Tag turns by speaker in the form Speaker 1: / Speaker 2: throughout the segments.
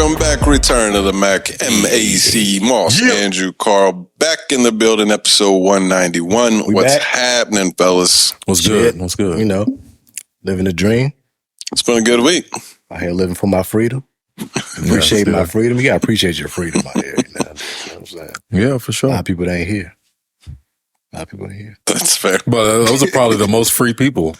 Speaker 1: Welcome back, Return of the Mac, M.A.C, Moss, Andrew, Carl, back in the building, episode 191. What's happening, fellas?
Speaker 2: What's good? What's good?
Speaker 3: You know, living the dream.
Speaker 1: It's been a good week.
Speaker 3: Out here living for my freedom. Appreciate my freedom. You gotta appreciate your freedom out here. You know what I'm saying?
Speaker 2: Yeah, for sure.
Speaker 3: A lot of people that ain't here. A lot of people ain't here.
Speaker 1: That's fair.
Speaker 2: But those are probably the most free people.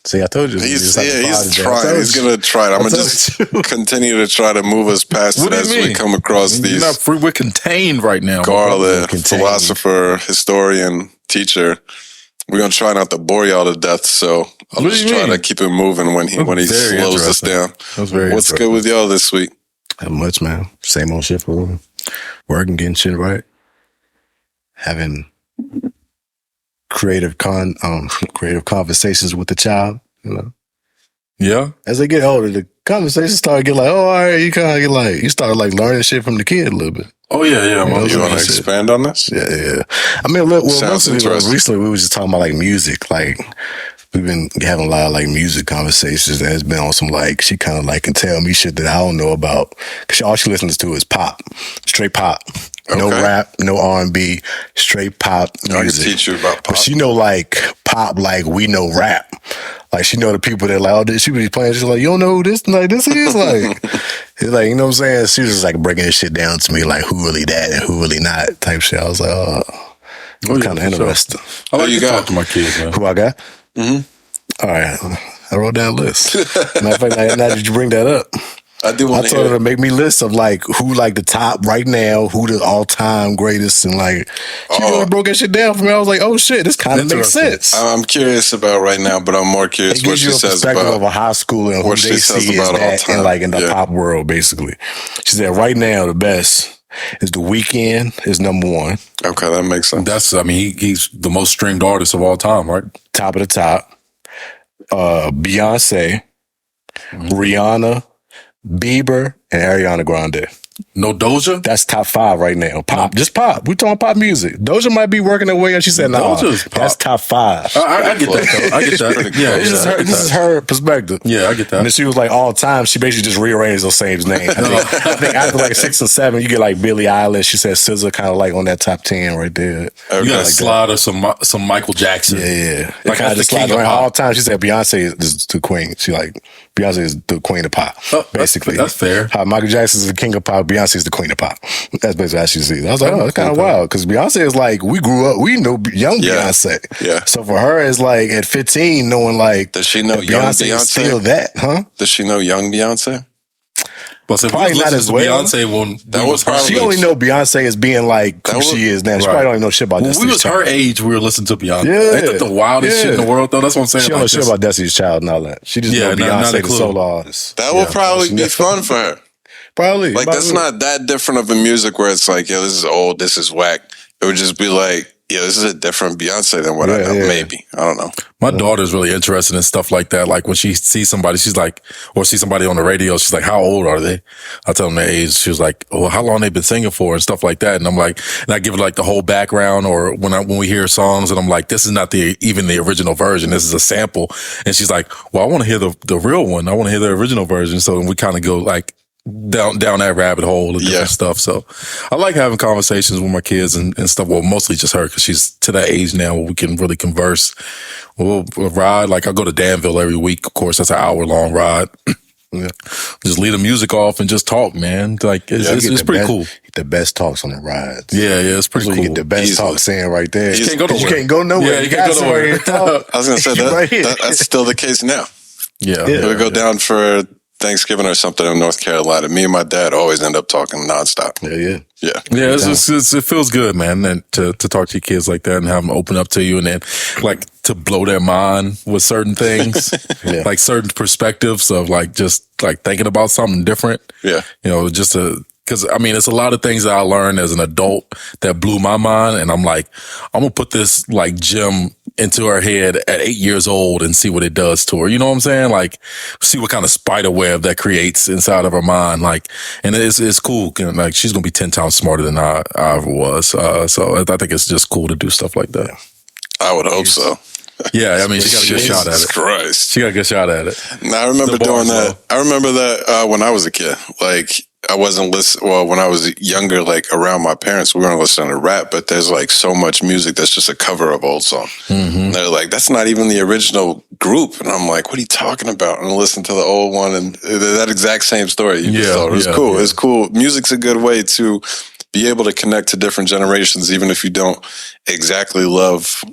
Speaker 3: See, I told you.
Speaker 1: He's trying. He's going to try it. I'm going to just continue to try to move us past it as we come across these.
Speaker 2: You're not free. We're contained right now.
Speaker 1: Carl, the philosopher, historian, teacher. We're going to try not to bore y'all to death, so I'll just try to keep it moving when he slows us down. What's good with y'all this week?
Speaker 3: Not much, man. Same old shit for working, getting shit right. Having creative conversations with the child, you know.
Speaker 2: Yeah.
Speaker 3: As they get older, the conversations start getting like, oh, all right, you kind of get like, you start like learning shit from the kid a little bit.
Speaker 2: Oh yeah.
Speaker 1: You want to expand on this?
Speaker 3: Yeah. I mean, recently we were just talking about like music, like we've been having a lot of like music conversations that has been on some like, she kind of like can tell me shit that I don't know about. Cause all she listens to is pop, straight pop. No rap, no R&B, straight pop music.
Speaker 1: I can teach you about pop.
Speaker 3: But she know like pop like we know rap. Like she know the people that like, oh, she be playing. She's like, you don't know who this is? Like, it's like, you know what I'm saying? She was just like breaking this shit down to me, like who really that and who really not type shit. I was like, kind of interesting.
Speaker 2: I like to talk to my kids, man.
Speaker 3: Who I got? Mm-hmm. All right. I wrote down a list. Matter of fact, now that you bring that up,
Speaker 1: I told
Speaker 3: her to make me lists of like who like the top right now, who the all time greatest, and like she really broke that shit down for me. I was like, oh shit, this kind of makes sense.
Speaker 1: I'm curious about right now, but I'm more curious what she says about
Speaker 3: perspective of a high school and who they see as that, and like in the pop world, basically. She said right now the best is The Weeknd is number one.
Speaker 1: Okay, that makes sense.
Speaker 2: He's the most streamed artist of all time, right?
Speaker 3: Top of the top. Beyonce, Rihanna, Bieber, and Ariana Grande.
Speaker 2: No Doja?
Speaker 3: That's top 5 right now. Pop. Just pop. We talking pop music. Doja might be working her way up. She said, no, that's top 5.
Speaker 2: I get that, though. I get that. Yeah,
Speaker 3: this is her perspective.
Speaker 2: Yeah, I get that.
Speaker 3: And then she was like, all time, she basically just rearranged those same names. I think after like 6 and 7, you get like Billie Eilish. She said SZA kind of like on that top 10 right there.
Speaker 2: You got to slide her some Michael Jackson.
Speaker 3: Yeah.
Speaker 2: Like
Speaker 3: kind of just slide around all time. She said Beyonce is the queen. Beyonce is the queen of pop, basically.
Speaker 2: That's fair.
Speaker 3: How Michael Jackson is the king of pop, Beyonce is the queen of pop. That's basically how she sees it. I was like, that's kind of wild, because Beyonce is like, we grew up, we know young Beyonce.
Speaker 1: Yeah.
Speaker 3: So for her, it's like at 15, knowing like,
Speaker 1: does she know young Beyonce?
Speaker 3: Is still that, huh?
Speaker 1: Does she know young Beyonce?
Speaker 2: But
Speaker 3: probably not as well.
Speaker 2: Beyonce
Speaker 3: she only know Beyonce as being like who she is now. She probably don't even know shit about Destiny's Child.
Speaker 2: We was her age, we were listening to Beyonce. Yeah. Ain't that the wildest shit in the world, though? That's what I'm saying.
Speaker 3: She don't know shit about Destiny's Child and all that. She just know Beyonce, the solo artist.
Speaker 1: That will probably be fun for her.
Speaker 3: Probably.
Speaker 1: Like, that's not that different of a music where it's like, this is old, this is whack. It would just be like, this is a different Beyonce than what I know. Maybe. I don't know.
Speaker 2: My daughter's really interested in stuff like that. Like when she sees somebody, she's like, or sees somebody on the radio, she's like, how old are they? I tell them their age. She was like, well, how long they been singing for and stuff like that. And I'm like, and I give her like the whole background, or when we hear songs and I'm like, this is not even the original version. This is a sample. And she's like, well, I want to hear the real one. I want to hear the original version. So we kind of go like, down that rabbit hole of different stuff. So I like having conversations with my kids and stuff. Well, mostly just her, because she's to that age now where we can really converse. We'll ride. Like I go to Danville every week. Of course, that's an hour-long ride. Just leave the music off and just talk, man. Like it's pretty cool.
Speaker 3: Get the best talks on the rides.
Speaker 2: Yeah, it's pretty cool.
Speaker 3: You get the best talks in right there.
Speaker 2: You can't go nowhere.
Speaker 3: You can't go nowhere.
Speaker 2: Yeah, you can't go nowhere.
Speaker 1: I was gonna say that's still the case now.
Speaker 2: Yeah.
Speaker 1: We go down for Thanksgiving or something in North Carolina. Me and my dad always end up talking nonstop.
Speaker 3: Yeah.
Speaker 2: It feels good, man, and to talk to your kids like that and have them open up to you, and then like to blow their mind with certain things, like certain perspectives of like just like thinking about something different. Yeah, just to. Because, I mean, it's a lot of things that I learned as an adult that blew my mind. And I'm like, I'm going to put this, like, gem into her head at 8 years old and see what it does to her. You know what I'm saying? Like, see what kind of spider web that creates inside of her mind. Like, and it's cool. Like, she's going to be 10 times smarter than I ever was. So I think it's just cool to do stuff like that.
Speaker 1: I would hope so.
Speaker 2: Yeah, I mean, she got a good shot at it.
Speaker 1: Christ.
Speaker 2: She got a good shot at it.
Speaker 1: Now, I remember doing that. I remember that when I was a kid. Like, I wasn't listening. Well, when I was younger, like around my parents, we weren't listening to rap, but there's like so much music that's just a cover of old songs. And they're like, that's not even the original group. And I'm like, what are you talking about? And I listened to the old one and that exact same story. You just told. It was cool. It's cool. Music's a good way to be able to connect to different generations, even if you don't exactly love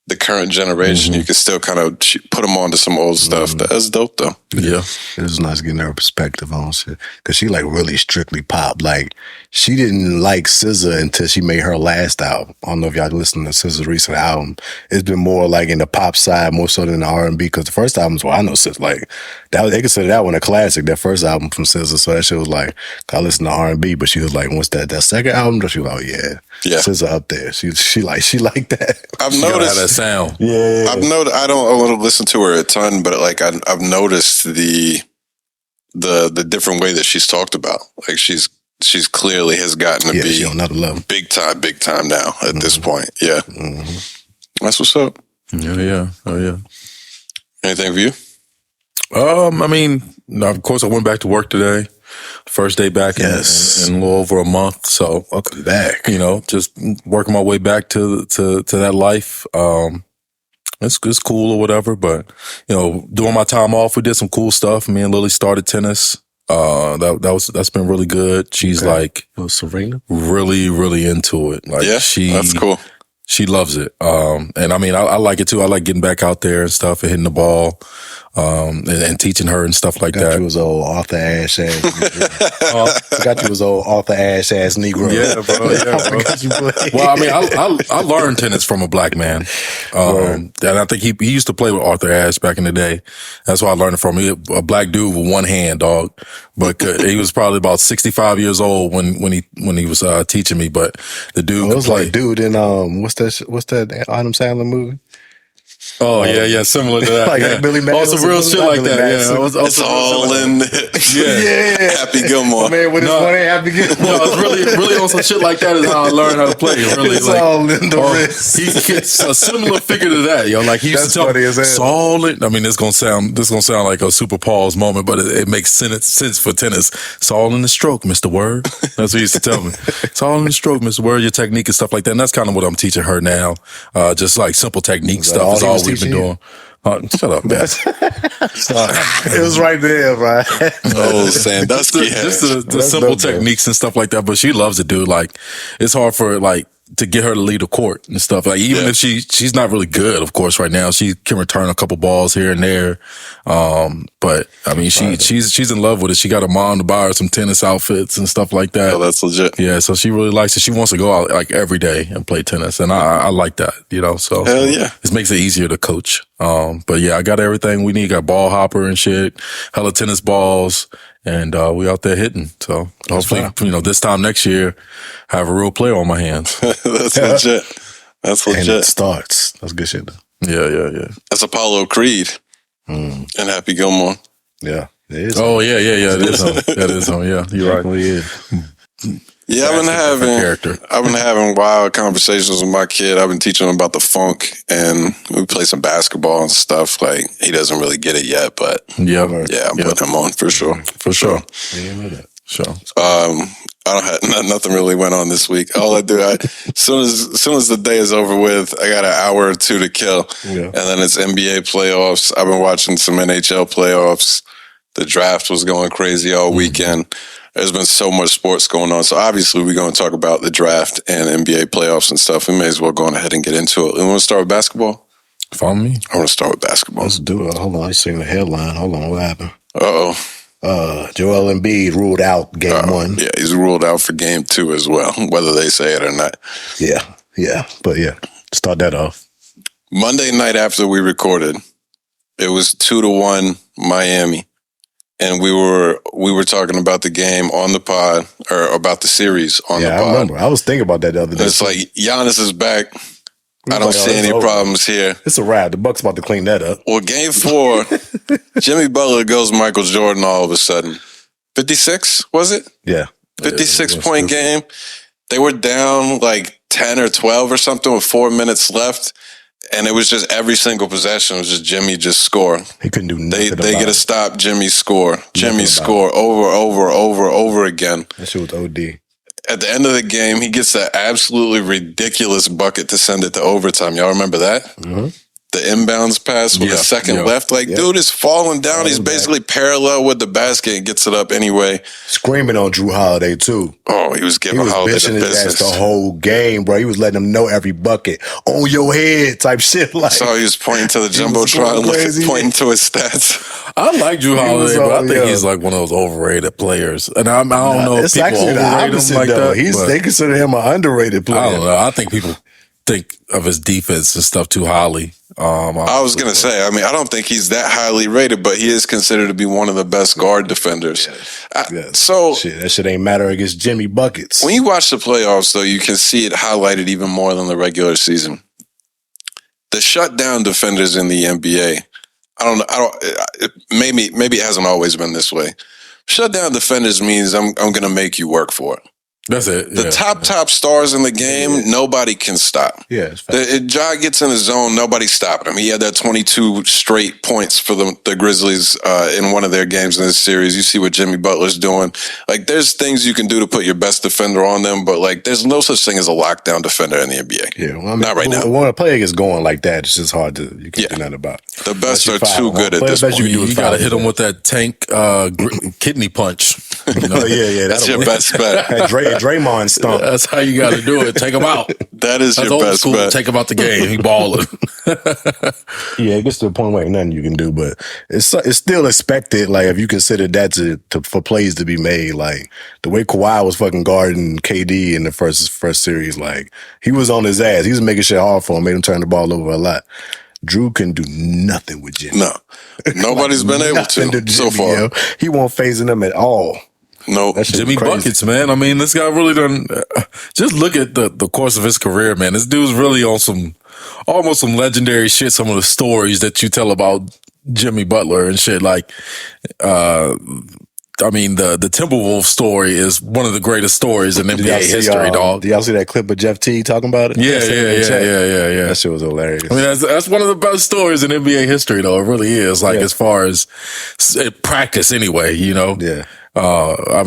Speaker 1: the current generation. You can still kind of put them onto some old stuff. That's dope, though.
Speaker 2: Yeah.
Speaker 3: It was nice getting her perspective on shit. Because she, like, really strictly pop. Like, she didn't like SZA until she made her last album. I don't know if y'all listened to SZA's recent album. It's been more, like, in the pop side, more so than the R&B. Because the first album's, well, I know SZA, like, they consider that one a classic, that first album from SZA. So that shit was like, I listened to R&B, but she was like, once that second album, she was like, oh, yeah. SZA up there. She liked that.
Speaker 1: I've noticed
Speaker 2: that sound.
Speaker 3: Yeah.
Speaker 1: I've noticed. I don't listen to her a ton, but like I've noticed the different way that she's talked about. Like she's clearly has gotten to be
Speaker 3: on another level.
Speaker 1: Big time now at this point. Yeah. That's what's up.
Speaker 2: Yeah. Oh yeah.
Speaker 1: Anything for you?
Speaker 2: I mean, of course, I went back to work today. First day back in a little over a month. So
Speaker 3: welcome back.
Speaker 2: You know, just working my way back to that life. It's cool or whatever, but you know, during my time off, we did some cool stuff. Me and Lily started tennis. That's been really good. She's like
Speaker 3: Serena,
Speaker 2: really, really into it. Like
Speaker 1: that's cool.
Speaker 2: She loves it. And I mean, I like it too. I like getting back out there and stuff and hitting the ball, and teaching her and stuff like that.
Speaker 3: You was old Arthur Ashe ass. Forgot you was old Arthur Ashe ass Negro.
Speaker 2: Yeah, bro. Well, I mean, I learned tennis from a black man, and I think he used to play with Arthur Ashe back in the day. That's why I learned it from him. A black dude with one hand, dog. But he was probably about 65 years old when he was teaching me. But the dude
Speaker 3: it was like dude in what's that Adam Sandler movie?
Speaker 2: Oh yeah, similar to that.
Speaker 3: Like Billy Madison.
Speaker 2: Some real shit like that. Yeah,
Speaker 1: it's all in. Happy Gilmore.
Speaker 3: Man, with his one hand, Happy Gilmore.
Speaker 2: No, it's really on some shit like that is how I learned how to play. Really,
Speaker 3: it's all in the wrist.
Speaker 2: He's a similar figure to that, yo. Like he used to tell me, it's all in. I mean, this gonna sound like a super pause moment, but it makes sense for tennis. It's all in the stroke, Mr. Word. That's what he used to tell me. It's all in the stroke, Mr. Word. Your technique and stuff like that. And that's kind of what I'm teaching her now. Just like simple technique stuff is all we've been doing. Shut up, man.
Speaker 3: It was right there, right?
Speaker 1: Oh, Sandusky.
Speaker 2: Just the simple techniques and stuff like that. But she loves it, dude. Like, it's hard for like to get her to lead a court and stuff. Like, even if she's not really good, of course, right now, she can return a couple balls here and there. But I mean, she's in love with it. She got a mom to buy her some tennis outfits and stuff like that.
Speaker 1: Oh, that's legit.
Speaker 2: Yeah, so she really likes it. She wants to go out like every day and play tennis, and I like that. You know, so
Speaker 1: hell yeah,
Speaker 2: it makes it easier to coach. But yeah, I got everything we need. Got ball hopper and shit, hella tennis balls. And we out there hitting. So hopefully, you know, this time next year, I have a real player on my hands.
Speaker 1: That's legit. That's legit.
Speaker 3: And it starts. That's good shit, though.
Speaker 2: Yeah.
Speaker 1: That's Apollo Creed and Happy Gilmore.
Speaker 3: Yeah. It is.
Speaker 2: Oh, yeah. It is him. That is him. Yeah, you're right.
Speaker 1: Yeah, I've been having wild conversations with my kid. I've been teaching him about the funk, and we play some basketball and stuff. Like, he doesn't really get it yet, but I'm putting him on for sure.
Speaker 2: For sure.
Speaker 3: Sure.
Speaker 1: I don't have nothing really went on this week. All I do, as soon as the day is over with, I got an hour or two to kill, and then it's NBA playoffs. I've been watching some NHL playoffs. The draft was going crazy all weekend. There's been so much sports going on. So obviously we're going to talk about the draft and NBA playoffs and stuff. We may as well go on ahead and get into it. We want to start with basketball?
Speaker 2: Follow me?
Speaker 1: I want to start with basketball.
Speaker 3: Let's do it. Hold on. I seen the headline. Hold on. What happened?
Speaker 1: Joel
Speaker 3: Embiid ruled out game 1.
Speaker 1: Yeah, he's ruled out for game 2 as well, whether they say it or not.
Speaker 3: Yeah. But yeah, start that off.
Speaker 1: Monday night after we recorded, it was 2-1 Miami. And we were talking about the game on the pod, or about the series on the pod.
Speaker 3: I remember. I was thinking about that the other day.
Speaker 1: It's like, Giannis is back. I don't see any problems here.
Speaker 3: It's a wrap. The Bucks about to clean that up.
Speaker 1: Well, game 4, Jimmy Butler goes Michael Jordan all of a sudden. 56, was it?
Speaker 3: Yeah.
Speaker 1: 56-point game. They were down like 10 or 12 or something with 4 minutes left. And it was just every single possession was just Jimmy just score.
Speaker 3: He couldn't do nothing.
Speaker 1: They get a stop, Jimmy score. Jimmy score over again.
Speaker 3: That shit was OD.
Speaker 1: At the end of the game, he gets that absolutely ridiculous bucket to send it to overtime. Y'all remember that? Mm-hmm. The inbounds pass with a second left. Dude is falling down. He's basically parallel with the basket and gets it up anyway.
Speaker 3: Screaming on Jrue Holiday, too.
Speaker 1: Oh, he was giving Holiday the business.
Speaker 3: The whole game, bro. He was letting him know every bucket. On your head type shit. Like,
Speaker 1: so he was pointing to the Jumbotron, pointing to his stats.
Speaker 2: I like Jrue Holiday, but I think he's like one of those overrated players. And I don't know if people overrate him like that.
Speaker 3: They consider him an underrated player.
Speaker 2: I don't know. I think people think of his defense and stuff too highly.
Speaker 1: I was going to say, I don't think he's that highly rated, but he is considered to be one of the best guard defenders. So
Speaker 3: that shit ain't matter against Jimmy Buckets.
Speaker 1: When you watch the playoffs, though, you can see it highlighted even more than the regular season. The shutdown defenders in the NBA, maybe it hasn't always been this way. Shutdown defenders means I'm going to make you work for it.
Speaker 2: That's it.
Speaker 1: The top stars in the game, nobody can stop.
Speaker 3: Yeah,
Speaker 1: Ja gets in the zone, nobody's stopping him. He had that 22 straight points for the Grizzlies in one of their games in this series. You see what Jimmy Butler's doing. Like, there's things you can do to put your best defender on them, but like, there's no such thing as a lockdown defender in the NBA.
Speaker 3: Yeah, well,
Speaker 1: not right now.
Speaker 3: When a player gets going like that, it's just hard to you can't do nothing about it.
Speaker 1: The best are too good at this point.
Speaker 2: You got to hit him with that tank kidney punch.
Speaker 3: You know?
Speaker 1: That's your best bet.
Speaker 3: Draymond stomp.
Speaker 2: That's how you got to do it. Take him out.
Speaker 1: That is your best bet.
Speaker 2: Take him out the game. He balling.
Speaker 3: It gets to the point where ain't nothing you can do, but it's still expected. Like, if you consider that for plays to be made, like the way Kawhi was fucking guarding KD in the first series, like he was on his ass. He was making shit hard for him, made him turn the ball over a lot. Jrue can do nothing with Jimmy.
Speaker 1: No, nobody's been able to Jimmy, so far.
Speaker 3: Yo. He won't phasing them at all.
Speaker 1: No,
Speaker 2: Jimmy Buckets, man. I mean, this guy really done. Just look at the course of his career, man. This dude's really on almost some legendary shit. Some of the stories that you tell about Jimmy Butler and shit. Like, the Timberwolves story is one of the greatest stories in NBA history, dog.
Speaker 3: Do y'all see that clip of Jeff T talking about it?
Speaker 2: Yeah.
Speaker 3: That shit was hilarious.
Speaker 2: I mean, that's one of the best stories in NBA history, though. It really is. Like, as far as practice, anyway, you know.
Speaker 3: Yeah.
Speaker 2: I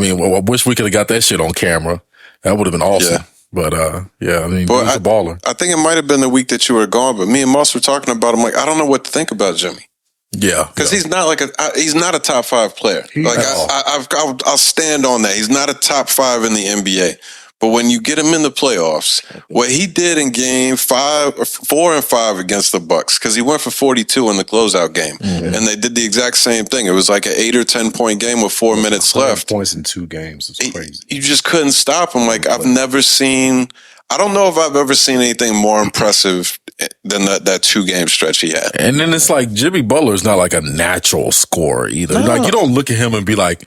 Speaker 2: wish we could have got that shit on camera. That would have been awesome. Yeah. But he was a baller.
Speaker 1: I think it might have been the week that you were gone, but me and Moss were talking about him. Like, I don't know what to think about Jimmy.
Speaker 2: Yeah,
Speaker 1: because he's not he's not a top 5 player. I'll stand on that. He's not a top 5 in the NBA. But when you get him in the playoffs, what he did in game 4 and 5 against the Bucks, because he went for 42 in the closeout game, and they did the exact same thing. It was like an 8 or 10 point game with 4 minutes left.
Speaker 3: Points in 2 games. It's crazy.
Speaker 1: You just couldn't stop him. Like, I've never seen. I don't know if I've ever seen anything more impressive than that 2-game stretch he had.
Speaker 2: And then it's like Jimmy Butler's not like a natural scorer either. No. Like, you don't look at him and be like,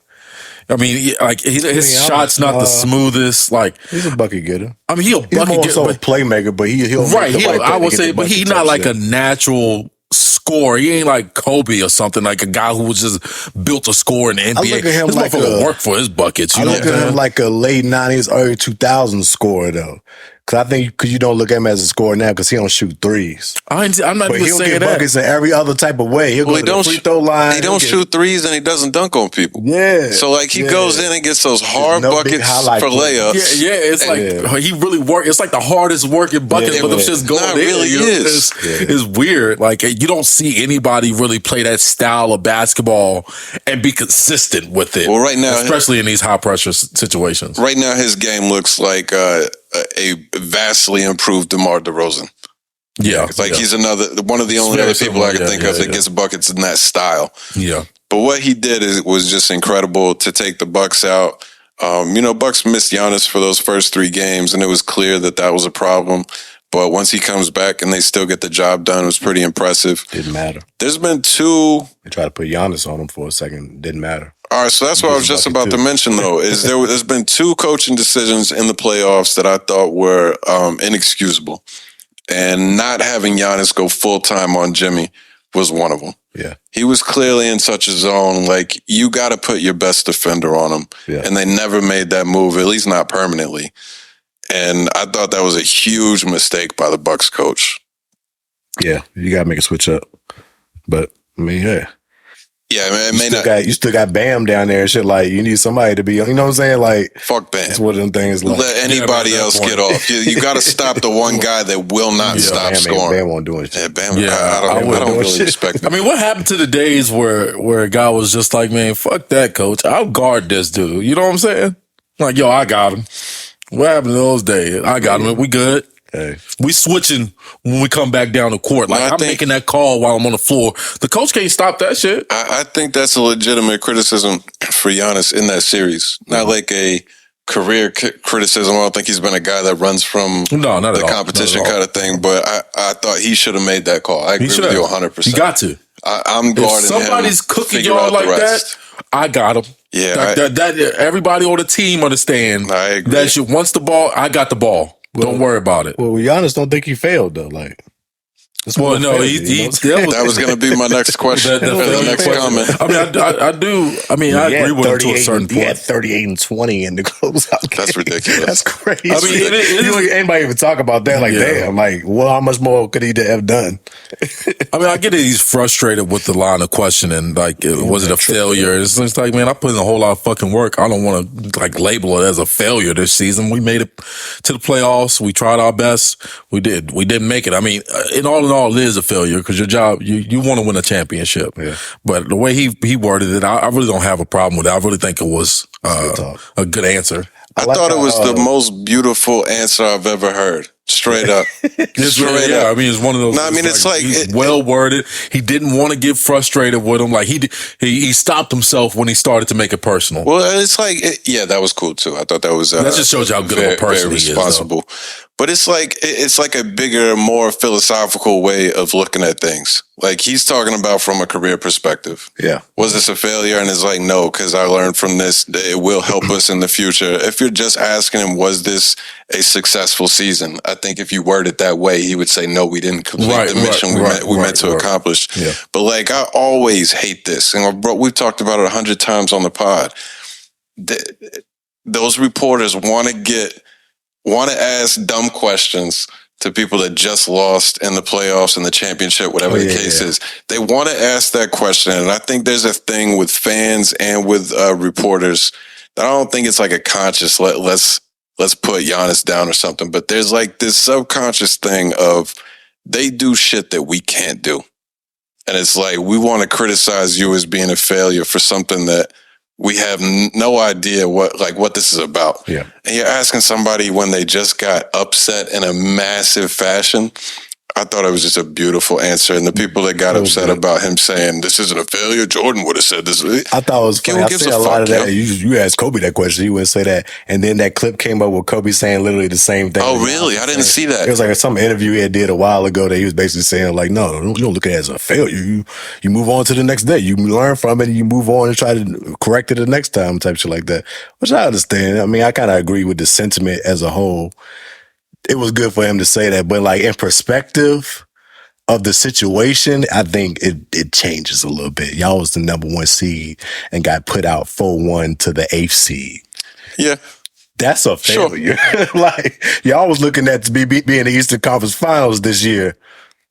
Speaker 2: his shot's not the smoothest. Like,
Speaker 3: he's a bucket getter.
Speaker 2: I mean, he'll bucket getter,
Speaker 3: but playmaker. But he'll
Speaker 2: right. I would say, but he's not like a natural scorer. He ain't like Kobe or something. Like a guy who was just built to score in the NBA.
Speaker 3: I look at him
Speaker 2: this
Speaker 3: like
Speaker 2: motherfucker work for his buckets.
Speaker 3: I look at him like a late 90s, early 2000s scorer though. Because I think because you don't look at him as a scorer now because he don't shoot threes.
Speaker 2: I'm not even saying that.
Speaker 3: But he'll get buckets in every other type of way. He'll go to the free throw line.
Speaker 1: He don't shoot threes and he doesn't dunk on people.
Speaker 3: Yeah.
Speaker 1: So like he goes in and gets those hard buckets for layups.
Speaker 2: Yeah. It's like he really work. It's like the hardest working bucket, but them shit's going in.
Speaker 1: It really is.
Speaker 2: It's weird. Like you don't see anybody really play that style of basketball and be consistent with it.
Speaker 1: Well, right now,
Speaker 2: especially in these high pressure situations.
Speaker 1: Right now, his game looks like a vastly improved DeMar DeRozan.
Speaker 2: Yeah.
Speaker 1: He's one of the only other people I can think of that gets buckets in that style.
Speaker 2: Yeah.
Speaker 1: But what he did was just incredible to take the Bucks out. Bucks missed Giannis for those first 3 games, and it was clear that was a problem. But once he comes back and they still get the job done, it was pretty impressive.
Speaker 3: Didn't matter.
Speaker 1: There's been 2.
Speaker 3: They tried to put Giannis on him for a second. Didn't matter.
Speaker 1: All right, so that's what I was just about to mention, though, is there's been 2 coaching decisions in the playoffs that I thought were inexcusable. And not having Giannis go full-time on Jimmy was one of them.
Speaker 3: Yeah.
Speaker 1: He was clearly in such a zone, like, you got to put your best defender on him. Yeah. And they never made that move, at least not permanently. And I thought that was a huge mistake by the Bucks coach.
Speaker 3: Yeah, you got to make a switch up. But, I mean, yeah.
Speaker 1: Yeah, man,
Speaker 3: you still got Bam down there and shit. Like, you need somebody to be, you know what I'm saying? Like,
Speaker 1: fuck Bam.
Speaker 3: That's one of them things. Like,
Speaker 1: let anybody else get off. You got to stop the one guy that will not stop scoring.
Speaker 3: Bam won't do it.
Speaker 1: Yeah, Bam. I don't really respect him.
Speaker 2: I mean, what happened to the days where a guy was just like, man, fuck that, coach. I'll guard this dude. You know what I'm saying? Like, yo, I got him. What happened to those days? I got him. We good. Hey. We switching when we come back down the court. Like, I'm making that call while I'm on the floor. The coach can't stop that shit.
Speaker 1: I think that's a legitimate criticism for Giannis in that series. Not like a career criticism. I don't think he's been a guy that runs from the competition kind of thing. But I thought he should have made that call. I agree with you 100%.
Speaker 2: You got to.
Speaker 1: I'm guarding him.
Speaker 2: If somebody's cooking y'all like that, I got him.
Speaker 1: Yeah,
Speaker 2: that everybody on the team understand.
Speaker 1: I agree.
Speaker 2: That shit, once the ball, I got the ball. Don't worry about it.
Speaker 3: Well, Giannis don't think he failed though. Like,
Speaker 2: well, no,
Speaker 1: that was going to be my next question. The next comment.
Speaker 2: I mean, I do. I mean, I agree with him to a certain point.
Speaker 3: He had 38 and 20 in the closeout game.
Speaker 1: That's ridiculous.
Speaker 3: That's crazy.
Speaker 2: I mean,
Speaker 3: anybody even talk about that? Like, damn. Like, well, how much more could he have done?
Speaker 2: I mean, I get it. He's frustrated with the line of questioning. Like, was it a failure? It's like, man, I put in a whole lot of fucking work. I don't want to like label it as a failure this season. We made it to the playoffs. We tried our best. We did. We didn't make it. I mean, in all, it is a failure because your job, you want to win a championship. Yeah. But the way he worded it, I really don't have a problem with it. I really think it was a good answer.
Speaker 1: I thought it was the most beautiful answer I've ever heard. Straight up.
Speaker 2: Straight up. I mean, it's one of those.
Speaker 1: No, I mean, it's like
Speaker 2: well worded. He didn't want to get frustrated with him. Like he stopped himself when he started to make it personal.
Speaker 1: Well, it's like, that was cool too. I thought that was.
Speaker 2: That just shows you how good of a person he is.
Speaker 1: Responsible. But it's like a bigger, more philosophical way of looking at things. Like he's talking about from a career perspective.
Speaker 3: Yeah.
Speaker 1: Was this a failure? And it's like, no, because I learned from this. It will help us in the future. If you're just asking him, was this a successful season? I think if you word it that way, he would say, no, we didn't complete the mission we meant to accomplish. Yeah. But like, I always hate this. And we've talked about it 100 times on the pod. Those reporters want to ask dumb questions to people that just lost in the playoffs and the championship, whatever the case is. They want to ask that question. And I think there's a thing with fans and with reporters that I don't think it's like a conscious, let's put Giannis down or something. But there's like this subconscious thing of they do shit that we can't do. And it's like, we want to criticize you as being a failure for something that we have no idea what this is about.
Speaker 3: Yeah.
Speaker 1: And you're asking somebody when they just got upset in a massive fashion. I thought it was just a beautiful answer. And the people that got upset about him saying, this isn't a failure, Jordan would have said this.
Speaker 3: I thought it was funny. I see a lot of that. You asked Kobe that question, he wouldn't say that. And then that clip came up with Kobe saying literally the same thing.
Speaker 1: Oh, really? I didn't see that.
Speaker 3: It was like some interview he did a while ago that he was basically saying like, no, you don't look at it as a failure. You move on to the next day. You learn from it and you move on and try to correct it the next time, type shit like that. Which I understand. I mean, I kind of agree with the sentiment as a whole. It was good for him to say that, but like in perspective of the situation, I think it changes a little bit. Y'all was the number 1 seed and got put out 4-1 to the 8th seed.
Speaker 1: Yeah.
Speaker 3: That's a failure. Sure. Like, y'all was looking at to be in the Eastern Conference Finals this year.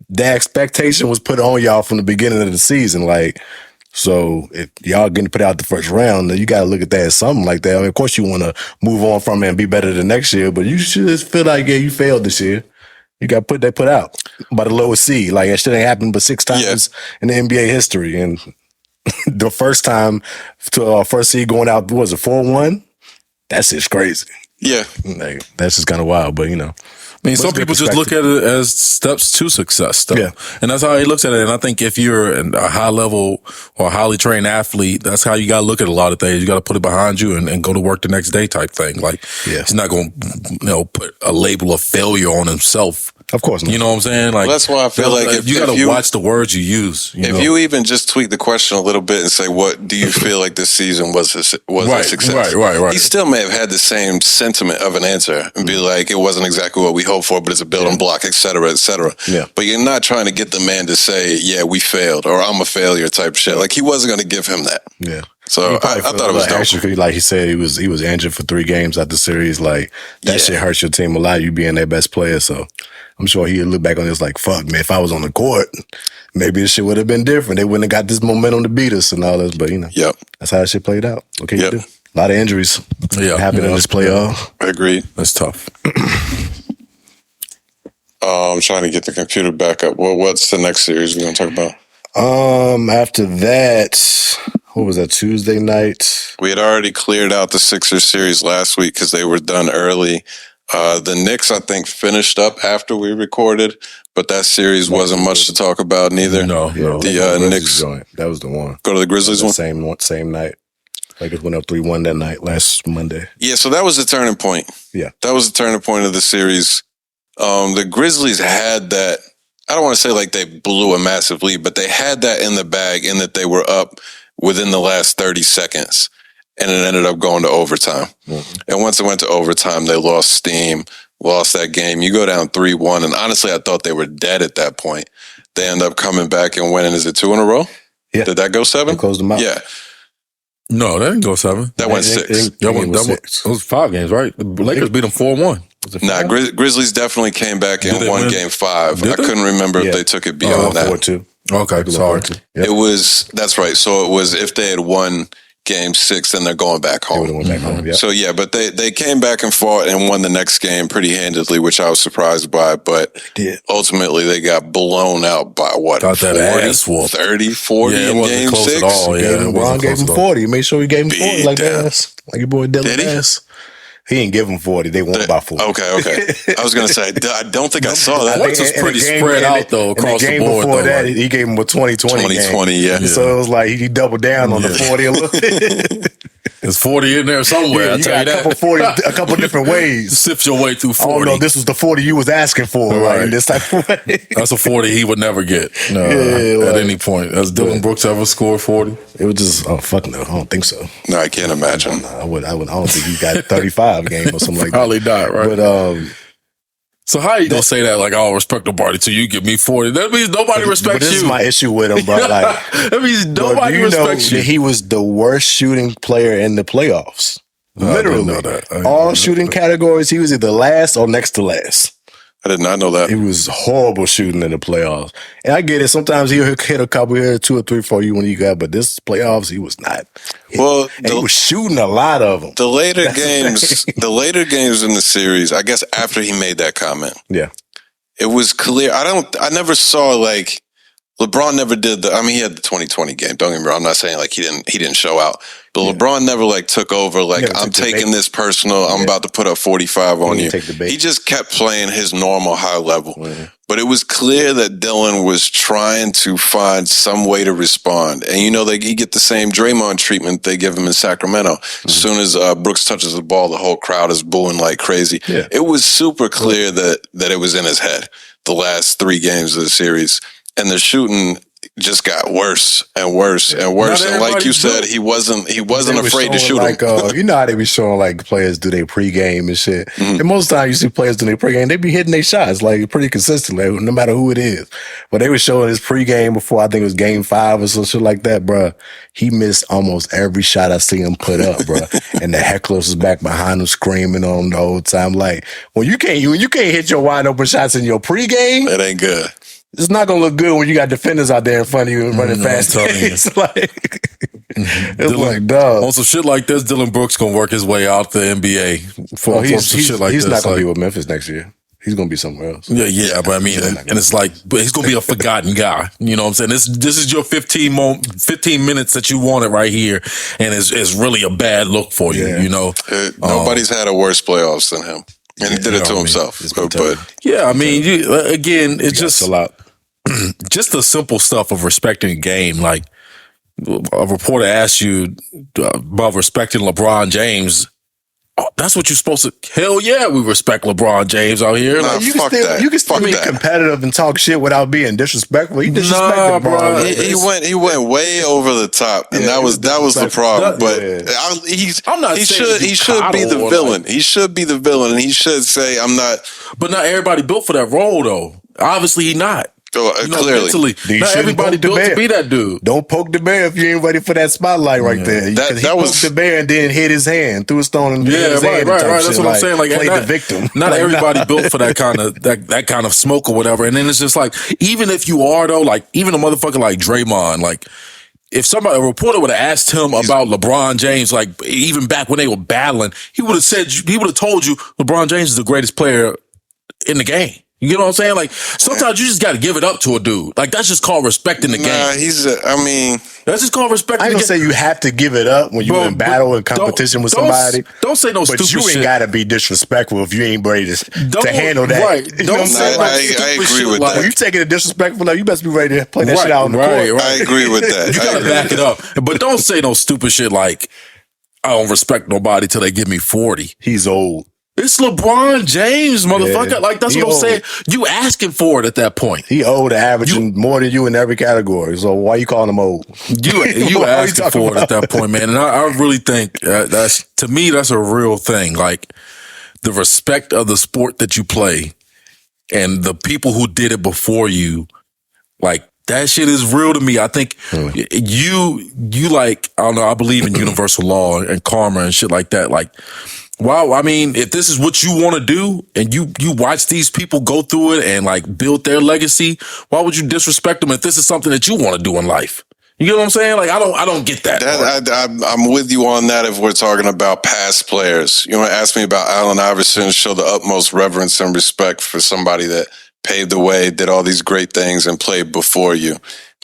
Speaker 3: The expectation was put on y'all from the beginning of the season. Like, so if y'all getting put out the first round, you got to look at that as something like that. I mean, of course, you want to move on from it and be better the next year, but you should just feel like, you failed this year. You got put out by the lowest seed. Like, that shit ain't happened but 6 times in the NBA history. And the first time to first seed going out, what was it, 4-1? That's just crazy.
Speaker 1: Yeah.
Speaker 3: Like, that's just kind of wild, but
Speaker 2: I mean, some people just look at it as steps to success, though. Yeah. And that's how he looks at it. And I think if you're a high level or highly trained athlete, that's how you got to look at a lot of things. You got to put it behind you and go to work the next day type thing. Like, he's not going to, put a label of failure on himself.
Speaker 3: Of course not.
Speaker 2: You know what I'm saying? Like,
Speaker 1: that's why I feel like if
Speaker 2: you got to watch the words you use.
Speaker 1: You even just tweak the question a little bit and say, what do you feel like this season was a success? Right. He still may have had the same sentiment of an answer and be like, it wasn't exactly what we hoped for, but it's a building block, et cetera, et cetera.
Speaker 3: Yeah.
Speaker 1: But you're not trying to get the man to say, we failed or I'm a failure type shit. Like, he wasn't going to give him that.
Speaker 3: Yeah.
Speaker 1: So I thought it was dope.
Speaker 3: Actually, like he said, he was injured for 3 games out the series. Like that shit hurts your team a lot. You being their best player, so I'm sure he'll look back on this like, fuck, man. If I was on the court, maybe this shit would have been different. They wouldn't have got this momentum to beat us and all this. But that's how that shit played out. What can you do? A lot of injuries happening in this playoff.
Speaker 1: I agree.
Speaker 2: That's tough.
Speaker 1: I'm trying to get the computer back up. Well, what's the next series we're gonna talk about?
Speaker 3: After that, what was that, Tuesday night?
Speaker 1: We had already cleared out the Sixers series last week because they were done early. The Knicks, I think, finished up after we recorded, but that series wasn't much to talk about neither.
Speaker 2: No.
Speaker 3: The
Speaker 2: Knicks
Speaker 3: joint. That was the one.
Speaker 1: Go to the Grizzlies one?
Speaker 3: Same night. Lakers went up 3-1 that night, last Monday.
Speaker 1: Yeah, so that was the turning point.
Speaker 3: Yeah.
Speaker 1: That was the turning point of the series. The Grizzlies had that. I don't want to say like they blew a massive lead, but they had that in the bag in that they were up within the last 30 seconds. And it ended up going to overtime. Mm-hmm. And once it went to overtime, they lost steam, lost that game. You go down 3-1. And honestly, I thought they were dead at that point. They end up coming back and winning. Is it 2 in a row?
Speaker 3: Yeah.
Speaker 1: Did that go 7?
Speaker 3: They closed them out.
Speaker 1: Yeah.
Speaker 2: No, that didn't go 7.
Speaker 1: That went 6.
Speaker 2: It was 5 games, right? The Lakers beat them 4-1.
Speaker 1: Nah, Grizzlies definitely came back and won game 5. I couldn't remember if they took it beyond that.
Speaker 3: 4-2.
Speaker 2: Okay, sorry.
Speaker 3: Yep.
Speaker 1: It was, that's right. So it was, if they had won game 6, then they're going back home.
Speaker 3: Went back home,
Speaker 1: So yeah, but they came back and fought and won the next game pretty handedly, which I was surprised by. But ultimately, they got blown out by what? 40, 30, 40 in game 6?
Speaker 2: At all.
Speaker 3: LeBron gave him 40. Make sure he gave him 40 like that. Like your boy Dillon Brooks. He didn't give him 40. They won by 40.
Speaker 1: Okay. I was going to say, I don't think I saw that.
Speaker 2: Points was pretty spread out, though, across the board.
Speaker 3: Before that, he gave him a 20-20
Speaker 1: yeah.
Speaker 3: So it was like he doubled down on the 40 a little bit.
Speaker 2: There's 40 in there somewhere, I'll tell you that.
Speaker 3: A couple different ways.
Speaker 2: Sift your way through 40.
Speaker 3: Oh, no, this was the 40 you was asking for, right? In this type of way.
Speaker 2: That's a 40 he would never get. No, at any point. Has Dillon Brooks ever scored 40?
Speaker 3: It was just, oh, fuck no. I don't think so.
Speaker 1: No, I can't imagine.
Speaker 3: I don't think he got 35 a game or something like that.
Speaker 2: Probably not, right?
Speaker 3: But,
Speaker 2: so how you gonna say that? Like, I'll respect nobody till you give me 40. That means nobody respects you.
Speaker 3: This is my issue with him, bro. Like,
Speaker 2: that means nobody respects you.
Speaker 3: He was the worst shooting player in the playoffs. Literally,
Speaker 2: I didn't know that.
Speaker 3: All shooting categories, he was either last or next to last.
Speaker 1: I did not know that.
Speaker 3: He was horrible shooting in the playoffs. And I get it. Sometimes he'll hit a couple here, 2 or 3 for you when you got, but this playoffs, he was not. He was shooting a lot of them.
Speaker 1: The later games in the series, I guess after he made that comment.
Speaker 3: Yeah.
Speaker 1: It was clear. I never saw like LeBron never did he had the 2020 game. Don't get me wrong. I'm not saying like he didn't show out. But LeBron never like took over like I'm taking this personal. I'm about to put up 45 on you. He just kept playing his normal high level. But it was clear that Dillon was trying to find some way to respond. And you get the same Draymond treatment they give him in Sacramento. As soon as Brooks touches the ball, the whole crowd is booing like crazy. Yeah. It was super clear that it was in his head the last 3 games of the series. And the shooting just got worse and worse and worse. And like you said, he wasn't afraid to shoot
Speaker 3: like,
Speaker 1: him.
Speaker 3: You know how they be showing like players do their pregame and shit. Mm-hmm. And most of the time you see players do their pregame, they be hitting their shots like pretty consistently, no matter who it is. But they were showing his pregame before, I think it was game 5 or some shit like that, bro. He missed almost every shot I see him put up, bro. And the hecklers was back behind him screaming on him the whole time. Like, when you can't hit your wide open shots in your pregame,
Speaker 1: it ain't good.
Speaker 3: It's not gonna look good when you got defenders out there in front of you and running fast. It's like, like, dog.
Speaker 2: On some shit like this, Dillon Brooks gonna work his way out the NBA for some shit like this.
Speaker 3: He's not gonna be with Memphis next year. He's gonna be somewhere else.
Speaker 2: Yeah. But I mean, and it's like, but he's gonna be a forgotten guy. You know what I'm saying? This is your 15 minutes that you wanted right here, and it's really a bad look for you. You know,
Speaker 1: nobody's had a worse playoffs than him. And he did it to himself. But
Speaker 2: yeah, I mean, it's just
Speaker 3: a lot.
Speaker 2: Just the simple stuff of respecting the game. Like a reporter asked you about respecting LeBron James. Oh, that's what you're supposed to. Hell yeah, we respect LeBron James out here.
Speaker 1: Nah,
Speaker 2: like,
Speaker 3: you can still be competitive and talk shit without being disrespectful. He disrespected
Speaker 2: bro.
Speaker 1: He went way over the top, and that was the problem. He should be the villain. He should be the villain, and he should say, "I'm not."
Speaker 2: But not everybody built for that role, though. Obviously, he not.
Speaker 1: Clearly.
Speaker 2: Mentally, not everybody built to be that dude.
Speaker 3: Don't poke the bear if you ain't ready for that spotlight right there. That was the bear and then hit his hand, threw a stone and hit his hand.
Speaker 2: Right. That's what I'm saying. Like,
Speaker 3: played the victim.
Speaker 2: Not everybody built for that kind of that kind of smoke or whatever. And then it's just like, even if you are though, like even a motherfucker like Draymond, like if a reporter would have asked him about LeBron James, like even back when they were battling, he would have told you LeBron James is the greatest player in the game. You get what I'm saying? Like, sometimes you just got to give it up to a dude. Like, that's just called respecting the game.
Speaker 1: That's
Speaker 2: just called respecting the game.
Speaker 3: I don't say you have to give it up when you're in battle and competition with somebody.
Speaker 2: Don't say no stupid shit.
Speaker 3: But you ain't got to be disrespectful if you ain't ready to handle that.
Speaker 2: Right. Don't say
Speaker 1: I agree with that.
Speaker 3: When you taking it disrespectful, you best be ready to play that shit out on the court.
Speaker 1: Right. I agree with that.
Speaker 2: You got to back it up. But don't say no stupid shit like, I don't respect nobody till they give me 40.
Speaker 3: He's old.
Speaker 2: It's LeBron James, motherfucker. Yeah, like, that's what I'm saying. You asking for it at that point.
Speaker 3: He old, averaging more than you in every category. So why you calling him old?
Speaker 2: You asking for it at that point, man. And I really think to me, that's a real thing. Like, the respect of the sport that you play and the people who did it before you, like, that shit is real to me. I think you like, I don't know, I believe in universal law and karma and shit like that. Like, wow, I mean, if this is what you want to do and you watch these people go through it and like build their legacy, why would you disrespect them if this is something that you want to do in life? You get what I'm saying? Like, I don't get that.
Speaker 1: I'm with you on that if we're talking about past players. You want to ask me about Allen Iverson, show the utmost reverence and respect for somebody that paved the way, did all these great things and played before you.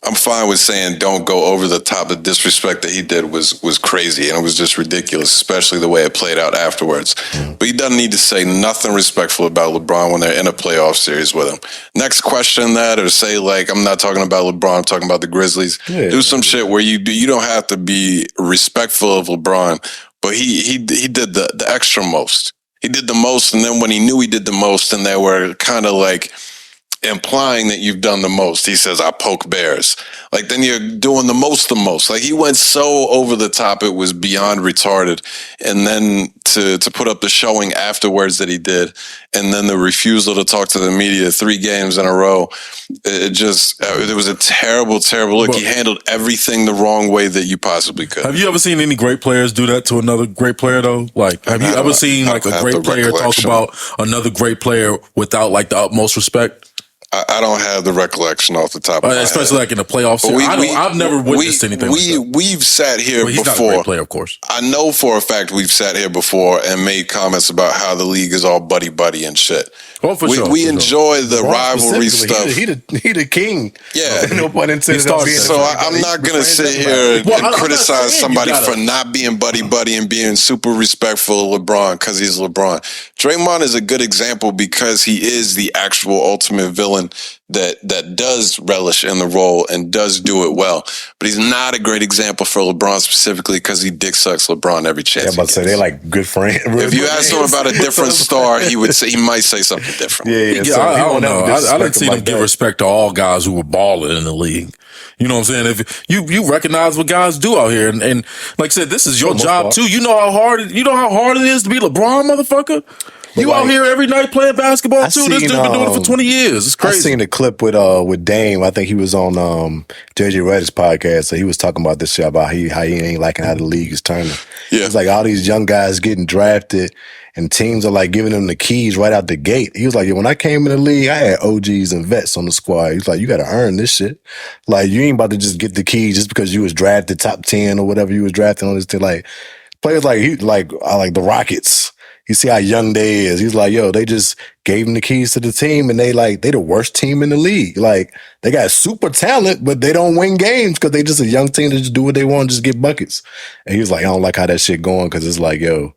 Speaker 1: I'm fine with saying don't go over the top. The disrespect that he did was crazy, and it was just ridiculous, especially the way it played out afterwards. But he doesn't need to say nothing respectful about LeBron when they're in a playoff series with him. Next question that, or say like, I'm not talking about LeBron, I'm talking about the Grizzlies. Yeah. Do some shit where you don't have to be respectful of LeBron, but he did the extra most. He did the most, and then when he knew he did the most, and they were kind of like implying that you've done the most, he says, I poke bears. Like, then you're doing the most. Like, he went so over the top, it was beyond retarded. And then to put up the showing afterwards that he did, and then the refusal to talk to the media 3 games in a row, it was a terrible, terrible look. He handled everything the wrong way that you possibly could.
Speaker 2: Have you ever seen any great players do that to another great player, though? Like, have you ever seen like a great player talk about another great player without like the utmost respect?
Speaker 1: I don't have the recollection off the top of my head.
Speaker 2: Especially like in the playoffs. I've never witnessed anything like that.
Speaker 1: We've sat here
Speaker 2: he's
Speaker 1: before.
Speaker 2: Not a great player, of course.
Speaker 1: I know for a fact we've sat here before and made comments about how the league is all buddy and shit.
Speaker 2: Oh, for sure.
Speaker 1: We enjoy the rivalry stuff.
Speaker 3: He the king.
Speaker 1: Yeah.
Speaker 3: No pun intended.
Speaker 1: So I'm not going to sit here and criticize somebody for not being buddy and being super respectful of LeBron because he's LeBron. Draymond is a good example because he is the actual ultimate villain that does relish in the role and does do it well. But he's not a great example for LeBron specifically because he dick sucks LeBron every chance.
Speaker 3: Yeah, I'm about to say they're like good friends.
Speaker 1: If you ask him about a different star, he might say something different.
Speaker 3: Yeah.
Speaker 2: I don't know. I didn't see him give respect to all guys who were balling in the league. You know what I'm saying? If you recognize what guys do out here, and like I said, this is your job too. You know how hard it is to be LeBron, motherfucker. You out here every night playing basketball too. This dude been doing it for 20 years. It's crazy.
Speaker 3: I seen a clip with Dame. I think he was on JJ Redick's podcast. So he was talking about this shit about how he ain't liking how the league is turning.
Speaker 1: Yeah.
Speaker 3: It's like all these young guys getting drafted and teams are like giving them the keys right out the gate. He was like, when I came in the league, I had OGs and vets on the squad. He's like, you got to earn this shit. Like, you ain't about to just get the keys just because you was drafted top 10 or whatever you was drafted on this thing. Like, players like the Rockets. You see how young they is. He's like, yo, they just gave him the keys to the team and they the worst team in the league. Like, they got super talent, but they don't win games because they just a young team that just do what they want, just get buckets. And he was like, I don't like how that shit going because it's like, yo,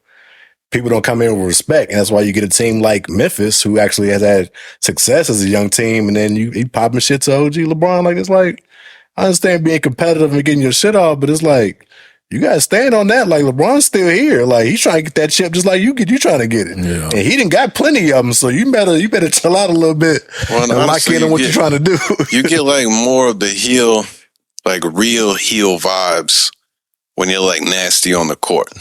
Speaker 3: people don't come in with respect. And that's why you get a team like Memphis who actually has had success as a young team. And then he popping shit to OG LeBron. Like, it's like, I understand being competitive and getting your shit off, but it's like, you gotta stand on that. Like, LeBron's still here. Like, he's trying to get that chip just like you trying to get it.
Speaker 2: Yeah.
Speaker 3: And he done got plenty of them. So you better chill out a little bit and lock in on what you're trying to do.
Speaker 1: You get like more of the heel, like real heel vibes when you're like nasty on the court.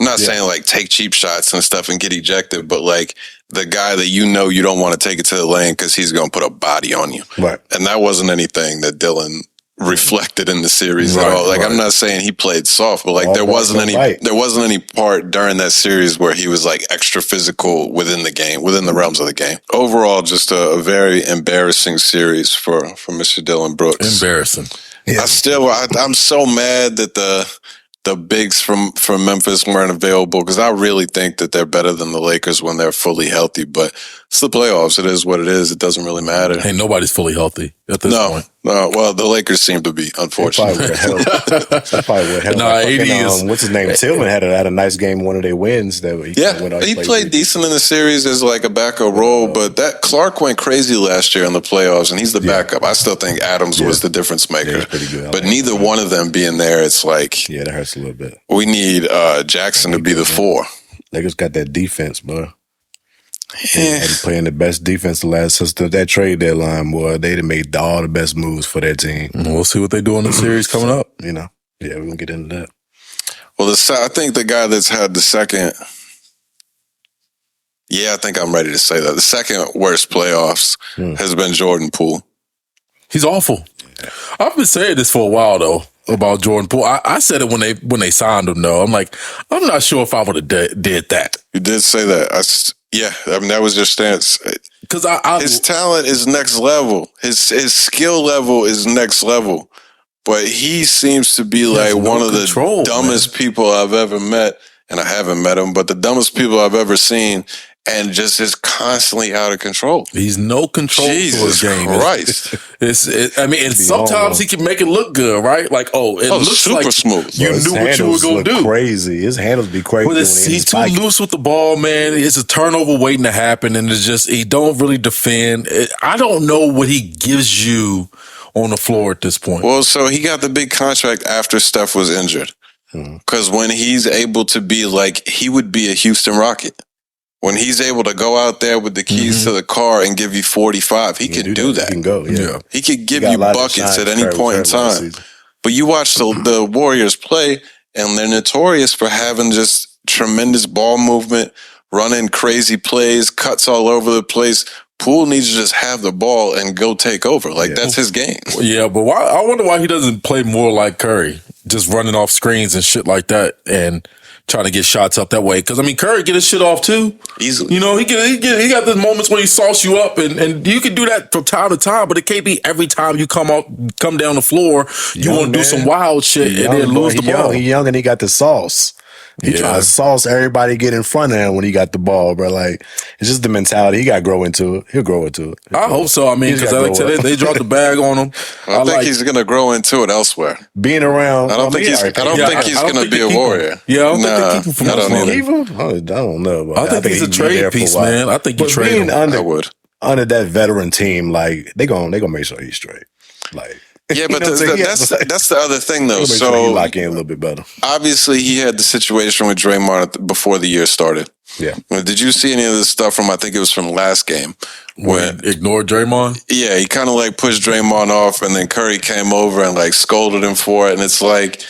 Speaker 1: I'm not saying like take cheap shots and stuff and get ejected, but like the guy that you don't want to take it to the lane because he's going to put a body on you.
Speaker 3: Right.
Speaker 1: And that wasn't anything that Dillon reflected in the series at all. Like I'm not saying he played soft, but like there wasn't any part during that series where he was like extra physical within the game, within the realms of the game. Overall, just a very embarrassing series for Mr. Dillon Brooks.
Speaker 2: Embarrassing.
Speaker 1: Yeah. I'm so mad that the bigs from Memphis weren't available because I really think that they're better than the Lakers when they're fully healthy. But it's the playoffs. It is what it is. It doesn't really matter.
Speaker 2: Hey, nobody's fully healthy at this point.
Speaker 1: No, well, the Lakers seem to be, unfortunately.
Speaker 3: That probably would help.
Speaker 2: No, AD is...
Speaker 3: what's his name? Tillman had a nice game, one of their wins.
Speaker 1: He played decent in the series as like a backup role, but that Clark went crazy last year in the playoffs, and he's the backup. I still think Adams was the difference maker.
Speaker 3: Yeah, pretty good.
Speaker 1: But neither one of them being there, it's like...
Speaker 3: Yeah, that hurts a little bit.
Speaker 1: We need Jackson to be the 4.
Speaker 3: Lakers got that defense, bro. Yeah. They playing the best defense since that trade deadline, boy. They'd made all the best moves for their team.
Speaker 2: We'll see what they do in the series coming up.
Speaker 3: Yeah, we're going to get into that.
Speaker 1: Well, I think the guy that's had the second... Yeah, I think I'm ready to say that. The second worst playoffs has been Jordan Poole.
Speaker 2: He's awful. I've been saying this for a while, though, about Jordan Poole. I said it when they signed him, though. I'm like, I'm not sure if I would have did that.
Speaker 1: You did say that. I mean, that was your stance.
Speaker 2: Because
Speaker 1: his talent is next level. His skill level is next level. But he seems to be like one of the dumbest people I've ever met. And I haven't met him, but the dumbest people I've ever seen. And just is constantly out of control.
Speaker 2: He's no control to his game.
Speaker 1: Christ.
Speaker 2: Sometimes he can make it look good, right? Like, it looks
Speaker 1: super
Speaker 2: like
Speaker 1: smooth.
Speaker 2: You knew what you were going to do.
Speaker 3: Crazy. His handles be crazy.
Speaker 2: But he's too loose with the ball, man. It's a turnover waiting to happen, and it's just he don't really defend. I don't know what he gives you on the floor at this point.
Speaker 1: Well, so he got the big contract after Steph was injured. Because when he's able to be like, he would be a Houston Rocket. When he's able to go out there with the keys to the car and give you 45, he can do that.
Speaker 3: He can go, yeah.
Speaker 1: He could give you buckets at any point in time. But you watch the Warriors play, and they're notorious for having just tremendous ball movement, running crazy plays, cuts all over the place. Poole needs to just have the ball and go take over. That's his game.
Speaker 2: Yeah, but I wonder why he doesn't play more like Curry, just running off screens and shit like that, and trying to get shots up that way. Because, Curry get his shit off, too.
Speaker 1: Easily.
Speaker 2: He got the moments when he sauce you up, and you can do that from time to time, but it can't be every time you come down the floor, you want to do some wild shit and then lose the ball.
Speaker 3: He's young and he got the sauce. He trying to sauce everybody get in front of him when he got the ball, bro. Like, it's just the mentality. He got to grow into it. He'll grow into it.
Speaker 2: I hope so. Because they dropped the bag on him.
Speaker 1: I think he's going to grow into it elsewhere.
Speaker 3: Being around.
Speaker 1: I don't think he's going to be a Warrior.
Speaker 2: Yeah, I don't think
Speaker 1: I
Speaker 3: don't know.
Speaker 2: I think he's a trade piece, man. I think you trade him.
Speaker 3: Under that veteran team, like, they gonna make sure he's straight. Like.
Speaker 1: Yeah, but that's the other thing, though.
Speaker 3: So he lock in a little bit better.
Speaker 1: Obviously, he had the situation with Draymond before the year started.
Speaker 3: Yeah.
Speaker 1: Did you see any of this stuff from? I think it was from last game
Speaker 2: when ignored Draymond.
Speaker 1: Yeah, he kind of like pushed Draymond off, and then Curry came over and like scolded him for it, and it's like.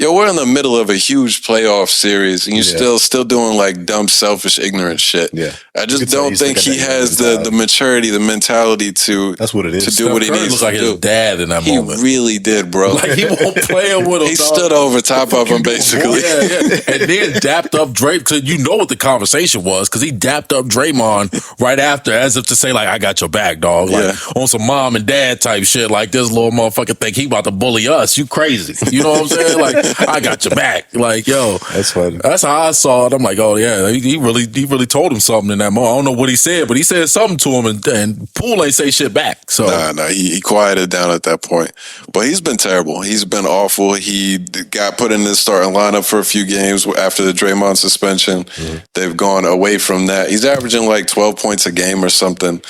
Speaker 1: Yo, we're in the middle of a huge playoff series, and you're still doing like dumb, selfish, ignorant shit.
Speaker 3: Yeah,
Speaker 1: I just don't think he has the maturity, the mentality to.
Speaker 3: That's what it is.
Speaker 1: To do what he needs
Speaker 2: looks like
Speaker 1: to do.
Speaker 2: His dad in that moment.
Speaker 1: He really did, bro.
Speaker 2: Like he won't play him with him.
Speaker 1: He stood over top of him, basically.
Speaker 2: Yeah. And then dapped up Drake, because you know what the conversation was, because he dapped up Draymond right after, as if to say like, "I got your back, dog." Like on some mom and dad type shit. Like this little motherfucker think he about to bully us. You crazy? You know what I'm saying? Like. I got your back. Like, yo.
Speaker 3: That's funny.
Speaker 2: That's how I saw it. I'm like, oh, yeah. He really told him something in that moment. I don't know what he said, but he said something to him, and Poole ain't say shit back. So
Speaker 1: Nah, he quieted down at that point. But he's been terrible. He's been awful. He got put in the starting lineup for a few games after the Draymond suspension. They've gone away from that. He's averaging like 12 points a game or something.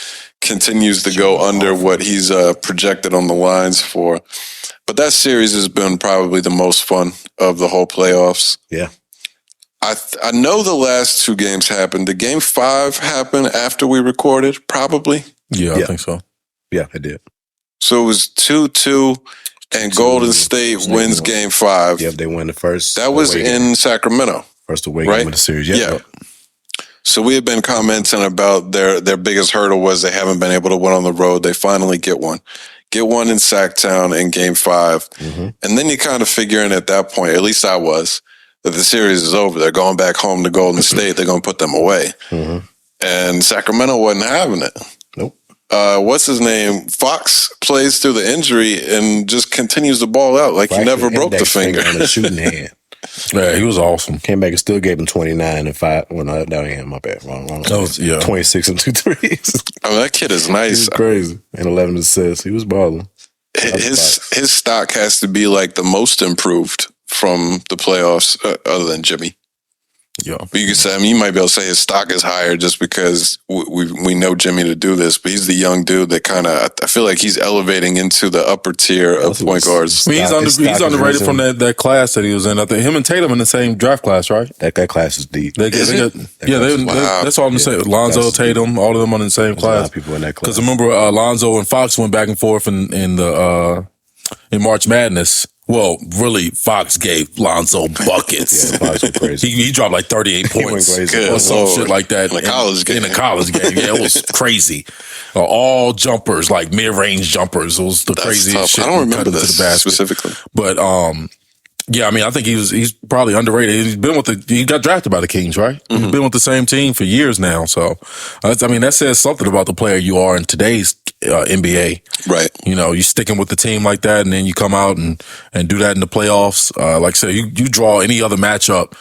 Speaker 1: Continues to go under what he's projected on the lines for. But that series has been probably the most fun of the whole playoffs.
Speaker 3: Yeah.
Speaker 1: I know the last 2 games happened. Did game 5 happen after we recorded? Probably.
Speaker 2: Yeah, I think so.
Speaker 3: Yeah, it did.
Speaker 1: So it was 2-2, and Golden State wins game 5.
Speaker 3: Yep, they win the first.
Speaker 1: That was in Sacramento.
Speaker 3: First away game of the series.
Speaker 1: Yeah. So we had been commenting about their biggest hurdle was they haven't been able to win on the road. They finally get one in Sacktown in Game 5. Mm-hmm. And then you kind of figure in at that point, at least I was, that the series is over. They're going back home to Golden State. They're going to put them away. Mm-hmm. And Sacramento wasn't having it.
Speaker 3: Nope.
Speaker 1: What's his name? Fox plays through the injury and just continues the ball out like he never broke the finger.
Speaker 3: On the shooting hand.
Speaker 2: Yeah, he was awesome.
Speaker 3: Came back and still gave him 29 and 5. Well, no, that ain't him. My bad. Wrong.
Speaker 2: That was,
Speaker 3: 26 and 2 threes.
Speaker 1: I mean, that kid is nice.
Speaker 3: He was crazy. And 11 assists. He was balling.
Speaker 1: His stock has to be like the most improved from the playoffs, other than Jimmy.
Speaker 2: Yeah,
Speaker 1: but you could say, I mean, you might be able to say his stock is higher just because we know Jimmy to do this, but he's the young dude that kind of, I feel like he's elevating into the upper tier of point guards.
Speaker 2: I mean, he's underrated from that class that he was in. I think him and Tatum in the same draft class, right?
Speaker 3: That class is deep.
Speaker 2: That's all I'm saying. Lonzo, Tatum, all of them are in the same class. A lot of people in that class. Because remember, Lonzo and Fox went back and forth in March Madness. Well, really, Fox gave Lonzo buckets.
Speaker 3: Yeah, Fox was crazy.
Speaker 2: He dropped like 38 points or some shit like that
Speaker 1: in a college game.
Speaker 2: Yeah, it was crazy. All jumpers, like mid-range jumpers. It was the craziest shit.
Speaker 1: I don't remember this specifically.
Speaker 2: But yeah, I mean, I think he's probably underrated. He got drafted by the Kings, right? Mm-hmm. He's been with the same team for years now. So, I mean, that says something about the player you are in today's NBA.
Speaker 1: Right.
Speaker 2: You know, you're sticking with the team like that, and then you come out and do that in the playoffs. Like I said, you draw any other matchup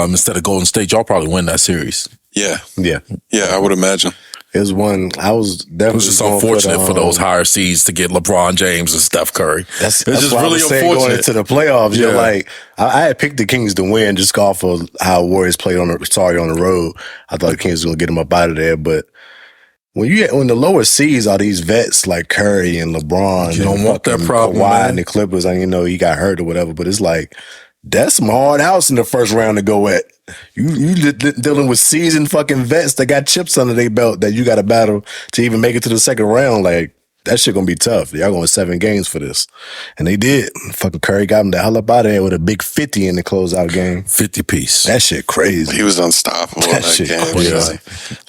Speaker 2: instead of Golden State, y'all probably win that series.
Speaker 1: Yeah.
Speaker 3: Yeah.
Speaker 1: Yeah, I would imagine.
Speaker 3: It was one I was definitely.
Speaker 2: It was just unfortunate for those higher seeds to get LeBron James and Steph Curry.
Speaker 3: That's just really unfortunate. Going into the playoffs, you're like, I had picked the Kings to win just off of how Warriors played on the road. I thought the Kings were gonna get them up out of there, but when the lower seeds are these vets like Curry and LeBron,
Speaker 2: you don't want that problem.
Speaker 3: Kawhi and the Clippers, and he got hurt or whatever, but it's like that's some hard outs in the first round to go at. You dealing with seasoned fucking vets that got chips under their belt that you got to battle to even make it to the second round. Like, that shit gonna be tough. Y'all going 7 games for this. And they did. Fucking Curry got him the hell up out of there with a big 50 in the closeout game.
Speaker 2: 50 piece.
Speaker 3: That shit crazy.
Speaker 1: He was unstable in that game.
Speaker 3: Crazy.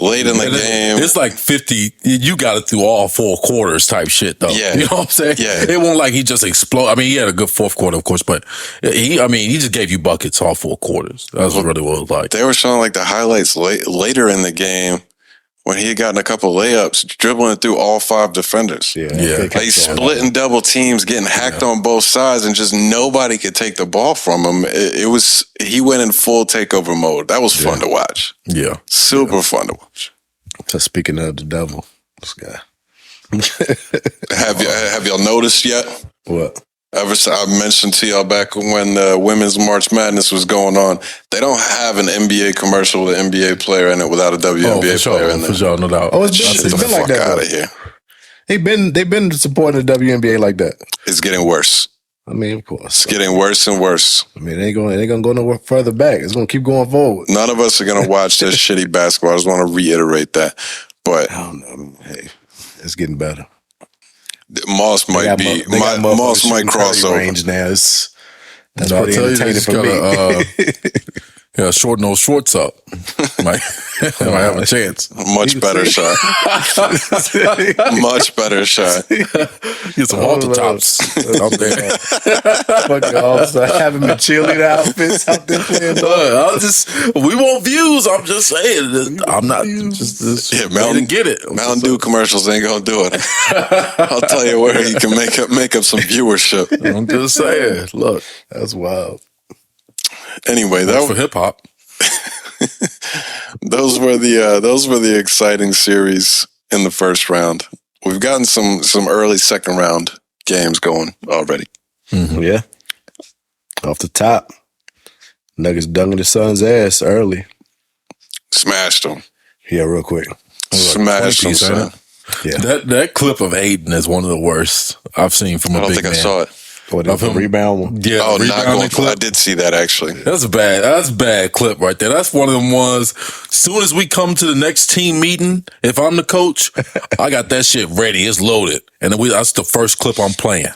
Speaker 1: Late in the game.
Speaker 2: It's like 50. You got it through all 4 quarters type shit, though. Yeah. You know what I'm saying?
Speaker 1: Yeah.
Speaker 2: It wasn't like he just exploded. I mean, he had a good 4th quarter, of course, but he just gave you buckets all 4 quarters. That's really what it was like.
Speaker 1: They were showing like the highlights later in the game. When he had gotten a couple layups, dribbling through all 5 defenders.
Speaker 2: Yeah.
Speaker 1: Like splitting double teams, getting hacked on both sides, and just nobody could take the ball from him. He went in full takeover mode. That was fun to watch.
Speaker 2: Yeah.
Speaker 1: Super fun to watch.
Speaker 3: So speaking of the devil, this guy.
Speaker 1: Have y'all noticed yet?
Speaker 3: What?
Speaker 1: I mentioned to y'all back when the Women's March Madness was going on, they don't have an NBA commercial with an NBA player in it without a WNBA player in there.
Speaker 2: For sure, no doubt.
Speaker 3: Oh, it's been like that.
Speaker 1: Out of here.
Speaker 3: They've been supporting the WNBA like that.
Speaker 1: It's getting worse.
Speaker 3: I mean, of course.
Speaker 1: It's getting worse and worse.
Speaker 3: I mean, they ain't gonna go no further back. It's gonna keep going forward.
Speaker 1: None of us are gonna watch this shitty basketball. I just want to reiterate that. But
Speaker 3: I don't know. Hey, it's getting better.
Speaker 1: Moss might cross over.
Speaker 3: Range now. That's pretty entertaining for me.
Speaker 2: Yeah, short nose shorts up. might have a chance.
Speaker 1: Much better shot. Much better shot.
Speaker 2: Get some halter tops out there.
Speaker 3: Fucking all having the cheerleader outfits out there playing.
Speaker 2: We want views. I'm just saying. I'm not just
Speaker 1: Mountain,
Speaker 2: get it.
Speaker 1: Mountain Dew commercials ain't gonna do it. I'll tell you where you can make up some viewership.
Speaker 2: I'm just saying. Look,
Speaker 3: that's wild.
Speaker 1: Anyway,
Speaker 2: that was for hip hop.
Speaker 1: Those were the exciting series in the first round. We've gotten some early second round games going already.
Speaker 3: Mm-hmm. Yeah, off the top, Nuggets dunking the Suns' ass early.
Speaker 1: Smashed them.
Speaker 3: Yeah, real quick.
Speaker 1: Smashed them, son.
Speaker 2: Yeah, that clip of Aiden is one of the worst I've seen from a big man. I don't think I saw it.
Speaker 3: What, the rebound one?
Speaker 2: Yeah.
Speaker 1: Oh, not going clip. I did see that actually.
Speaker 2: That's a bad clip right there. That's one of them ones. As soon as we come to the next team meeting, if I'm the coach, I got that shit ready. It's loaded. And then that's the first clip I'm playing.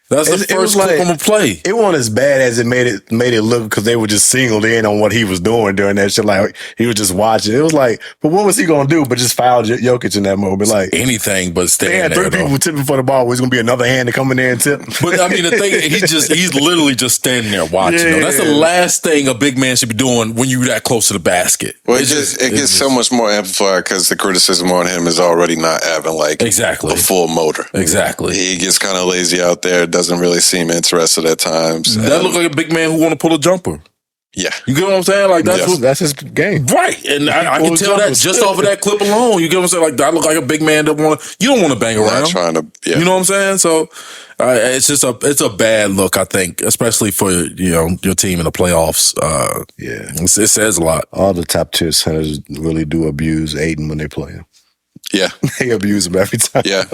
Speaker 2: That's the first clip I'm gonna play.
Speaker 3: It wasn't as bad as it made it look because they were just singled in on what he was doing during that shit. Like he was just watching. It was like, but what was he gonna do? But just foul Jokic in that moment. Like
Speaker 2: anything but stand
Speaker 3: there. Three people tipping for the ball. Was gonna be another hand to come in there and tip.
Speaker 2: But I mean, the thing he's literally just standing there watching. Yeah. That's the last thing a big man should be doing when you're that close to the basket.
Speaker 1: Well, it gets so much more amplified because the criticism on him is already not having a full motor.
Speaker 2: Exactly.
Speaker 1: He gets kind of lazy out there. Doesn't really seem interested at times.
Speaker 2: That looks like a big man who want to pull a jumper.
Speaker 1: Yeah.
Speaker 2: You get what I'm saying? Like
Speaker 3: that's his game.
Speaker 2: Right. And I can tell that just off of that clip alone. You get what I'm saying? Like that look like a big man that you don't want to bang around.
Speaker 1: Not trying to, yeah.
Speaker 2: You know what I'm saying? So it's just it's a bad look, I think, especially for your team in the playoffs. It says a lot.
Speaker 3: All the top tier centers really do abuse Aiden when they play him.
Speaker 1: Yeah.
Speaker 3: They abuse him every time.
Speaker 1: Yeah.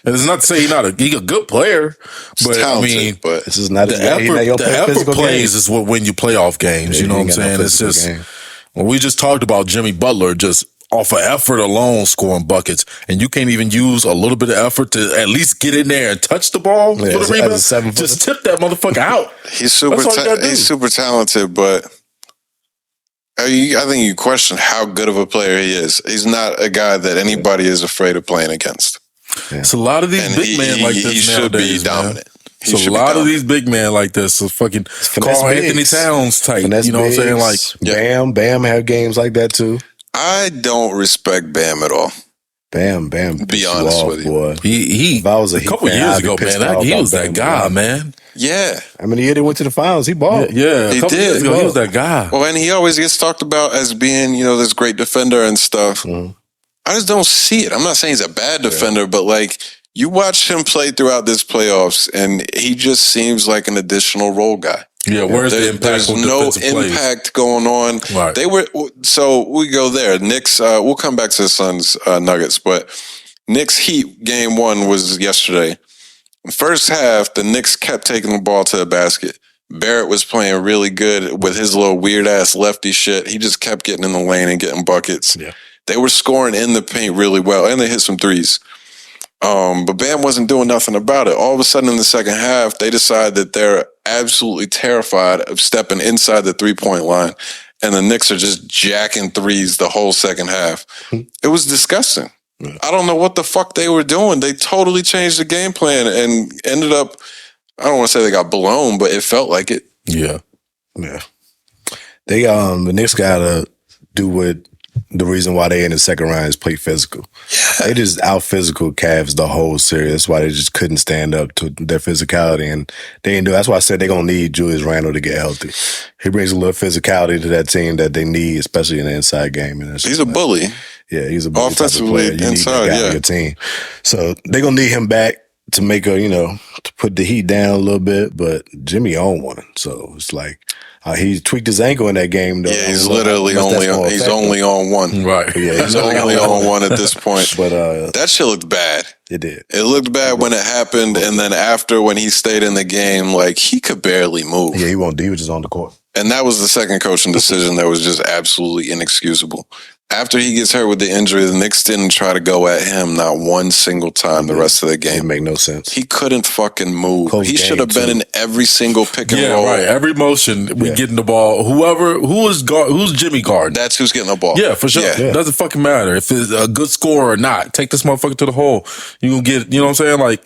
Speaker 2: And it's not to say he's a good player, but
Speaker 1: talented,
Speaker 2: I mean,
Speaker 1: but
Speaker 3: this is not
Speaker 2: the effort plays is what win you playoff games. You know what I'm saying? It's just we just talked about Jimmy Butler just off of effort alone scoring buckets, and you can't even use a little bit of effort to at least get in there and touch the ball for the rebound. Just tip that motherfucker out.
Speaker 1: He's super talented, but I think you question how good of a player he is. He's not a guy that anybody is afraid of playing against.
Speaker 2: Yeah. It's a lot of these big men like this.
Speaker 1: He should be dominant.
Speaker 2: So a lot of these big men like this. So fucking Carl Anthony Towns type. You know what I'm saying? Like
Speaker 3: Bam have games like that too.
Speaker 1: I don't respect Bam at all.
Speaker 3: Bam.
Speaker 1: Be honest with you,
Speaker 3: boy.
Speaker 2: He
Speaker 3: if I was
Speaker 2: a couple years ago, man. He was that guy, man.
Speaker 1: Yeah.
Speaker 3: I mean, the year they went to the finals, he balled.
Speaker 2: Yeah,
Speaker 1: he did.
Speaker 2: Years ago, he was that guy.
Speaker 1: Well, and he always gets talked about as being, this great defender and stuff. Mm-hmm. I just don't see it. I'm not saying he's a bad defender, but you watch him play throughout this playoffs, and he just seems like an additional role guy.
Speaker 2: Yeah, where's the impact?
Speaker 1: There's no impact going on.
Speaker 2: Right.
Speaker 1: So we go there. Knicks, we'll come back to the Suns Nuggets, but Knicks Heat game 1 was yesterday. First half, the Knicks kept taking the ball to the basket. Barrett was playing really good with his little weird-ass lefty shit. He just kept getting in the lane and getting buckets. Yeah. They were scoring in the paint really well, and they hit some threes. But Bam wasn't doing nothing about it. All of a sudden in the second half, they decide that they're absolutely terrified of stepping inside the three-point line, and the Knicks are just jacking threes the whole second half. It was disgusting. I don't know what the fuck they were doing. They totally changed the game plan and ended up, I don't want to say they got blown, but it felt like it.
Speaker 2: Yeah.
Speaker 3: They the Knicks gotta do what the reason why they in the second round is play physical. Yeah. They just out physical Cavs the whole series. That's why they just couldn't stand up to their physicality, and they didn't do. That's why I said they're gonna need Julius Randle to get healthy. He brings a little physicality to that team that they need, especially in the inside game. And
Speaker 1: he's a bully.
Speaker 3: Yeah, he's a bully
Speaker 1: offensively
Speaker 3: type of player. You
Speaker 1: inside.
Speaker 3: need that guy on your team, so they're gonna need him back to make to put the heat down a little bit. But Jimmy on one, so it's like. He tweaked his ankle in that game, though.
Speaker 1: Yeah, he's literally only on one.
Speaker 2: Right.
Speaker 1: Yeah, he's only on one at this point.
Speaker 3: But
Speaker 1: that shit looked bad.
Speaker 3: It did.
Speaker 1: It looked bad when it happened, and then after when he stayed in the game, he could barely move.
Speaker 3: Yeah, he was just on the court.
Speaker 1: And that was the second coaching decision that was just absolutely inexcusable. After he gets hurt with the injury, the Knicks didn't try to go at him not one single time the rest of the game.
Speaker 3: It make no sense.
Speaker 1: He couldn't fucking move. He should have been in every single pick and roll.
Speaker 2: Yeah, right. Every motion, we getting the ball. Who's Jimmy guarding?
Speaker 1: That's who's getting the ball.
Speaker 2: Yeah, for sure. Yeah. Doesn't fucking matter if it's a good score or not. Take this motherfucker to the hole. You gonna get. You know what I'm saying?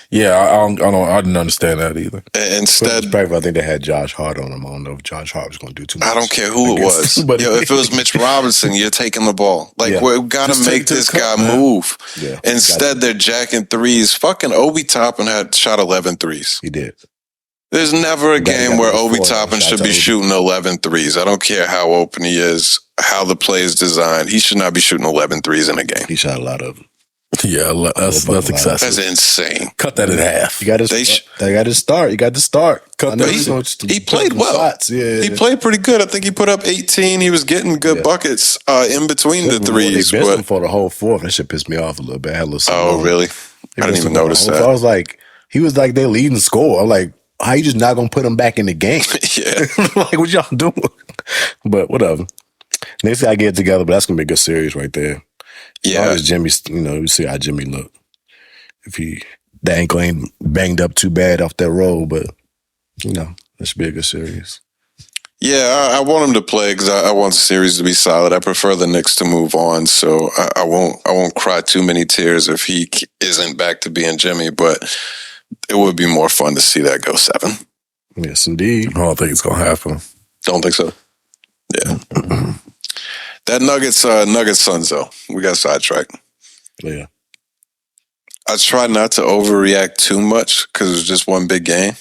Speaker 2: I didn't understand that either.
Speaker 1: Instead,
Speaker 3: I think they had Josh Hart on him. I don't know if Josh Hart was going to do too much.
Speaker 1: I don't care who it was. But if it was Mitch Robinson, you're taking the ball. We've got to make this guy move. Yeah. Instead, they're jacking threes. Fucking Obi Toppin had shot 11 threes.
Speaker 3: He did.
Speaker 1: There's never a game where Obi Toppin should be shooting 11 threes. I don't care how open he is, how the play is designed. He should not be shooting 11 threes in a game.
Speaker 3: He shot a lot of them.
Speaker 2: Yeah, that's excessive.
Speaker 1: That's insane.
Speaker 2: Cut that in half.
Speaker 3: They got to start. You got to start.
Speaker 1: He played well.
Speaker 3: Yeah.
Speaker 1: He played pretty good. I think he put up 18. He was getting good buckets in between the threes.
Speaker 3: They missed him for the whole fourth. That shit pissed me off a little bit.
Speaker 1: Oh, really? I didn't even notice that.
Speaker 3: I was like, he was like their leading scorer. I'm like, how you just not going to put him back in the game?
Speaker 1: Yeah.
Speaker 3: What y'all doing? But whatever. Next guy get it together, but that's going to be a good series right there.
Speaker 1: Yeah,
Speaker 3: Jimmy. You see how Jimmy look. If he the ankle ain't banged up too bad off that roll, but that should be a good series.
Speaker 1: Yeah, I want him to play because I want the series to be solid. I prefer the Knicks to move on, so I won't cry too many tears if he isn't back to being Jimmy. But it would be more fun to see that go 7.
Speaker 3: Yes, indeed.
Speaker 2: I don't think it's gonna happen.
Speaker 1: Don't think so. Yeah, that Nuggets Suns though, we got sidetracked.
Speaker 3: Yeah,
Speaker 1: I try not to overreact too much because it was just one big game.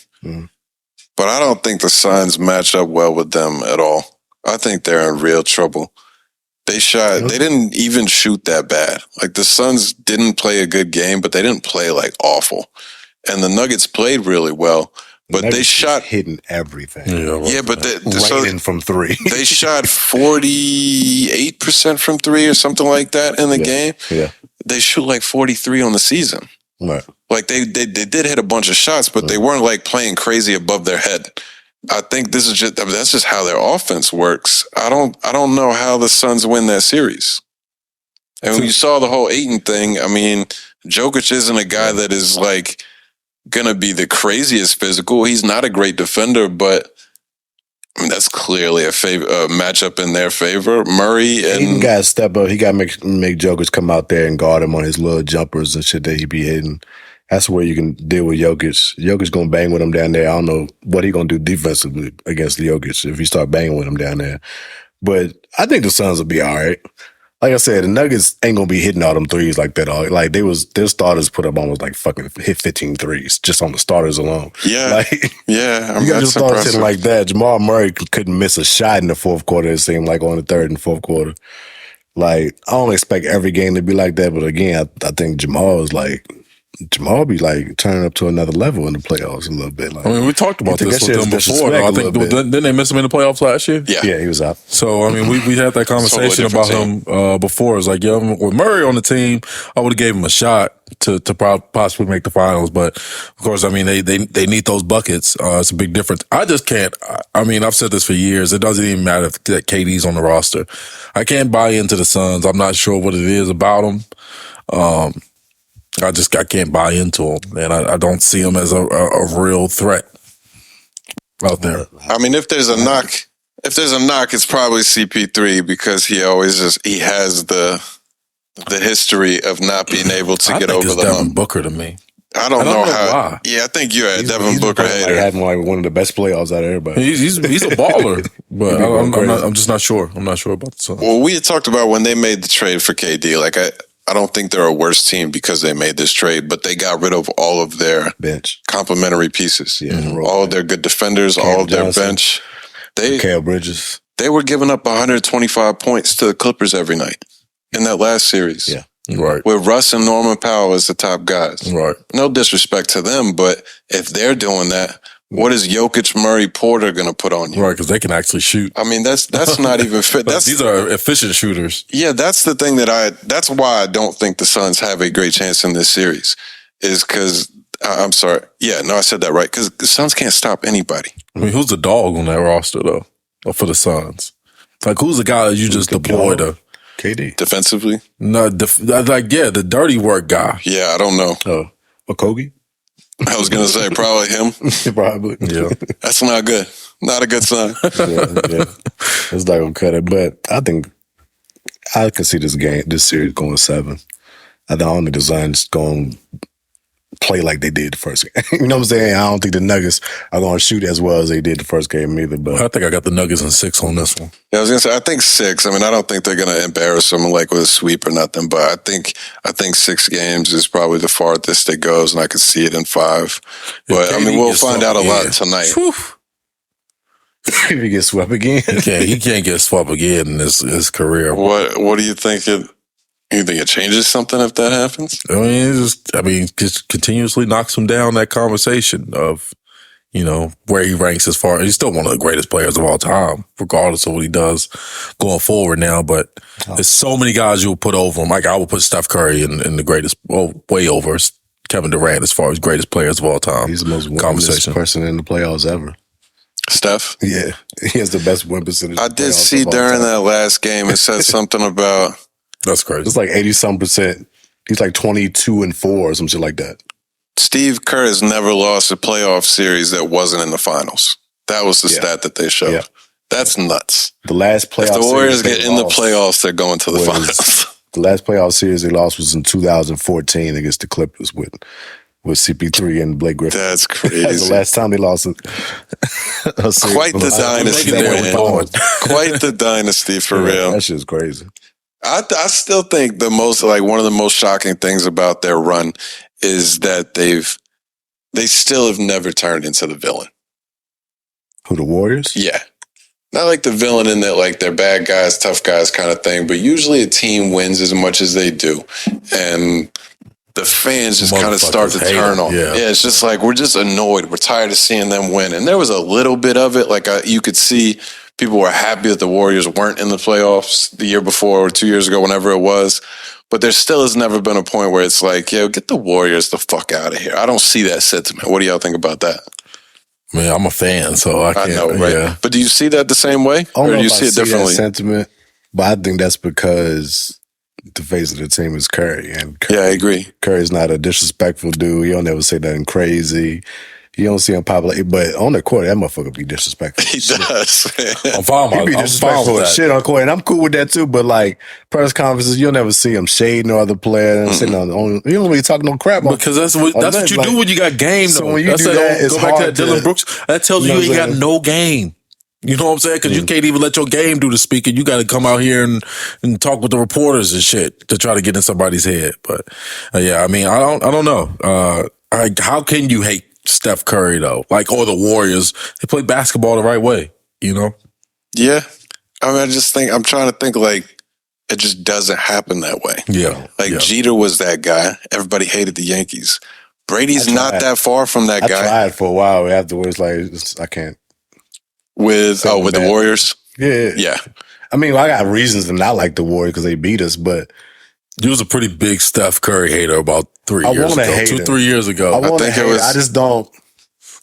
Speaker 1: But I don't think the Suns match up well with them at all. I think they're in real trouble. They didn't even shoot that bad. Like the Suns didn't play a good game, but they didn't play like awful. And the Nuggets played really well, but they shot
Speaker 3: hitting everything.
Speaker 1: Yeah, but
Speaker 3: raining from 3.
Speaker 1: They shot 48% from 3 or something like that in the game.
Speaker 3: Yeah,
Speaker 1: they shoot like 43 on the season.
Speaker 3: Right.
Speaker 1: Like they did hit a bunch of shots, but they weren't like playing crazy above their head. I think that's just how their offense works. I don't know how the Suns win that series. And when you saw the whole Ayton thing, I mean, Jokic isn't a guy that is like gonna be the craziest physical. He's not a great defender, but I mean, that's clearly a matchup in their favor. Murray and
Speaker 3: Ayton got to step up. He got to make Jokic come out there and guard him on his little jumpers and shit that he be hitting. That's where you can deal with Jokic. Jokic gonna bang with him down there. I don't know what he gonna do defensively against Jokic if you start banging with him down there. But I think the Suns will be all right. Like I said, the Nuggets ain't gonna be hitting all them threes like that. Like their starters put up almost like fucking hit 15 threes just on the starters alone.
Speaker 1: Yeah,
Speaker 3: like,
Speaker 1: yeah. I mean,
Speaker 3: you got to start sitting like that. Jamal Murray couldn't miss a shot in the fourth quarter. It seemed like on the third and fourth quarter. Like I don't expect every game to be like that, but again, I think Jamal be like turning up to another level in the playoffs a little bit. Like,
Speaker 2: I mean, we talked about this with them before. I think didn't they miss him in the playoffs last year?
Speaker 3: Yeah, he was out.
Speaker 2: So I mean, we had that conversation about him before. It's like, with Murray on the team, I would have gave him a shot to possibly make the finals. But of course, I mean, they need those buckets. It's a big difference. I just can't. I mean, I've said this for years. It doesn't even matter if KD's on the roster. I can't buy into the Suns. I'm not sure what it is about them. I can't buy into him, and I don't see him as a real threat out there.
Speaker 1: I mean, if there's a knock, it's probably CP3 because he has the history of not being able to get over the
Speaker 2: Devin
Speaker 1: hump.
Speaker 2: Booker to me.
Speaker 1: I don't know how.
Speaker 2: Why.
Speaker 1: Yeah, I think you're a Devin Booker hater.
Speaker 3: Like having like one of the best playoffs out of everybody.
Speaker 2: He's a baller, but I'm just not sure. I'm not sure about the Suns.
Speaker 1: Well, we had talked about when they made the trade for KD. Like I don't think they're a worse team because they made this trade, but they got rid of all of their
Speaker 3: bench
Speaker 1: complementary pieces.
Speaker 3: Yeah,
Speaker 1: all of their good defenders, all of their bench.
Speaker 3: Mikal Bridges.
Speaker 1: They were giving up 125 points to the Clippers every night in that last series.
Speaker 3: Yeah.
Speaker 2: Right.
Speaker 1: With Russ and Norman Powell as the top guys.
Speaker 2: Right.
Speaker 1: No disrespect to them, but if they're doing that, what is Jokic, Murray, Porter going to put on you?
Speaker 2: Right, because they can actually shoot.
Speaker 1: I mean, that's not even fit.
Speaker 2: These are efficient shooters.
Speaker 1: Yeah, that's the thing that's why I don't think the Suns have a great chance in this series is because, I'm sorry. Yeah, no, I said that right. Because the Suns can't stop anybody.
Speaker 2: I mean, who's the dog on that roster, though, for the Suns? Like, who's the guy that you just deploy to?
Speaker 1: KD. Defensively?
Speaker 2: No, the dirty work guy.
Speaker 1: Yeah, I don't know.
Speaker 3: Okogie?
Speaker 1: I was going to say probably him.
Speaker 3: Probably.
Speaker 2: Yeah.
Speaker 1: That's not good. Not a good sign.
Speaker 3: yeah. It's not going to cut it. But I think I can see this series going 7. I don't think the Suns going to play like they did the first game. You know what I'm saying? I don't think the Nuggets are going to shoot as well as they did the first game either. But
Speaker 2: I think I got the Nuggets in 6 on this one.
Speaker 1: Yeah, I was going to say, I think 6. I mean, I don't think they're going to embarrass them like with a sweep or nothing, but I think 6 games is probably the farthest it goes, and I could see it in 5. But, I mean, we'll find out a lot tonight.
Speaker 2: Whew.
Speaker 3: If he gets swept again.
Speaker 2: He can't get swept again in his career.
Speaker 1: What do you think you think it changes something if that happens?
Speaker 2: I mean, just continuously knocks him down that conversation of, where he ranks as far. He's still one of the greatest players of all time, regardless of what he does going forward now. But there's so many guys you will put over him. Like I would put Steph Curry in the greatest, way over Kevin Durant as far as greatest players of all time.
Speaker 3: He's the most winningest person in the playoffs ever.
Speaker 1: Steph?
Speaker 3: Yeah. He has the best win percentage.
Speaker 1: I did see during that last game, it said something about...
Speaker 2: That's crazy.
Speaker 3: It's like 80-some%. He's like 22-4 or some shit like that.
Speaker 1: Steve Kerr has never lost a playoff series that wasn't in the finals. That was the stat that they showed. Yeah. That's nuts.
Speaker 3: The last playoff series.
Speaker 1: If the Warriors get in the playoffs, they're going to the finals.
Speaker 3: The last playoff series they lost was in 2014 against the Clippers with CP3 and Blake Griffin.
Speaker 1: That's crazy.
Speaker 3: That's the last time they lost a series.
Speaker 1: Quite the dynasty, man. Quite the dynasty, for real.
Speaker 3: That shit's crazy.
Speaker 1: I still think one of the most shocking things about their run is that they still have never turned into the villain.
Speaker 3: Who, the Warriors?
Speaker 1: Yeah. Not like the villain in that, like, they're bad guys, tough guys kind of thing, but usually a team wins as much as they do. And the fans just kind of start to turn on. Yeah, it's just like, we're just annoyed. We're tired of seeing them win. And there was a little bit of it. Like, you could see people were happy that the Warriors weren't in the playoffs the year before or 2 years ago, whenever it was. But there still has never been a point where it's like, yo, get the Warriors the fuck out of here. I don't see that sentiment. What do y'all think about that?
Speaker 2: Man, I'm a fan, so I can't.
Speaker 1: I know, right? Yeah. But do you see that the same way? Or do you see it differently?
Speaker 3: That sentiment, but I think that's because the face of the team is Curry. And Curry,
Speaker 1: yeah, I agree.
Speaker 3: Curry's not a disrespectful dude. He don't ever say nothing crazy. You don't see him popular, but on the court, that motherfucker be disrespectful.
Speaker 1: He does.
Speaker 2: I'm fine.
Speaker 3: He be disrespectful as shit on court, and I'm cool with that too. But like press conferences, you'll never see him shade no other player. And sitting on you don't really talk no crap.
Speaker 2: Because that's what you do when you got game.
Speaker 3: So
Speaker 2: though.
Speaker 3: when you do that, it's
Speaker 2: go back
Speaker 3: hard
Speaker 2: to that Dillon Brooks. That tells you ain't got no game. You know what I'm saying? Because you can't even let your game do the speaking. You got to come out here and talk with the reporters and shit to try to get in somebody's head. But yeah, I mean, I don't know. How can you hate Steph Curry though? Like, or the Warriors? They play basketball the right way, you know?
Speaker 1: Yeah. I mean, I'm trying to think, like, it just doesn't happen that way.
Speaker 2: Yeah.
Speaker 1: Like, Jeter was that guy. Everybody hated the Yankees. Brady's not that far from that guy.
Speaker 3: I tried for a while afterwards, like, I can't.
Speaker 1: With the Warriors?
Speaker 3: Yeah. I mean, I got reasons to not like the Warriors because they beat us, but
Speaker 2: you was a pretty big Steph Curry hater about 3 years ago. 2-3 years ago.
Speaker 3: I just don't.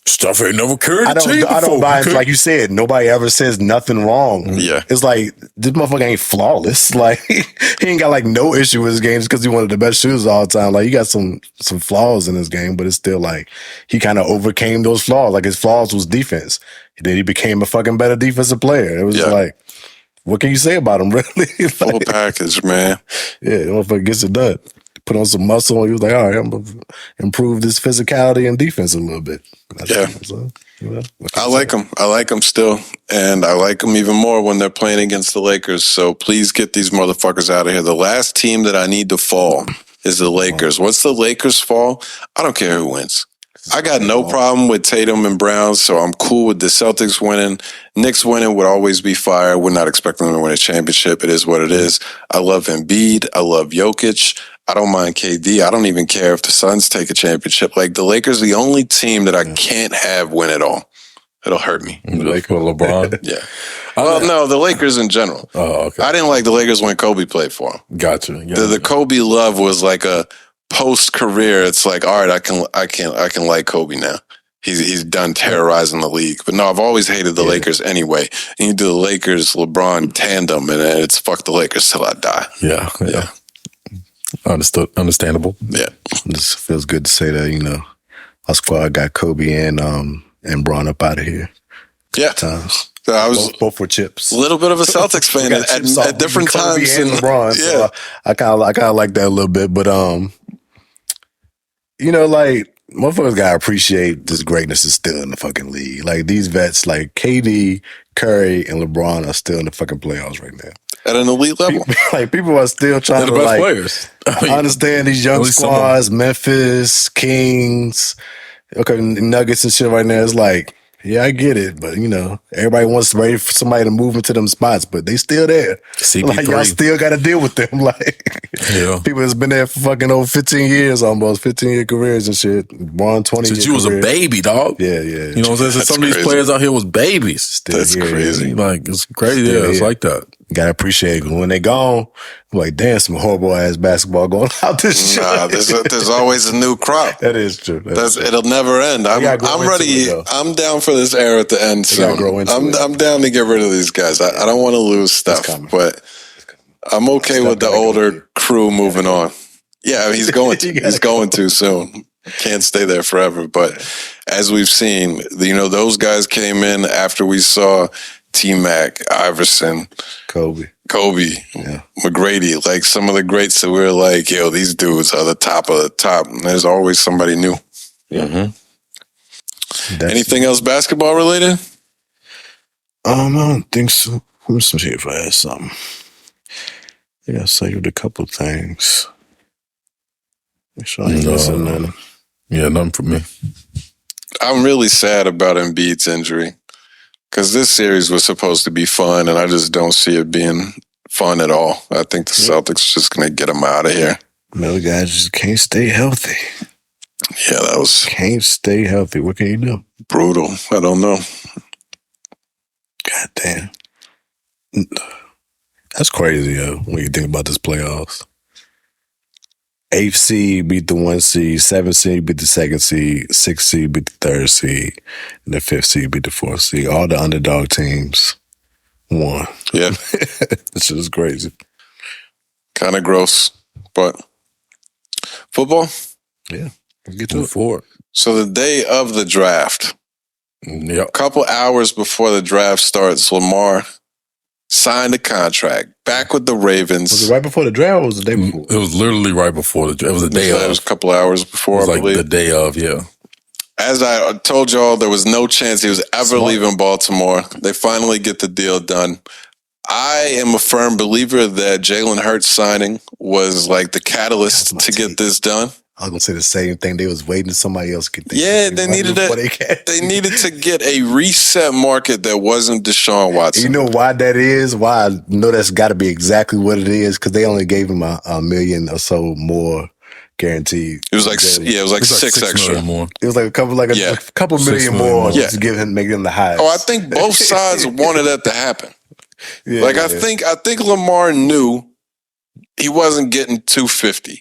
Speaker 2: Steph ain't never carried a team before.
Speaker 3: I don't buy it. Like you said, nobody ever says nothing wrong.
Speaker 1: Yeah.
Speaker 3: It's like, this motherfucker ain't flawless. Like, he ain't got like no issue with his game just because he one of the best shooters all the time. Like, he got some flaws in his game, but it's still like, he kind of overcame those flaws. Like, his flaws was defense. Then he became a fucking better defensive player. It was like, what can you say about him, really?
Speaker 1: Full package, man.
Speaker 3: Yeah, the motherfucker gets it done. Put on some muscle, and he was like, all right, I'm going to improve this physicality and defense a little bit.
Speaker 1: I like him. I like him still. And I like him even more when they're playing against the Lakers. So please get these motherfuckers out of here. The last team that I need to fall is the Lakers. Once the Lakers fall, I don't care who wins. I got no problem with Tatum and Brown, so I'm cool with the Celtics winning. Knicks winning would always be fire. We're not expecting them to win a championship. It is what it is. I love Embiid. I love Jokic. I don't mind KD. I don't even care if the Suns take a championship. Like, the Lakers are the only team that I can't have win it all. It'll hurt me.
Speaker 2: The Lakers with LeBron?
Speaker 1: Yeah. Well, no, the Lakers in general.
Speaker 2: Oh, okay.
Speaker 1: I didn't like the Lakers when Kobe played for them.
Speaker 2: Gotcha.
Speaker 1: The Kobe love was like a post-career. It's like, all right, I can like Kobe now. He's done terrorizing the league. But no, I've always hated the Lakers anyway. And you do the Lakers, LeBron tandem, and it's fuck the Lakers till I die.
Speaker 2: Yeah. Understandable.
Speaker 1: Yeah.
Speaker 3: It just feels good to say that, you know, our squad got Kobe and Braun up out of here.
Speaker 1: Yeah.
Speaker 3: Times.
Speaker 1: So I was
Speaker 3: both were chips.
Speaker 1: A little bit of a Celtics fan at different
Speaker 3: Kobe
Speaker 1: times.
Speaker 3: And LeBron, so I kind of like that a little bit, but you know, like, motherfuckers gotta appreciate this greatness is still in the fucking league. Like, these vets, like KD, Curry, and LeBron are still in the fucking playoffs right now.
Speaker 1: At an elite level.
Speaker 3: People are still trying to,
Speaker 2: like, players.
Speaker 3: I understand these young squads, Memphis, Kings, Nuggets and shit right now. It's like, yeah, I get it, but, you know, everybody wants ready for somebody to move into them spots, but they still there.
Speaker 2: CP3.
Speaker 3: Like, y'all still got to deal with them. Like, people that's been there for fucking over 15 years almost, 15-year careers and shit. Born 20
Speaker 2: Since you was a baby, dog.
Speaker 3: Yeah.
Speaker 2: You know what I'm saying? Some of these players out here was babies.
Speaker 1: That's crazy.
Speaker 2: Like, it's crazy. Yeah, it's like that.
Speaker 3: Gotta appreciate it. When they gone, I'm like, damn, some horrible ass basketball going out this shit.
Speaker 1: Nah, there's always a new crop.
Speaker 3: That is true.
Speaker 1: It'll never end. I'm ready. I'm down for this era at the end soon. I'm down to get rid of these guys. I don't want to lose stuff, but I'm okay with the older crew moving on. Yeah, I mean, he's going to soon. Can't stay there forever. But as we've seen, those guys came in after we saw T-Mac, Iverson,
Speaker 3: Kobe,
Speaker 1: McGrady, like some of the greats that we were like, yo, these dudes are the top of the top. And there's always somebody new.
Speaker 3: Mm-hmm.
Speaker 1: Anything else basketball related?
Speaker 3: I don't think so. Let me see if I had something. I think I saved a couple things. Make sure I ain't missing nothing.
Speaker 2: Yeah, nothing for me.
Speaker 1: I'm really sad about Embiid's injury because this series was supposed to be fun, and I just don't see it being fun at all. I think the Celtics are just going to get him out of here.
Speaker 3: The guys just can't stay healthy.
Speaker 1: Yeah, that was...
Speaker 3: Can't stay healthy. What can you do?
Speaker 1: Brutal. I don't know.
Speaker 3: God damn. That's crazy, yo, when you think about this playoffs. 8th seed beat the 1 seed, 7th seed beat the 2nd seed, 6th seed beat the 3rd seed, and the 5th seed beat the 4th seed. All the underdog teams won.
Speaker 1: Yeah.
Speaker 3: This shit is crazy.
Speaker 1: Kind of gross, but football?
Speaker 3: Yeah. Get to it.
Speaker 1: So the day of the draft, a couple hours before the draft starts, Lamar signed a contract back with the Ravens.
Speaker 3: Was it right before the draft or was it the day before?
Speaker 2: It was literally right before the draft. It was the day of.
Speaker 1: It was a couple hours before,
Speaker 2: I believe. The day of, yeah.
Speaker 1: As I told y'all, there was no chance he was ever leaving Baltimore. They finally get the deal done. I am a firm believer that Jalen Hurts signing was like the catalyst to get this done.
Speaker 3: I was gonna say the same thing. They was waiting for somebody else to get
Speaker 1: they needed they needed to get a reset market that wasn't Deshaun Watson.
Speaker 3: You know why that is? Why I know that's got to be exactly what it is, because they only gave him a million or so more guaranteed.
Speaker 1: It was like six extra
Speaker 2: more.
Speaker 3: It was like a couple million more to give him, make him the highest.
Speaker 1: Oh, I think both sides wanted that to happen. I think Lamar knew he wasn't getting 250.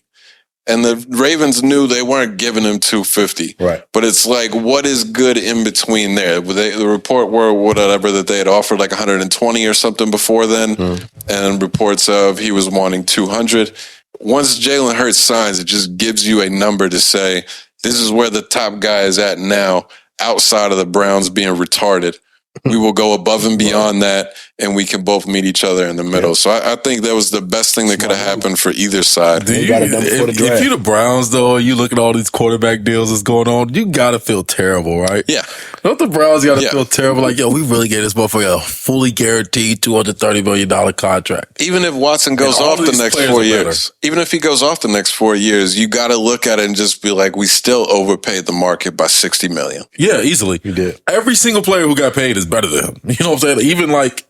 Speaker 1: And the Ravens knew they weren't giving him 250.
Speaker 3: Right.
Speaker 1: But it's like, what is good in between there? The report were whatever that they had offered like 120 or something before then. And reports of he was wanting 200. Once Jalen Hurts signs, it just gives you a number to say, this is where the top guy is at now, outside of the Browns being retarded. We will go above and beyond that, and we can both meet each other in the middle. So I think that was the best thing that could have happened for either side.
Speaker 2: If you're the Browns, though, you look at all these quarterback deals that's going on, you got to feel terrible, right?
Speaker 1: Yeah.
Speaker 2: Don't the Browns got to feel terrible? Like, yo, we really gave this motherfucker a fully guaranteed $230 million contract.
Speaker 1: Even if Watson goes off the next 4 years, even if he goes off the next 4 years, you got to look at it and just be like, we still overpaid the market by $60 million.
Speaker 2: Yeah, easily.
Speaker 3: You did.
Speaker 2: Every single player who got paid is better than him. You know what I'm saying? Even like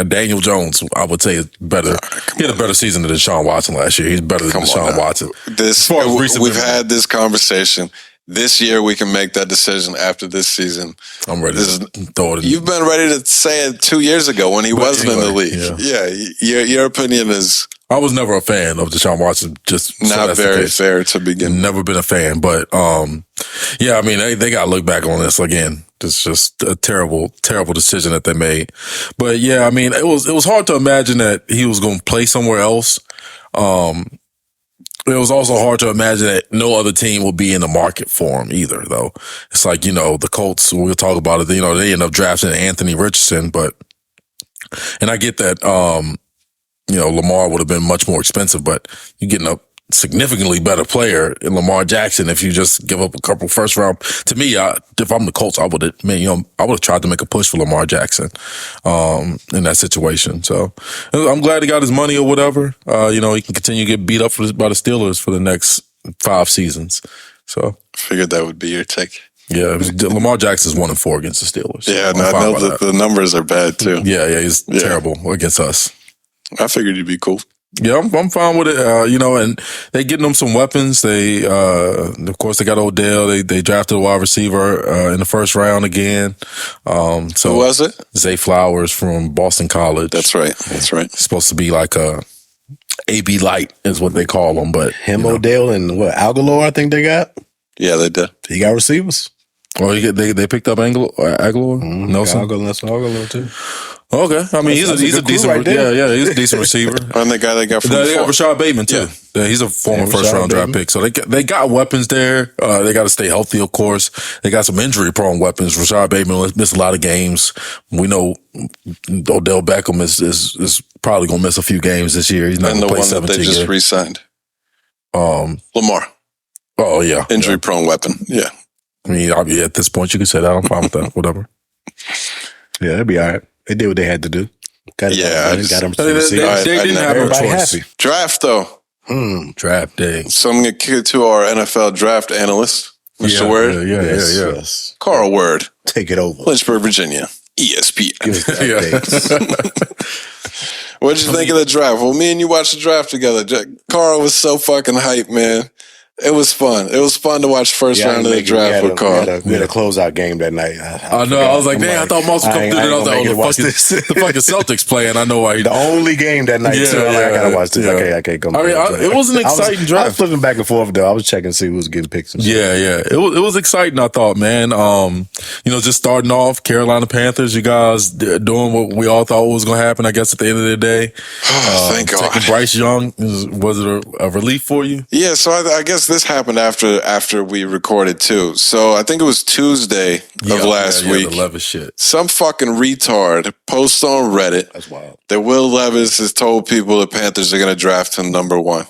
Speaker 2: Daniel Jones, I would say, is better. He had a better season than Deshaun Watson last year. He's better than Deshaun Watson.
Speaker 1: We've had this conversation. This year, we can make that decision after this season.
Speaker 2: I'm ready to throw it in.
Speaker 1: You've been ready to say it 2 years ago when he wasn't in the league. Yeah, your opinion is...
Speaker 2: I was never a fan of Deshaun Watson. Just
Speaker 1: not very fair to begin.
Speaker 2: Never been a fan, but yeah, I mean they got to look back on this again. It's just a terrible, terrible decision that they made. But yeah, I mean it was hard to imagine that he was going to play somewhere else. It was also hard to imagine that no other team will be in the market for him either, though. It's like, the Colts, we'll talk about it, they end up drafting Anthony Richardson, and I get that, Lamar would have been much more expensive, but you're getting a significantly better player in Lamar Jackson if you just give up a couple first round. To me, if I'm the Colts, I would have tried to make a push for Lamar Jackson in that situation. So I'm glad he got his money or whatever. He can continue to get beat up by the Steelers for the next 5 seasons. So
Speaker 1: figured that would be your take.
Speaker 2: Yeah, Lamar Jackson's 1-4 against the Steelers.
Speaker 1: Yeah, I know that the numbers are bad too.
Speaker 2: Yeah, he's terrible against us.
Speaker 1: I figured you'd be cool.
Speaker 2: Yeah, I'm fine with it. And they getting them some weapons. They, of course, they got Odell. They drafted a wide receiver in the first round again. So
Speaker 1: who was it?
Speaker 2: Zay Flowers from Boston College.
Speaker 1: That's right. It's
Speaker 2: supposed to be like a AB light is what they call him. But
Speaker 3: Odell and Aguilar, I think they got.
Speaker 1: Yeah, they did.
Speaker 3: He got receivers.
Speaker 2: Oh, they picked up Aguilar. Nelson
Speaker 3: Aguilar too.
Speaker 2: Okay, I mean he's a decent, he's a decent receiver.
Speaker 1: And the guy they got from
Speaker 2: they got Rashad Bateman too. Yeah, he's a former first round draft pick. So they got weapons there. They got to stay healthy, of course. They got some injury prone weapons. Rashad Bateman missed a lot of games. We know Odell Beckham is probably gonna miss a few games this year. He's not
Speaker 1: and
Speaker 2: gonna play
Speaker 1: the one that they just re-signed, Lamar.
Speaker 2: Oh yeah,
Speaker 1: injury prone weapon. Yeah,
Speaker 2: I mean, at this point you can say that. I'm fine with that. Whatever.
Speaker 3: Yeah, that'd be all right. They did what they had to do. Got them.
Speaker 2: They didn't have a choice.
Speaker 3: Happy.
Speaker 1: Draft though.
Speaker 2: Draft day.
Speaker 1: So I'm gonna kick it to our NFL draft analyst, Mr. Word.
Speaker 3: Yes.
Speaker 1: Carl Word.
Speaker 3: Take it over.
Speaker 1: Lynchburg, Virginia. ESPN.
Speaker 3: Give us the updates.
Speaker 1: What'd you think of the draft? Well, me and you watched the draft together. Carl was so fucking hype, man. It was fun. It was fun to watch first round of the draft with Carl.
Speaker 3: We had a closeout game that night.
Speaker 2: I know. I was like, damn, I thought Moss would come through. And I was like, the fucking Celtics playing. I know why.
Speaker 3: The only game that night, too. I'm like, I gotta watch this. I can't come.
Speaker 2: I mean, it was an exciting draft.
Speaker 3: I was flipping back and forth, though. I was checking to see who was getting picked.
Speaker 2: Yeah. It was exciting, I thought, man. Just starting off, Carolina Panthers, you guys doing what we all thought was going to happen, I guess, at the end of the day.
Speaker 1: Thank God.
Speaker 2: Taking Bryce Young, was it a relief for you?
Speaker 1: Yeah, so I guess this happened after we recorded too. So I think it was Tuesday of last week.
Speaker 2: The Levis shit.
Speaker 1: Some fucking retard posts on Reddit.
Speaker 3: That's wild.
Speaker 1: That Will Levis has told people the Panthers are going to draft him number 1.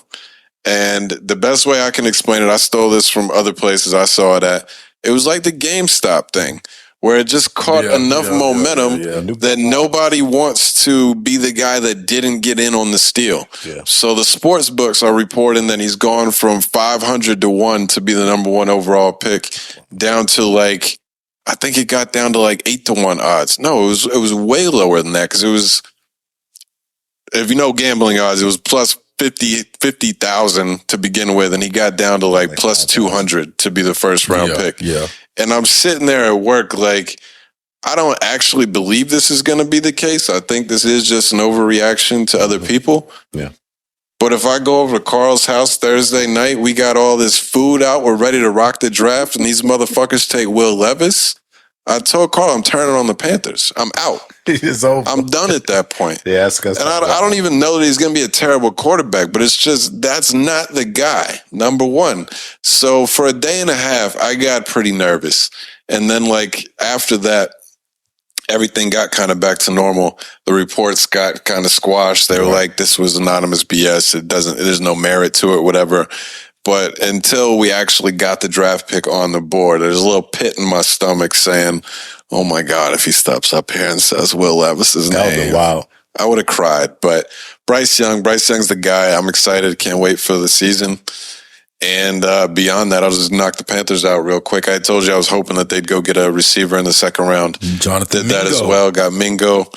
Speaker 1: And the best way I can explain it, I stole this from other places I saw it at. It was like the GameStop thing, where it just caught enough momentum that nobody wants to be the guy that didn't get in on the steal.
Speaker 3: Yeah.
Speaker 1: So the sports books are reporting that he's gone from 500 to 1 to be the number 1 overall pick down to I think it got down to 8 to 1 odds. No, it was way lower than that because it was, if you know gambling odds, it was plus 50,000 to begin with, and he got down to plus 200 to be the first round pick.
Speaker 2: Yeah.
Speaker 1: And I'm sitting there at work I don't actually believe this is going to be the case. I think this is just an overreaction to other people.
Speaker 3: Yeah.
Speaker 1: But if I go over to Carl's house Thursday night, we got all this food out, we're ready to rock the draft, and these motherfuckers take Will Levis. I told Carl I'm turning on the Panthers. I'm out.
Speaker 3: It's over.
Speaker 1: I'm done at that point.
Speaker 3: Yeah,
Speaker 1: and I don't even know that he's going to be a terrible quarterback, but it's just that's not the guy, number 1. So for a day and a half, I got pretty nervous. And then after that, everything got kind of back to normal. The reports got kind of squashed. They were like, this was anonymous BS. There's no merit to it, whatever. But until we actually got the draft pick on the board, there's a little pit in my stomach saying, oh my God, if he steps up here and says Will Levis's name,
Speaker 3: wow,
Speaker 1: I would have cried. But Bryce Young's the guy. I'm excited. Can't wait for the season. And beyond that, I'll just knock the Panthers out real quick. I told you I was hoping that they'd go get a receiver in the second round.
Speaker 2: Jonathan
Speaker 1: did that as well. Got Mingo.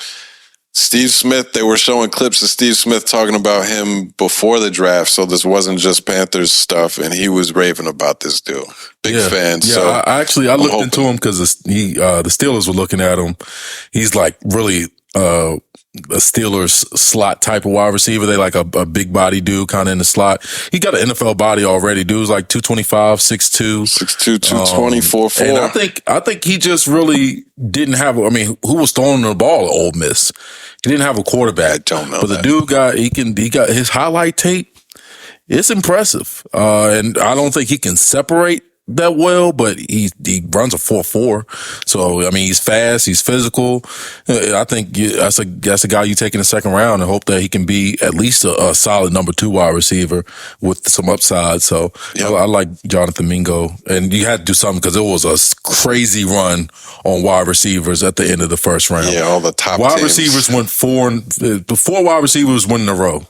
Speaker 1: Steve Smith, they were showing clips of Steve Smith talking about him before the draft, so this wasn't just Panthers stuff, and he was raving about this dude. Big fan.
Speaker 2: Yeah,
Speaker 1: so
Speaker 2: I looked into him because the Steelers were looking at him. He's really a Steelers slot type of wide receiver. They like a big body dude kind of in the slot. He got an NFL body already. Dude's 225, 6'2".
Speaker 1: 6'2", 220, 4'4".
Speaker 2: And I think he just really didn't have, who was throwing the ball at Ole Miss? He didn't have a quarterback.
Speaker 1: I don't know.
Speaker 2: But the dude he got his highlight tape. It's impressive. And I don't think he can separate that well, but he runs a 4.4. So he's fast, he's physical. I think that's a guy you take in the second round and hope that he can be at least a solid number 2 wide receiver with some upside. So I like Jonathan Mingo, and you had to do something because it was a crazy run on wide receivers at the end of the first round.
Speaker 1: Yeah, all the top
Speaker 2: wide
Speaker 1: teams.
Speaker 2: Receivers went 4 wide receivers went in a row.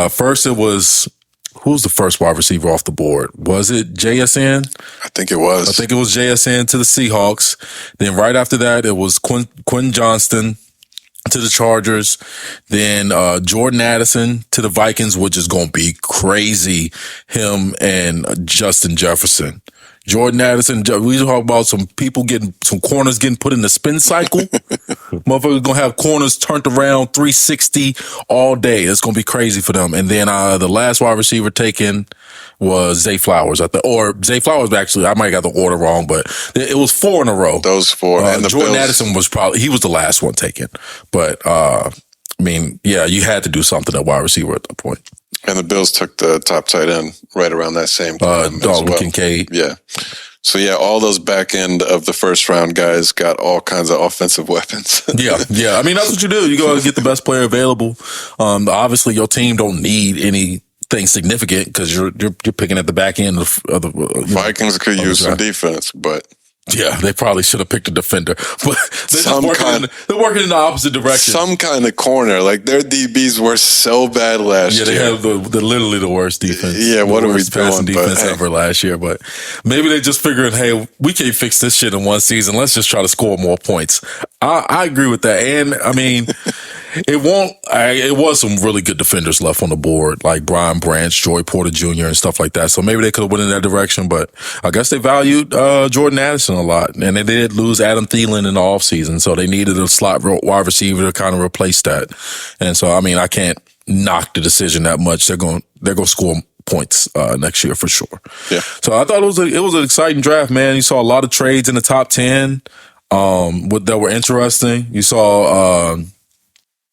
Speaker 2: First it was, who was the first wide receiver off the board? Was it JSN?
Speaker 1: I think it was.
Speaker 2: I think it was JSN to the Seahawks. Then right after that, it was Quentin Johnston to the Chargers. Then Jordan Addison to the Vikings, which is going to be crazy. Him and Justin Jefferson. Jordan Addison. We talk about some corners getting put in the spin cycle. Motherfuckers gonna have corners turned around 360 all day. It's gonna be crazy for them. And then the last wide receiver taken was Zay Flowers. Zay Flowers, actually, I might have got the order wrong, but it was 4 in a row.
Speaker 1: Those 4. And the
Speaker 2: Jordan
Speaker 1: Bills.
Speaker 2: Addison was the last one taken. But, I mean, yeah, you had to do something at wide receiver at that point.
Speaker 1: And the Bills took the top tight end right around that same time
Speaker 2: Dalton Kincaid.
Speaker 1: Yeah. So, yeah, all those back end of the first round guys got all kinds of offensive weapons.
Speaker 2: Yeah. I mean, that's what you do. You go get the best player available. Obviously, your team don't need anything significant because you're picking at the back end of the
Speaker 1: Vikings could use some defense, but
Speaker 2: yeah, they probably should have picked a defender, but they're working in the opposite direction.
Speaker 1: Some kind of corner, like their DBs were so bad last year.
Speaker 2: Yeah, they have the literally the worst defense.
Speaker 1: Yeah, what are we doing?
Speaker 2: Defense ever last year, but maybe they just figured, hey, we can't fix this shit in one season. Let's just try to score more points. I agree with that, and I mean, it was some really good defenders left on the board, like Brian Branch, Joey Porter Jr., and stuff like that. So maybe they could have went in that direction, but I guess they valued Jordan Addison a lot, and they did lose Adam Thielen in the offseason, so they needed a slot wide receiver to kind of replace that. And so, I mean, I can't knock the decision that much. They're going to score points next year for sure.
Speaker 1: Yeah.
Speaker 2: So I thought it was an exciting draft, man. You saw a lot of trades in the top 10 that were interesting. You saw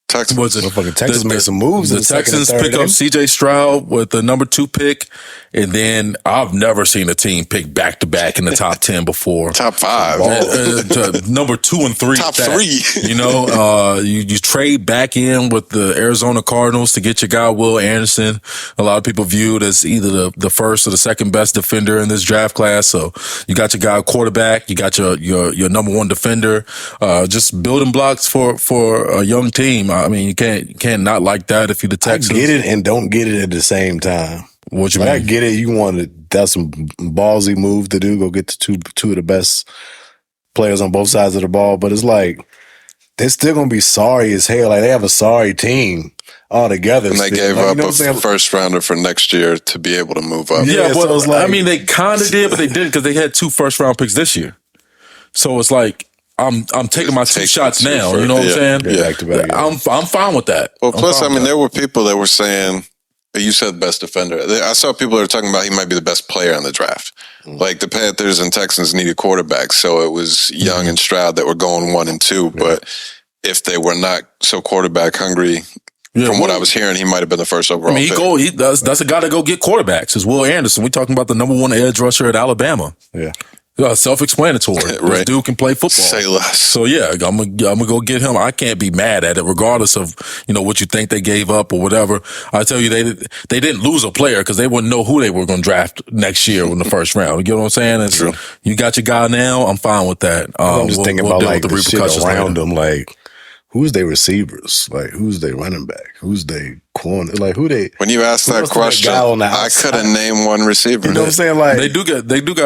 Speaker 3: Texas made some moves.
Speaker 2: The Texans pick up C.J. Stroud with the number 2 pick, and then I've never seen a team pick back to back in the top 10 before.
Speaker 1: Top 5,
Speaker 2: number 2 and 3.
Speaker 1: Top 3.
Speaker 2: You know, you trade back in with the Arizona Cardinals to get your guy Will Anderson. A lot of people viewed as either the first or the second best defender in this draft class. So you got your guy quarterback, you got your number 1 defender. Just building blocks for a young team. I mean, you can't not like that if you're the Texans.
Speaker 3: I get it and don't get it at the same time.
Speaker 2: What you mean?
Speaker 3: I get it. That's some ballsy move to do. Go get the two of the best players on both sides of the ball. But it's like, they're still going to be sorry as hell. Like, they have a sorry team altogether.
Speaker 1: And they gave up a first rounder for next year to be able to move up.
Speaker 2: Yeah, well, so it's like, I mean, they kind of did, but they didn't because they had 2 first round picks this year. So it's like, I'm taking my 2 shots now. You know what I'm saying?
Speaker 3: Yeah.
Speaker 2: I'm fine with that.
Speaker 1: Well, plus, I mean, there were people that were saying, you said best defender. I saw people that were talking about he might be the best player in the draft. Like the Panthers and Texans needed quarterbacks, so it was Young and Stroud that were going 1 and 2. But if they were not so quarterback hungry, from what I was hearing, he might have been the first overall pick.
Speaker 2: That's a guy to go get quarterbacks. Is Will Anderson. We're talking about the number 1 edge rusher at Alabama.
Speaker 3: Yeah.
Speaker 2: Self-explanatory.
Speaker 1: Right.
Speaker 2: This dude can play football.
Speaker 1: Say less.
Speaker 2: So yeah, I'm gonna go get him. I can't be mad at it, regardless of what you think they gave up or whatever. I tell you, they didn't lose a player because they wouldn't know who they were going to draft next year in the first round. You get what I'm saying? It's
Speaker 1: true.
Speaker 2: You got your guy now. I'm fine with that.
Speaker 3: I'm just thinking about like the repercussions around them, like. Who's their receivers? Like, who's their running back? Who's their corner? Like, who they?
Speaker 1: When you asked that question, I couldn't name one receiver.
Speaker 3: You know what I'm saying? Like,
Speaker 2: they do got.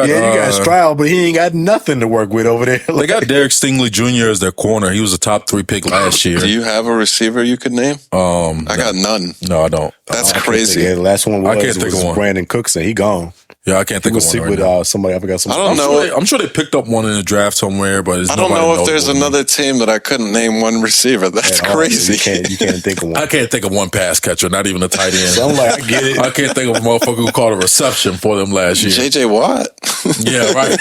Speaker 3: Yeah, you got Stroud, but he ain't got nothing to work with over there.
Speaker 2: They got Derek Stingley Jr. as their corner. He was a top 3 pick last year.
Speaker 1: Do you have a receiver you could name? I got none.
Speaker 2: No, I don't.
Speaker 1: That's crazy.
Speaker 3: The last one
Speaker 2: I can't think of one.
Speaker 3: Brandon Cooks, and he gone.
Speaker 2: Yeah, I can't think of one.
Speaker 3: With somebody, I forgot somebody.
Speaker 1: I don't know.
Speaker 2: I'm sure they picked up one in the draft somewhere, but
Speaker 1: I don't know if there's another team that I couldn't name one receiver. That's crazy.
Speaker 3: You can't think of one.
Speaker 2: I can't think of one pass catcher, not even a tight end.
Speaker 3: So I'm like, I get it.
Speaker 2: I can't think of a motherfucker who caught a reception for them last year.
Speaker 1: J.J. Watt?
Speaker 2: Yeah, right.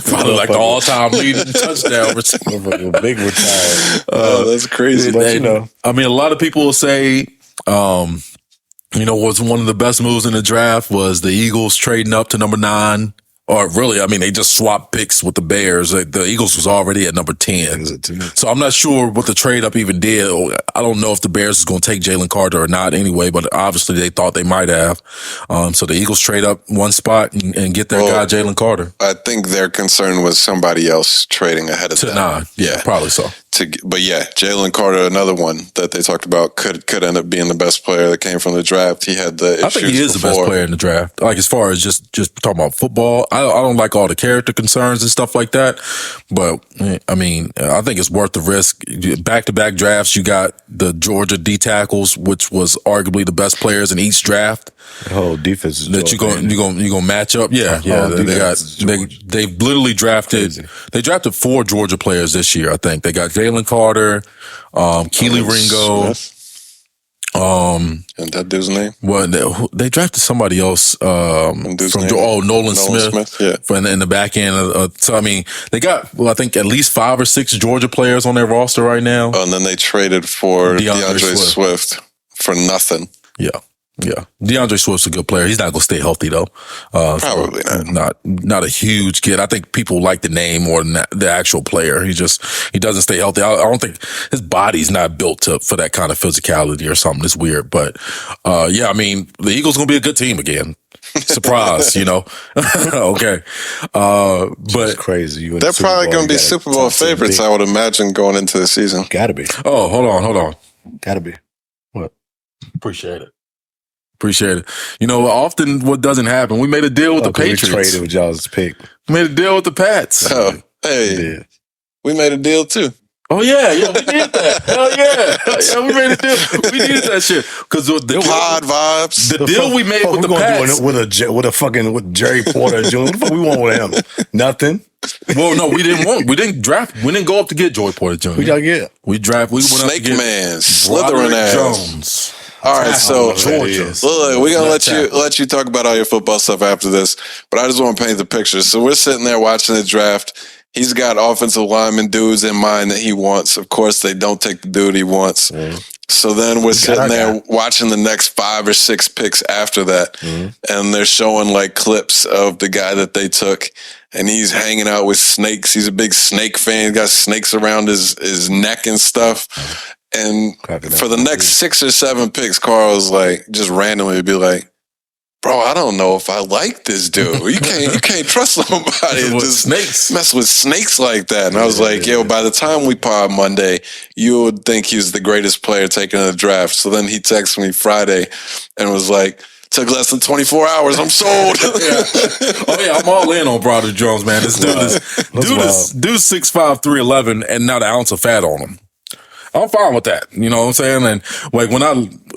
Speaker 2: Probably like the all-time leading touchdown receiver.
Speaker 3: Big retire.
Speaker 1: That's crazy.
Speaker 3: But,
Speaker 2: I mean, a lot of people will say, what's one of the best moves in the draft was the Eagles trading up to number 9. Or really, I mean, they just swapped picks with the Bears. The Eagles was already at number 10. So I'm not sure what the trade up even did. I don't know if the Bears is going to take Jalen Carter or not anyway, but obviously they thought they might have. So the Eagles trade up 1 spot and get their guy Jalen Carter.
Speaker 1: I think their concern was somebody else trading ahead of them.
Speaker 2: To 9. Yeah, probably so.
Speaker 1: But yeah, Jalen Carter, another one that they talked about, could end up being the best player that came from the draft. He had the issues.
Speaker 2: I think he is the best player in the draft. Like, as far as just talking about football, I don't like all the character concerns and stuff like that. But I mean, I think it's worth the risk. Back-to-back drafts, you got the Georgia D tackles, which was arguably the best players in each draft.
Speaker 3: The whole defense is
Speaker 2: that you gonna match up. Yeah. They've literally drafted. They drafted 4 Georgia players this year. I think they got Jalen Carter, Keely Ringo.
Speaker 1: And that dude's name?
Speaker 2: Well, they drafted somebody else from Nolan Smith. Yeah, in the back end. So I mean, they got I think at least 5 or 6 Georgia players on their roster right now.
Speaker 1: And then they traded for DeAndre Swift for nothing.
Speaker 2: Yeah. DeAndre Swift's a good player. He's not going to stay healthy though.
Speaker 1: Probably
Speaker 2: not a huge kid. I think people like the name more than the actual player. He doesn't stay healthy. I don't think his body's not built for that kind of physicality or something. It's weird, but I mean, the Eagles going to be a good team again. Surprise, Okay. But
Speaker 3: it's crazy.
Speaker 1: They're probably going to be Super Bowl favorites, I would imagine, going into the season.
Speaker 3: Gotta be.
Speaker 2: Oh, hold on.
Speaker 3: Gotta be.
Speaker 2: What? Appreciate it. Often what doesn't happen, we made a deal with the Patriots.
Speaker 3: We traded with y'all's pick.
Speaker 2: We made a deal with the Pats.
Speaker 1: Oh, hey. We made a deal too.
Speaker 2: Oh, yeah, we did that. Hell yeah. We made a deal. We needed that shit. Because the
Speaker 1: pod vibes.
Speaker 2: The deal we made with the Pats.
Speaker 3: With Jerry Porter Jr. What the fuck we want with him? Nothing.
Speaker 2: Well, no, we didn't draft. We didn't go up to get Joey Porter Jr.
Speaker 3: We y'all get?
Speaker 2: We went up to get
Speaker 1: Man, slithering ass.
Speaker 2: Jones.
Speaker 1: All right, so
Speaker 2: Georgia.
Speaker 1: Look, we're gonna let you talk about all your football stuff after this, but I just want to paint the picture. So we're sitting there watching the draft. He's got offensive lineman dudes in mind that he wants. Of course, they don't take the dude he wants. So then we're sitting there watching the next 5 or 6 picks after that, and they're showing like clips of the guy that they took, and he's hanging out with snakes. He's a big snake fan. He's got snakes around his neck and stuff. And for the next 6 or 7 picks, Carl's like just randomly be like, "Bro, I don't know if I like this dude. You can't trust somebody to just mess with snakes like that." And I was like, "Yo, by the time we pod Monday, you would think he's the greatest player taken in the draft." So then he texted me Friday and was like, "Took less than 24 hours. I'm sold."
Speaker 2: Oh yeah, I'm all in on Broderick Jones, man. This dude is 6'5", 311, and not an ounce of fat on him. I'm fine with that. You know what I'm saying? And like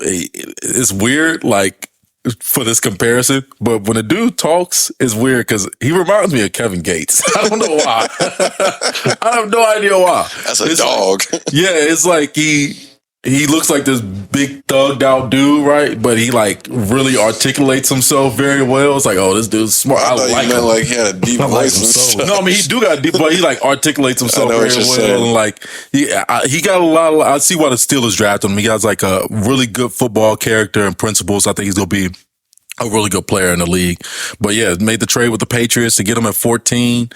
Speaker 2: it's weird, like for this comparison, but when a dude talks, it's weird because he reminds me of Kevin Gates. I don't know why. I have no idea why.
Speaker 1: That's a dog.
Speaker 2: It's like he looks like this big thugged out dude, right? But he like really articulates himself very well. It's like, oh, this dude's smart. I like him.
Speaker 1: Like he had a deep voice and stuff.
Speaker 2: No, I mean he do got deep, but he like articulates himself very well. And like he got a lot of. I see why the Steelers drafted him. He has like a really good football character and principles. I think he's gonna be a really good player in the league. But yeah, made the trade with the Patriots to get him at 14.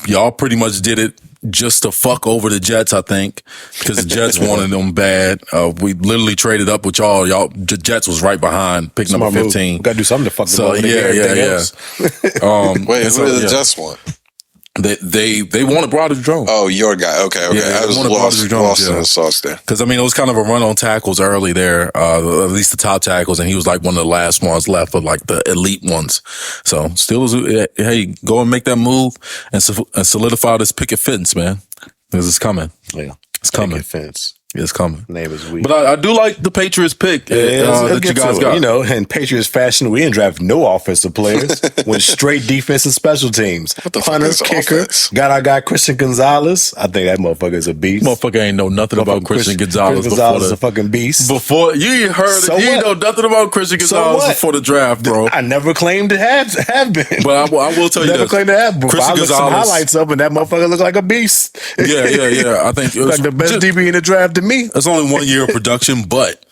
Speaker 2: Y'all pretty much did it just to fuck over the Jets, I think, because the Jets wanted them bad. We literally traded up with y'all. The Jets was right behind, picking up 15.
Speaker 3: Got to do something to fuck them
Speaker 2: over.
Speaker 3: Wait,
Speaker 1: who did the Jets want?
Speaker 2: They wanted Broderick Jones.
Speaker 1: Oh, your guy. Okay.
Speaker 2: Yeah,
Speaker 1: I was lost in the sauce there.
Speaker 2: Because, I mean, it was kind of a run on tackles early there, at least the top tackles, and he was like one of the last ones left of like the elite ones. So, Steelers, hey, go and make that move and solidify this picket fence, man. Because it's coming.
Speaker 3: Yeah.
Speaker 2: It's coming.
Speaker 3: Picket fence.
Speaker 2: It's coming.
Speaker 3: Name is weak.
Speaker 2: But I do like the Patriots pick that you guys got.
Speaker 3: You know, in Patriots fashion, we didn't draft no offensive players. Went straight defense and special teams. Punter, kicker.
Speaker 1: Offense?
Speaker 3: Got our guy Christian Gonzalez. I think that motherfucker is a beast.
Speaker 2: Motherfucker ain't know nothing about Christian Gonzalez.
Speaker 3: Christian Gonzalez is a fucking beast.
Speaker 2: Before you heard it, you know nothing about Christian Gonzalez before the draft, bro.
Speaker 3: I never claimed to have been.
Speaker 2: But I will tell you
Speaker 3: never claimed to have been.
Speaker 2: Christian
Speaker 3: I looked some highlights up and that motherfucker looked like a beast.
Speaker 2: Yeah. I think it was
Speaker 3: like the best DB in the draft to me.
Speaker 2: It's only 1 year of production, but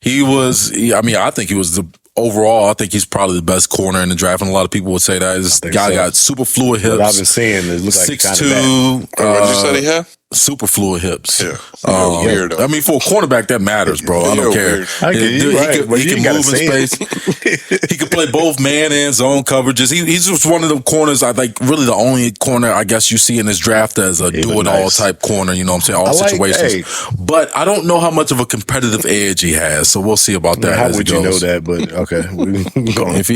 Speaker 2: I think he was overall, I think he's probably the best corner in the draft, and a lot of people would say that. This guy got super fluid hips.
Speaker 3: What I've been seeing, it looks like
Speaker 1: 6'2". What did you say he had?
Speaker 2: Super fluid hips.
Speaker 1: Yeah.
Speaker 2: I mean, for a cornerback, that matters, bro. I don't care. He can move in space. He can play both man and zone coverages. He's just one of the corners, I think, really the only corner I guess you see in this draft as a do-it-all type corner, you know what I'm saying? All situations. But I don't know how much of a competitive edge he has, so we'll see about that.
Speaker 3: How would you know that? But okay.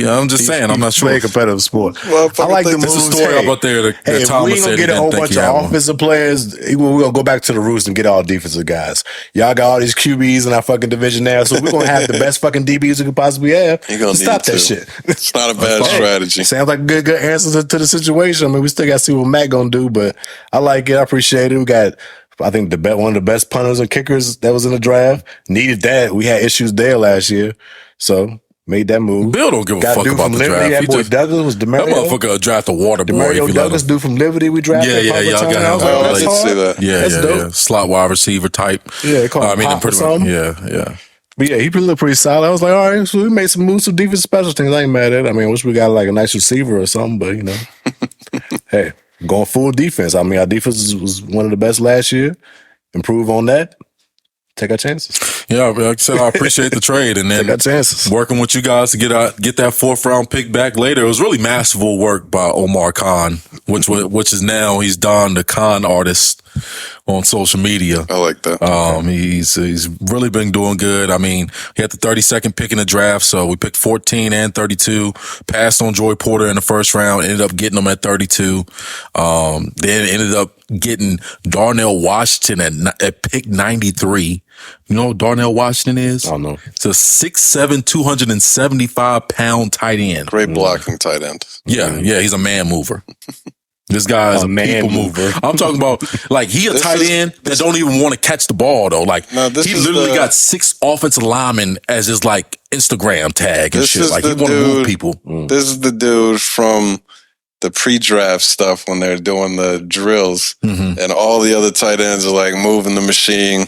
Speaker 2: I'm just saying, I'm not sure.
Speaker 3: Play a competitive sport. Well, I like the moves.
Speaker 2: There's a story about there that
Speaker 3: if
Speaker 2: Thomas
Speaker 3: we ain't gonna
Speaker 2: said
Speaker 3: get a whole bunch of offensive players, we're gonna go back to the roots and get all defensive guys. Y'all got all these QBs in our fucking division now, so we're gonna have the best fucking DBs we could possibly have.
Speaker 1: You're gonna
Speaker 3: stop that shit.
Speaker 1: It's not a bad strategy.
Speaker 3: Sounds like a good answer to the situation. I mean, we still got to see what Mac gonna do, but I like it. I appreciate it. We got, I think, one of the best punters and kickers that was in the draft. Needed that. We had issues there last year, so made that move.
Speaker 2: Bill don't give a fuck about the draft.
Speaker 3: That boy Douglas was Demario.
Speaker 2: That motherfucker draft a water boy.
Speaker 3: Demario Douglas, dude from Liberty, we drafted.
Speaker 2: Yeah, y'all got him.
Speaker 1: I didn't see that.
Speaker 2: Yeah. Slot wide receiver type.
Speaker 3: Yeah, they call him Pop or something.
Speaker 2: Yeah.
Speaker 3: But yeah, he looked pretty solid. I was like, all right, so we made some moves to defense special things. I ain't mad at it. I mean, I wish we got like a nice receiver or something, but you know. Hey, going full defense. I mean, our defense was one of the best last year. Improve on that. Take our chances.
Speaker 2: Yeah, like I said, I appreciate the trade, and then
Speaker 3: take our chances.
Speaker 2: Working with you guys to get that 4th round pick back later. It was really masterful work by Omar Khan, which is now he's Don the Khan artist on social media.
Speaker 1: I like that.
Speaker 2: He's really been doing good. I mean, he had the 32nd pick in the draft, so we picked 14 and 32. Passed on Joy Porter in the first round. Ended up getting him at 32. Then ended up getting Darnell Washington at pick 93. You know what Darnell Washington is?
Speaker 3: I don't know.
Speaker 2: It's a 6'7", 275-pound tight end.
Speaker 1: Great blocking tight end.
Speaker 2: Yeah, he's a man mover. This guy is a people mover. I'm talking about, like, he a tight end that don't even want to catch the ball, though. Like, he literally got 6 offensive linemen as his, like, Instagram tag and shit. Like, he want to move people.
Speaker 1: This is the dude from the pre-draft stuff when they're doing the drills, and all the other tight ends are, like, moving the machine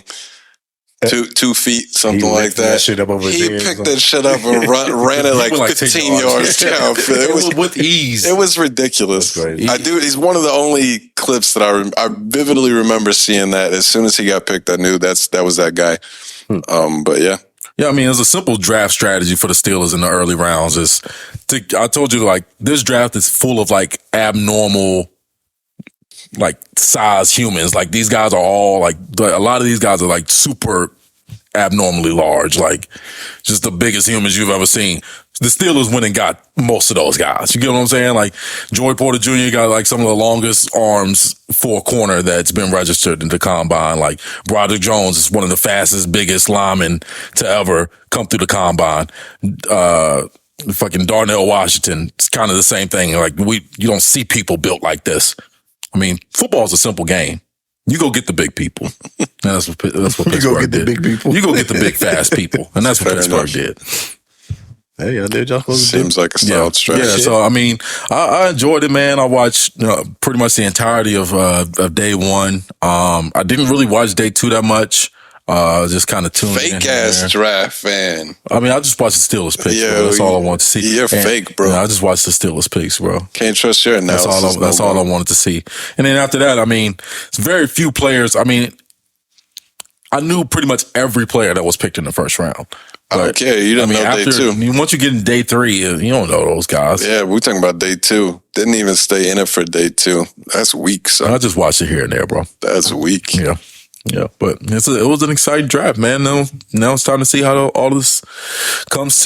Speaker 1: 2 feet, something like that.
Speaker 3: Shit up over
Speaker 1: he picked that shit up and ran it like 15 yards down. It was
Speaker 2: with ease.
Speaker 1: It was ridiculous. He's one of the only clips that I vividly remember seeing that. As soon as he got picked, I knew that was that guy. But yeah.
Speaker 2: Yeah, I mean, it's a simple draft strategy for the Steelers in the early rounds. I told you, like, this draft is full of, like, abnormal, like, size humans. Like, these guys are all, like, a lot of these guys are, like, super abnormally large. Like, just the biggest humans you've ever seen. The Steelers went and got most of those guys. You get what I'm saying? Like, Joy Porter Jr. got, like, some of the longest arms for a corner that's been registered in the combine. Like, Broderick Jones is one of the fastest, biggest linemen to ever come through the combine. Fucking Darnell Washington, it's kind of the same thing. Like, you don't see people built like this. I mean, football is a simple game. You go get the big people. That's what Pittsburgh did. You go get the big people. You go get the big, fast people. And that's what Pittsburgh did.
Speaker 3: Hey, I did.
Speaker 1: Seems like a solid strategy.
Speaker 2: Yeah, so I mean, I enjoyed it, man. I watched pretty much the entirety of day 1. I didn't really watch day 2 that much. Just kind of tuned in.
Speaker 1: Fake ass draft fan.
Speaker 2: I mean, I just watched the Steelers picks, bro. That's all I want to see.
Speaker 1: You're fake, bro.
Speaker 2: I just watched the Steelers picks, bro.
Speaker 1: Can't trust your analysis.
Speaker 2: That's all I wanted to see. And then after that, I mean, it's very few players. I mean, I knew pretty much every player that was picked in the first round.
Speaker 1: I don't care. You didn't know day 2.
Speaker 2: Once you get in day 3, you don't know those guys.
Speaker 1: Yeah, we're talking about day 2. Didn't even stay in it for day 2. That's weak, son.
Speaker 2: I just watched it here and there, bro.
Speaker 1: That's weak.
Speaker 2: Yeah, but it was an exciting draft, man. Now it's time to see how all this comes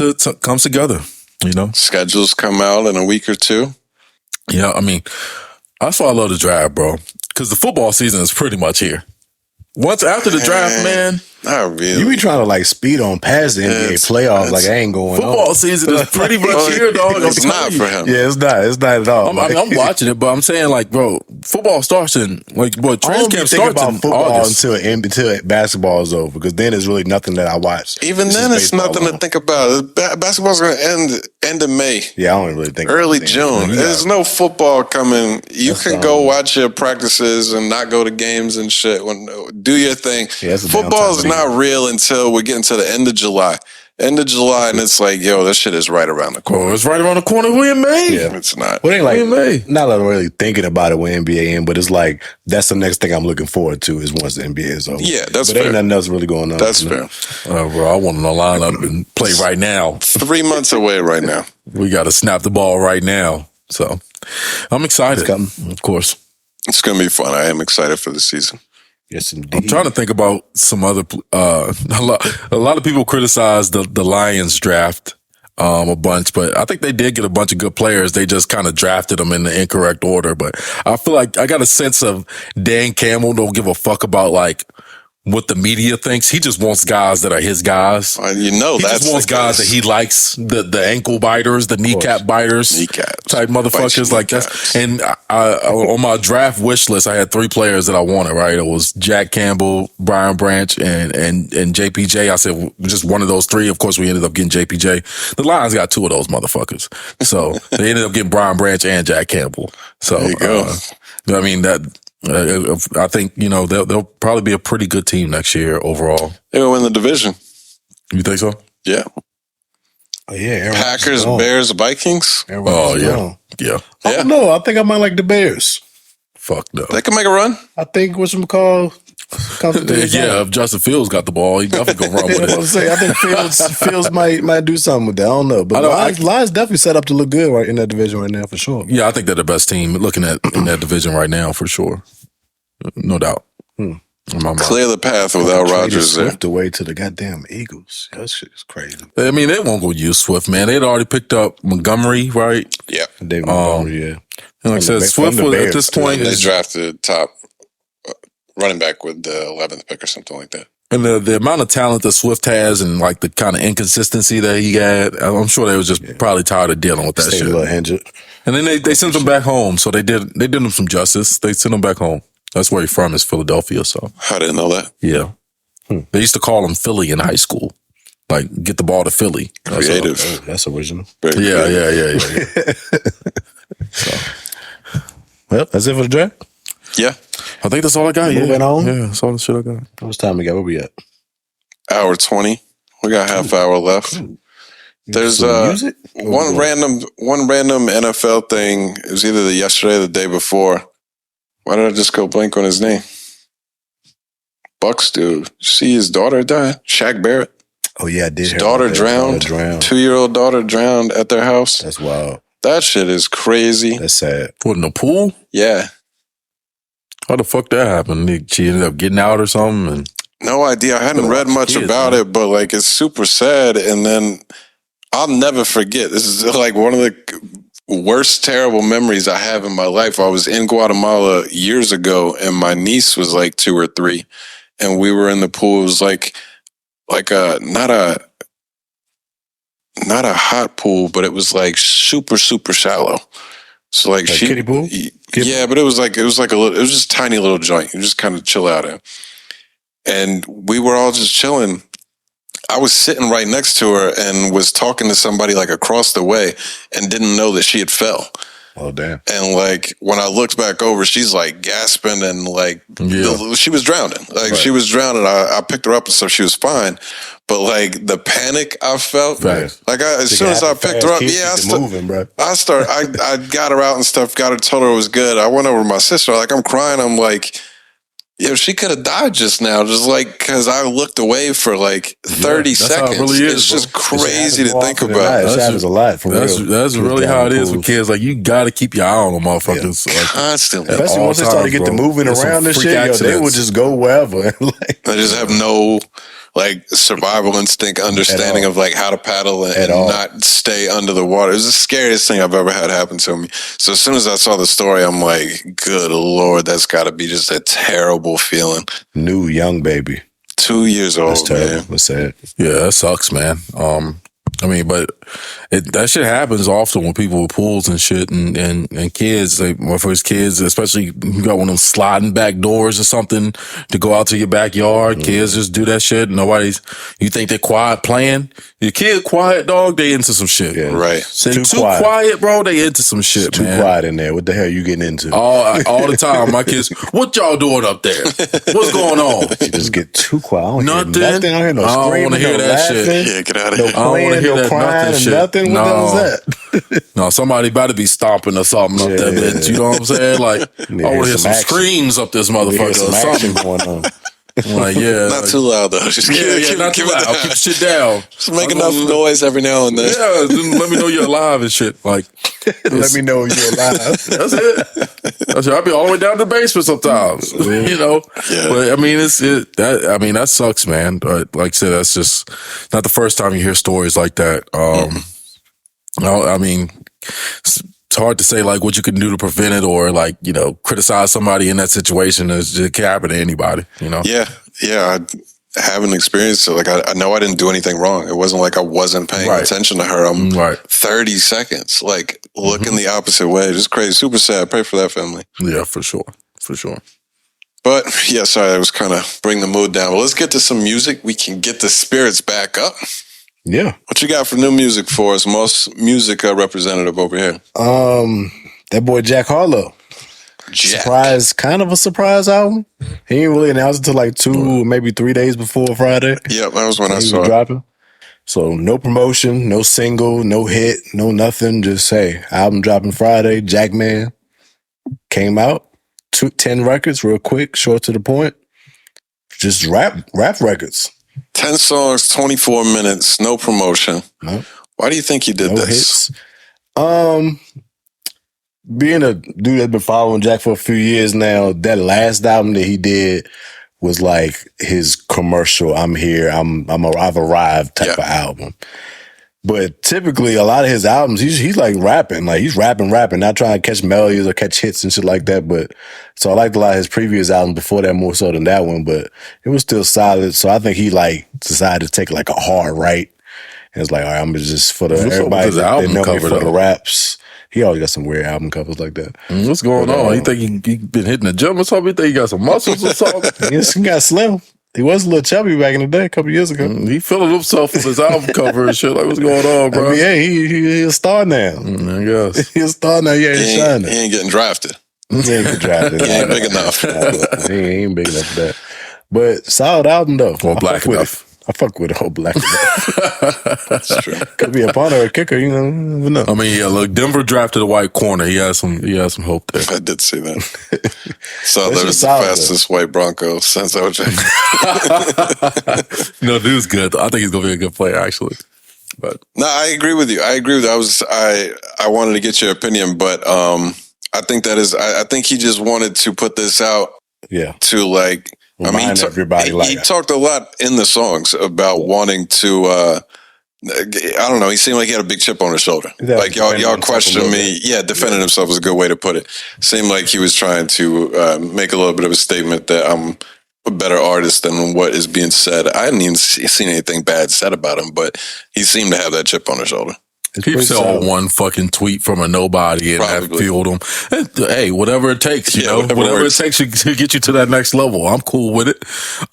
Speaker 2: together. You know,
Speaker 1: schedules come out in a week or 2.
Speaker 2: Yeah, I mean, that's why I love the draft, bro. Because the football season is pretty much here. Once after the draft, man.
Speaker 1: Not really.
Speaker 3: You be trying to like speed on past the NBA playoffs, like I ain't going
Speaker 2: football season is pretty much here, dog.
Speaker 1: It's not for him.
Speaker 3: Yeah, it's not at all.
Speaker 2: I'm watching it, but I'm saying, like, bro, football starts in training camp starts in
Speaker 3: football
Speaker 2: August.
Speaker 3: until basketball is over, because then there's really nothing that I watch.
Speaker 1: Even then, it's nothing to think about. Basketball's going to end of May.
Speaker 3: Yeah, I don't really think
Speaker 1: early June. There's no football coming. You can go watch your practices and not go to games and shit. Do your thing.
Speaker 3: Yeah,
Speaker 1: football is not real until we get into the end of July. And it's like, yo, this shit is right around the corner.
Speaker 2: Oh, it's right around the corner. We in May.
Speaker 1: Yeah, it's not.
Speaker 3: Well, it ain't like, not like really thinking about it with NBA in, but it's like, that's the next thing I'm looking forward to is once the NBA is over.
Speaker 1: Yeah, that's fair.
Speaker 3: But ain't nothing else really going on.
Speaker 1: That's fair.
Speaker 2: Bro, I want to line up and play right now.
Speaker 1: 3 months away right now.
Speaker 2: We got to snap the ball right now. So I'm excited, of course.
Speaker 1: It's going to be fun. I am excited for the season.
Speaker 3: Yes, indeed.
Speaker 2: I'm trying to think about some other. A lot of people criticize the Lions draft a bunch, but I think they did get a bunch of good players. They just kind of drafted them in the incorrect order. But I feel like I got a sense of Dan Campbell don't give a fuck about like what the media thinks. He just wants guys that are his guys.
Speaker 1: He
Speaker 2: just wants guys that he likes, the ankle biters, the kneecap biters, type motherfuckers like that. And on my draft wish list, I had 3 players that I wanted, right? It was Jack Campbell, Brian Branch, and JPJ. I said just one of those 3. Of course, we ended up getting JPJ. The Lions got 2 of those motherfuckers. So they ended up getting Brian Branch and Jack Campbell. So,
Speaker 1: there you go.
Speaker 2: I mean, I think, they'll probably be a pretty good team next year overall.
Speaker 1: They'll win the division.
Speaker 2: You think so?
Speaker 1: Yeah.
Speaker 3: Oh, yeah.
Speaker 1: Packers, Bears, Vikings.
Speaker 2: Yeah.
Speaker 3: I don't know. I think I might like the Bears.
Speaker 2: Fuck no.
Speaker 1: They can make a run.
Speaker 3: I think what's them called?
Speaker 2: If Justin Fields got the ball, he definitely gonna run with it.
Speaker 3: I think Fields might do something with that. I don't know, but Lions definitely set up to look good right in that division right now for sure.
Speaker 2: Yeah, I think they're the best team looking at in that division right now for sure, no doubt.
Speaker 1: Clear the path without Rodgers there.
Speaker 3: Swift away to the goddamn Eagles. That shit is crazy.
Speaker 2: I mean, they won't go use Swift, man. They'd already picked up Montgomery, right?
Speaker 1: Yeah,
Speaker 3: David Montgomery. Yeah,
Speaker 2: and like I said, Swift was, at this point
Speaker 1: they drafted top running back with the 11th pick or something like that.
Speaker 2: And the amount of talent that Swift has and like the kind of inconsistency that he had, I'm sure they was just probably tired of dealing with that shit.
Speaker 3: A little injured.
Speaker 2: And then they sent him back home, so they did him some justice. They sent him back home. That's where he's from, is Philadelphia. So
Speaker 1: I didn't know that.
Speaker 2: Yeah, they used to call him Philly in high school. Like, get the ball to Philly.
Speaker 1: Creative.
Speaker 3: That's original.
Speaker 2: Yeah.
Speaker 3: So, well, that's it for the draft.
Speaker 1: Yeah.
Speaker 2: I think that's all I got.
Speaker 3: Moving on.
Speaker 2: Yeah, that's all the shit I got.
Speaker 3: How much time we got? Where we at?
Speaker 1: Hour 20. We got half hour left. Cool. There's one random NFL thing. It was either yesterday or the day before. Why did I just go blank on his name? Bucks dude. See his daughter died? Shaq Barrett.
Speaker 3: Oh yeah, I did.
Speaker 1: His daughter drowned. 2-year-old daughter drowned at their house.
Speaker 3: That's wild.
Speaker 1: That shit is crazy.
Speaker 3: That's sad.
Speaker 2: What, in the pool?
Speaker 1: Yeah.
Speaker 2: How the fuck that happened? She ended up getting out or something? And
Speaker 1: no idea. I hadn't read much about it, but like it's super sad. And then I'll never forget. This is like one of the worst, terrible memories I have in my life. I was in Guatemala years ago, and my niece was like 2 or 3, and we were in the pool. It was like not a hot pool, but it was like super, super shallow. So like she,
Speaker 3: kiddie pool?
Speaker 1: Yeah, but it was just a tiny little joint. You just kind of chill out in. And we were all just chilling. I was sitting right next to her and was talking to somebody like across the way and didn't know that she had fell.
Speaker 3: Oh, damn.
Speaker 1: And like when I looked back over, she's like gasping and like she was drowning. Like she was drowning. I picked her up and so she was fine. But like the panic I felt, like as soon as I picked her up, I got her out and stuff, told her it was good. I went over to my sister, like I'm crying. I'm like, she could have died just now, just like because I looked away for like 30 seconds. It really is, it's just crazy to think about.
Speaker 3: That happens a lot for real.
Speaker 2: That's really how it is with kids. Like you got to keep your eye on them, motherfuckers.
Speaker 1: Like, constantly,
Speaker 3: especially once they start to get to moving around and shit. They would just go wherever.
Speaker 1: They just have no like survival instinct, understanding of like how to paddle and not stay under the water. It was the scariest thing I've ever had happen to me. So as soon as I saw the story, I'm like, good Lord, that's got to be just a terrible feeling.
Speaker 3: New young baby.
Speaker 1: 2 years old,
Speaker 3: that's terrible. Man. That's sad.
Speaker 2: Yeah, that sucks, man. I mean, but that shit happens often with people with pools and shit and kids, like my first kids, especially you got one of them sliding back doors or something to go out to your backyard. Kids just do that shit. You think they're quiet playing? Your kid quiet, dog, they into some shit.
Speaker 1: Yeah. Right.
Speaker 2: Too quiet, bro, they into some shit,
Speaker 3: it's man. Too quiet in there. What the hell you getting into?
Speaker 2: All the time. My kids, what y'all doing up there? What's going on?
Speaker 3: You just get too quiet.
Speaker 2: Nothing.
Speaker 3: I don't hear no screaming.
Speaker 2: I don't want to hear that shit.
Speaker 1: Yeah, get out of here.
Speaker 3: I don't want to hear that nothing. What the hell is that?
Speaker 2: No, somebody about to be stomping or something up there, bitch. You know what I'm saying? Like, I want to hear some screams up this motherfucker or something
Speaker 3: going on.
Speaker 2: Like,
Speaker 1: not too loud though. Just
Speaker 2: not too loud. Keep shit down.
Speaker 1: Just make enough noise every now and then.
Speaker 2: Yeah, let me know you're alive and shit. Like,
Speaker 3: let me know you're alive.
Speaker 2: That's it. I'll be all the way down to the basement sometimes. You know, but I mean, that sucks, man. But like I said, that's just not the first time you hear stories like that. I mean, it's hard to say like what you can do to prevent it or like, you know, criticize somebody in that situation. It can happen to anybody, you know?
Speaker 1: Yeah. I haven't experienced it. Like, I know I didn't do anything wrong. It wasn't like I wasn't paying attention to her. I'm 30 seconds, like looking the opposite way. Just crazy. Super sad. Pray for that family.
Speaker 2: Yeah, for sure. For sure.
Speaker 1: But yeah, sorry, I was kind of bring the mood down. Well, let's get to some music. We can get the spirits back up.
Speaker 3: Yeah.
Speaker 1: What you got for new music for us? Most music representative over here.
Speaker 3: That boy Jack Harlow. Surprise, kind of a surprise album. He didn't really announce it until like 2, maybe 3 days before Friday.
Speaker 1: Yeah, that was when I saw it.
Speaker 3: Dropping. So no promotion, no single, no hit, no nothing. Just hey, album dropping Friday. Jackman came out. 10 records, real quick, short to the point. Just rap records.
Speaker 1: 10 songs, 24 minutes, no promotion. No. Why do you think he did this?
Speaker 3: Hits. Being a dude that's been following Jack for a few years now, that last album that he did was like his commercial, I'm here, I've arrived type of album. But typically, a lot of his albums, he's like rapping. Like, he's rapping, not trying to catch melodies or catch hits and shit like that. But so I liked a lot of his previous albums before that more so than that one. But it was still solid. So I think he like decided to take like a hard right. And it's like, all right, I'm just for the everybody that know me for the raps. He always got some weird album covers like that.
Speaker 2: What's going on? You think he been hitting the gym or something? You think he got some muscles or something?
Speaker 3: Yes, he got slim. He was a little chubby back in the day, a couple years ago.
Speaker 2: He feeling himself with his album cover and shit. Like, what's going on, bro?
Speaker 3: I mean, yeah, he a star now.
Speaker 2: I guess.
Speaker 3: He's a star now. Yeah, he's shining.
Speaker 1: He ain't getting drafted.
Speaker 3: He ain't getting drafted.
Speaker 1: He ain't big enough.
Speaker 3: He ain't big enough for that. But solid album, though.
Speaker 2: Or black enough.
Speaker 3: I fuck with the whole black enough.
Speaker 1: That's true.
Speaker 3: Could be a punter or a kicker, you never know.
Speaker 2: I mean, yeah, look, Denver drafted a white corner. He has some hope there.
Speaker 1: I did see that. So that was the fastest white Bronco since OJ.
Speaker 2: No, dude's good. I think he's gonna be a good player, actually. But
Speaker 1: no, I agree with you. I wanted to get your opinion, but I think I think he just wanted to put this out.
Speaker 3: Yeah.
Speaker 1: To like. I mean, he talked a lot in the songs about wanting to, I don't know, he seemed like he had a big chip on his shoulder. Like, y'all questioned me. Yeah, defending himself is a good way to put it. Seemed like he was trying to make a little bit of a statement that I'm a better artist than what is being said. I hadn't even seen anything bad said about him, but he seemed to have that chip on his shoulder.
Speaker 2: He saw one fucking tweet from a nobody and that fueled him. Hey, whatever it takes, you know, whatever it takes to get you to that next level. I'm cool with it.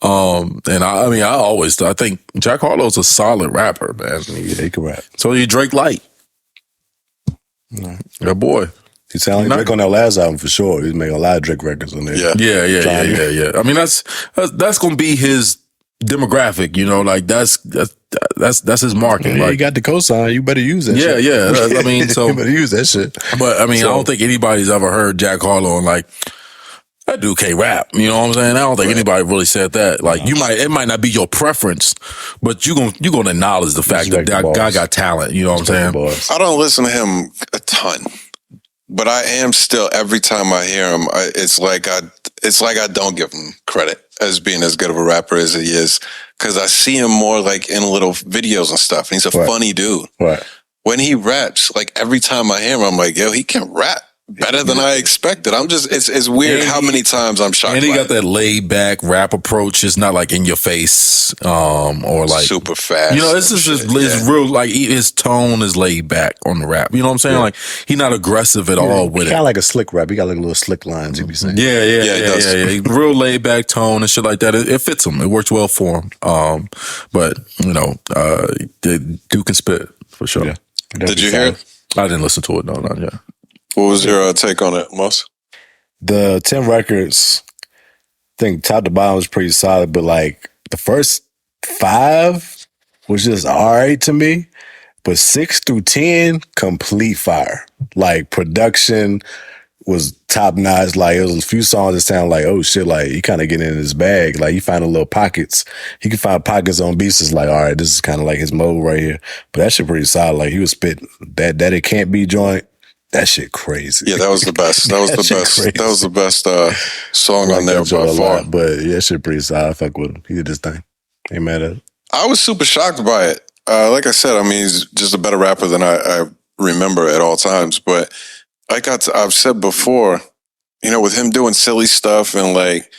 Speaker 2: And I think Jack Harlow's a solid rapper, man.
Speaker 3: He can rap.
Speaker 2: So you Drake light. That boy.
Speaker 3: He sounded like Drake on that last album for sure. He's making a lot of Drake records on there.
Speaker 2: Yeah. I mean, that's gonna be his demographic, you know, like that's his market.
Speaker 3: Yeah,
Speaker 2: like,
Speaker 3: you got the cosign, you better use that shit.
Speaker 2: Yeah. I mean, so
Speaker 3: you better use that shit.
Speaker 2: But I mean, I don't think anybody's ever heard Jack Harlow and like, that dude can't rap. You know what I'm saying? I don't think anybody really said that. Like, it might not be your preference, but you're gonna acknowledge the fact that guy got talent. You know what I'm saying?
Speaker 1: I don't listen to him a ton, but I am still, every time I hear him, it's like I don't give him credit as being as good of a rapper as he is, because I see him more like in little videos and stuff, and he's a funny dude.
Speaker 3: Right.
Speaker 1: When he raps, like every time I hear him, I'm like, yo, he can rap better than I expected. It's weird how many times I'm shocked.
Speaker 2: And he got that laid back rap approach. It's not like in your face, or like
Speaker 1: super fast.
Speaker 2: You know, it's real. Like, his tone is laid back on the rap. You know what I'm saying? Yeah. Like, he's not aggressive at all with it.
Speaker 3: Kind of like a slick rap. He got like little slick lines. You be saying,
Speaker 2: yeah. Real laid back tone and shit like that. It fits him. It works well for him. But you know, Duke can spit for sure.
Speaker 1: Yeah. Did you hear it?
Speaker 2: I didn't listen to it. No, not yet.
Speaker 1: What was your take on it, Moss?
Speaker 3: The 10 records, I think top to bottom was pretty solid, but like the first 5 was just all right to me, but 6 through 10, complete fire. Like, production was top notch. Like, it was a few songs that sound like, oh shit, like he kind of getting in his bag. Like, he finding little pockets. He can find pockets on beats. It's like, all right, this is kind of like his mode right here. But that shit pretty solid. Like, he was spitting that It Can't Be joint. That shit crazy.
Speaker 1: Yeah, that was the best. That was the best. Crazy. That was the best song on there by far.
Speaker 3: But yeah, that shit pretty solid. I fuck with him. He did his thing. Ain't mad at it.
Speaker 1: I was super shocked by it. Like I said, I mean, he's just a better rapper than I remember at all times. But I've said before, with him doing silly stuff and like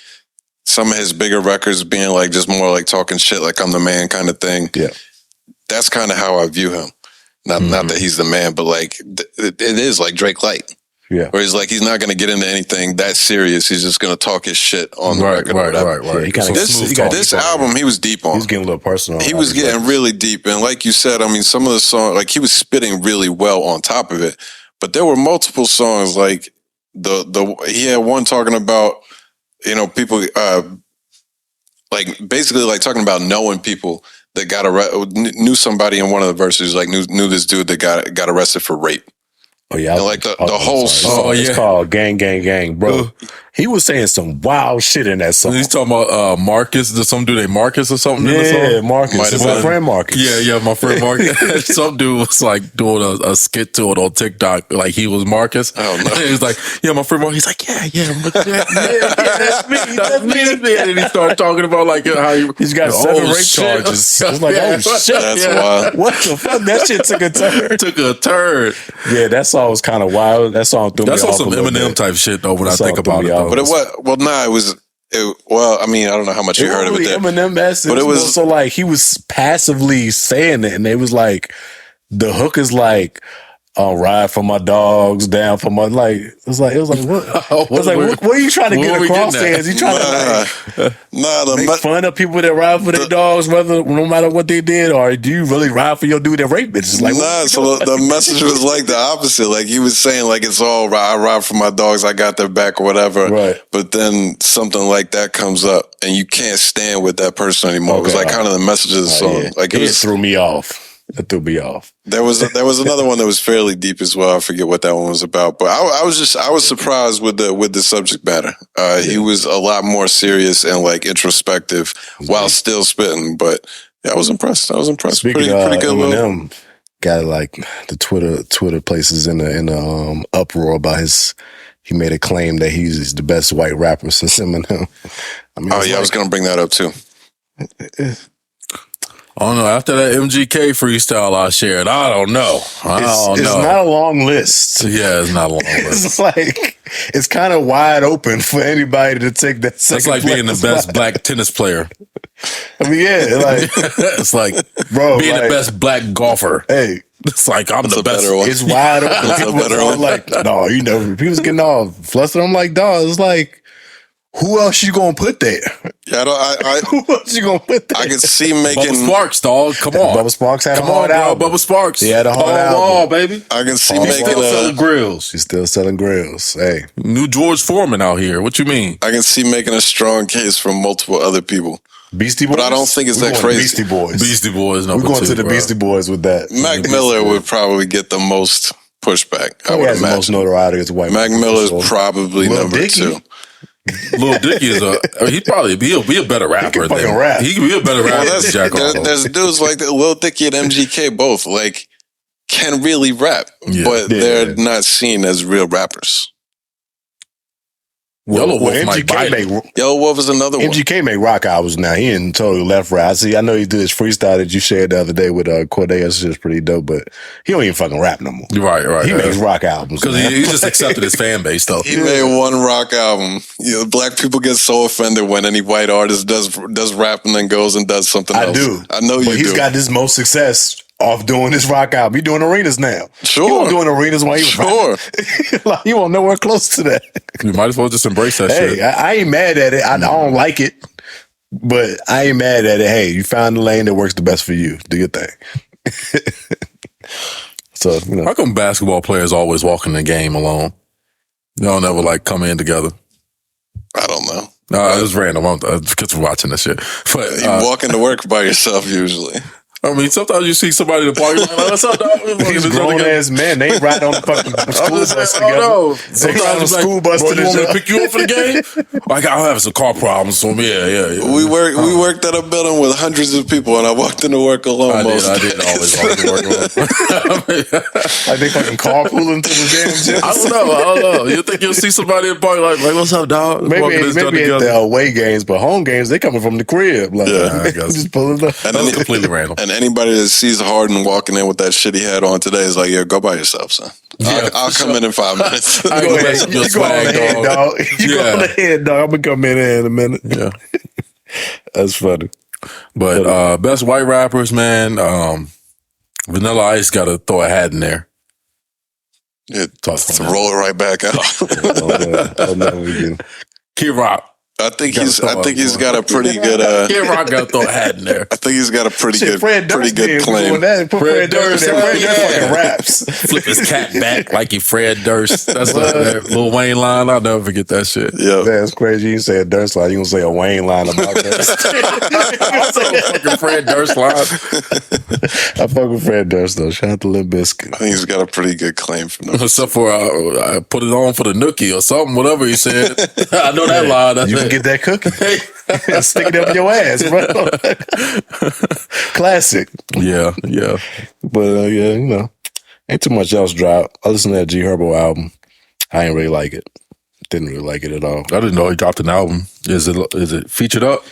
Speaker 1: some of his bigger records being like just more like talking shit, like I'm the man kind of thing.
Speaker 3: Yeah,
Speaker 1: that's kind of how I view him. Not that he's the man, but like it is like Drake Light.
Speaker 3: Yeah,
Speaker 1: where he's like he's not going to get into anything that serious. He's just going to talk his shit on the record. Right.
Speaker 3: Yeah,
Speaker 1: this album, he was deep on.
Speaker 3: He was getting a little personal.
Speaker 1: He was getting really deep, and like you said, I mean, some of the songs, like he was spitting really well on top of it. But there were multiple songs, like he had one talking about people, like basically like talking about knowing people that knew somebody in one of the verses, like knew this dude that got arrested for rape.
Speaker 3: Oh yeah,
Speaker 1: and like the whole song.
Speaker 3: Oh, it's called Gang, Gang, Gang, bro. He was saying some wild shit in that song.
Speaker 2: He's talking about Marcus. There's some dude named Marcus or something.
Speaker 3: Yeah, Marcus. It's my friend Marcus.
Speaker 2: Yeah, my friend Marcus. Some dude was like doing a skit to it on TikTok, like he was Marcus.
Speaker 1: Oh no!
Speaker 2: He was like, yeah, my friend Marcus. He's like, yeah, that's me. And he started talking about like how
Speaker 3: he's got 7 rape charges. I was like, oh shit,
Speaker 1: that's wild.
Speaker 3: What the fuck? That shit took a turn. Yeah, that song was kind of wild. That song threw me off.
Speaker 2: That's on some Eminem type shit though. When I think about it, though.
Speaker 1: But it was. Well, I mean, I don't know how much you heard of it.
Speaker 3: Eminem message, but it was so like he was passively saying it, and it was like the hook is like, ride for my dogs, down for my it was like what? What are you trying to get across there? Is he trying to make fun of people that ride for their dogs, no matter what they did, or do you really ride for your dude that rape bitches? Like,
Speaker 1: so the message was like the opposite. Like he was saying, like it's all I ride for my dogs, I got their back or whatever.
Speaker 3: Right.
Speaker 1: But then something like that comes up, and you can't stand with that person anymore. Okay, it was like kind of the message of the song.
Speaker 3: Yeah.
Speaker 1: Like
Speaker 3: it threw me off. It threw me off.
Speaker 1: There was another one that was fairly deep as well. I forget what that one was about, but I was surprised with the subject matter. He was a lot more serious and like introspective while still spitting. But yeah, I was impressed.
Speaker 3: Speaking pretty good. Eminem got like the Twitter places in the uproar about he made a claim that he's the best white rapper since Eminem. I mean,
Speaker 1: I was gonna bring that up too.
Speaker 2: I don't know. After that MGK freestyle I shared, I don't know.
Speaker 3: It's not a long list.
Speaker 2: Yeah, it's not a long list.
Speaker 3: It's like, it's kind of wide open for anybody to take that second
Speaker 2: It's like
Speaker 3: place.
Speaker 2: being the best black tennis player.
Speaker 3: I mean, yeah, like
Speaker 2: it's like
Speaker 3: bro,
Speaker 2: being the best black golfer.
Speaker 3: Hey,
Speaker 2: it's like I'm the best.
Speaker 3: It's wide open. That's a better one. Like, no, people's getting all flustered. I'm like, dog, it's like, who else you gonna put there?
Speaker 1: Yeah,
Speaker 3: who else you gonna put there?
Speaker 1: I can see making
Speaker 2: Bubba Sparks, dog. Come on,
Speaker 3: Bubba Sparks had a hard album.
Speaker 2: Bubba Sparks,
Speaker 3: he had a hard album,
Speaker 2: baby.
Speaker 1: I can see
Speaker 2: making still selling grills.
Speaker 3: He's still selling grills. Hey,
Speaker 2: new George Foreman out here. What you mean?
Speaker 1: I can see making a strong case from multiple other people.
Speaker 3: Beastie Boys,
Speaker 1: but I don't think it's that crazy.
Speaker 2: Beastie Boys.
Speaker 3: We're going to the Beastie Boys with that.
Speaker 1: Mac Miller would probably get the most pushback. I would imagine.
Speaker 3: The most notoriety as a white.
Speaker 1: Mac Miller's probably number 2.
Speaker 2: Lil Dicky he'll be a better rapper.
Speaker 3: He can rap.
Speaker 2: He can be a better rapper than Jack Harlow.
Speaker 1: There's dudes like Lil Dicky and MGK both like can really rap, but they're not seen as real rappers.
Speaker 2: Yellow Wolf might bite.
Speaker 1: Yellow Wolf is another one.
Speaker 3: MGK make rock albums now. He ain't totally left right. I know he did his freestyle that you shared the other day with Corday. It's just pretty dope, but he don't even fucking rap no more.
Speaker 2: Right.
Speaker 3: He makes rock albums.
Speaker 2: Because he just accepted his fan base, though.
Speaker 1: He made one rock album. Black people get so offended when any white artist does rap and then goes and does something else.
Speaker 3: I do.
Speaker 1: I know you do.
Speaker 3: But he's got his most success off doing this rock album. He doing arenas now.
Speaker 1: Sure.
Speaker 3: He wasn't doing arenas when he was rapping. Like, he wasn't nowhere close to that.
Speaker 2: You might as well just embrace that shit.
Speaker 3: I ain't mad at it. I don't like it, but I ain't mad at it. Hey, you found the lane that works the best for you. Do your thing. So,
Speaker 2: How come basketball players always walk in the game alone? Y'all never like come in together?
Speaker 1: I don't know.
Speaker 2: No, it's random. Kids are watching this shit. But
Speaker 1: you walk into work by yourself usually.
Speaker 2: I mean, sometimes you see somebody in the parking lot, like, what's up, dog?
Speaker 3: These grown-ass men, they ain't riding on the fucking school bus together.
Speaker 2: Sometimes it's
Speaker 3: school bus to
Speaker 2: you want me to pick you up for the game? Like, I'll have some car problems, so yeah.
Speaker 1: We worked at a building with hundreds of people, and I walked into work alone most
Speaker 2: I did always walk to work alone.
Speaker 3: Like they fucking carpooling to the damn gym.
Speaker 2: I don't know. You think you'll see somebody in the parking lot like, what's up, dog?
Speaker 3: Maybe at the away games, but home games, they coming from the crib. Like,
Speaker 2: I guess.
Speaker 3: Just pulling up.
Speaker 2: And that's completely random.
Speaker 1: And anybody that sees Harden walking in with that shit he had on today is like, "Yeah, go by yourself, son. I'll come in 5 minutes."
Speaker 3: You go on ahead, dog. You go on ahead, dog. I'm gonna come in a minute.
Speaker 2: Yeah,
Speaker 3: that's funny.
Speaker 2: But best white rappers, man. Vanilla Ice got to throw a hat in there.
Speaker 1: Yeah, roll it right back out.
Speaker 2: Kid Rock.
Speaker 1: I think he's got a pretty good.
Speaker 2: Kid Rock got to throw a hat in there.
Speaker 1: I think he's got a pretty good claim.
Speaker 3: Fred Durst fucking raps.
Speaker 2: Flip his cat back like he Fred Durst. That's that Lil Wayne line. I'll never forget that shit.
Speaker 1: Yeah,
Speaker 3: that's crazy. You say a Durst line, you gonna say a Wayne line about that?
Speaker 2: Fucking Fred Durst line.
Speaker 3: I fuck with Fred Durst though. Shout out to Limp Bizkit.
Speaker 1: I think he's got a pretty good claim for that.
Speaker 2: Except for I put it on for the nookie or something, whatever he said. I know that line.
Speaker 3: You can get that cookie. Stick it up your ass, bro. Classic.
Speaker 2: Yeah.
Speaker 3: But ain't too much else dropped. I listened to that G Herbo album. I ain't really like it. Didn't really like it at all.
Speaker 2: I didn't know he dropped an album. Is it featured up?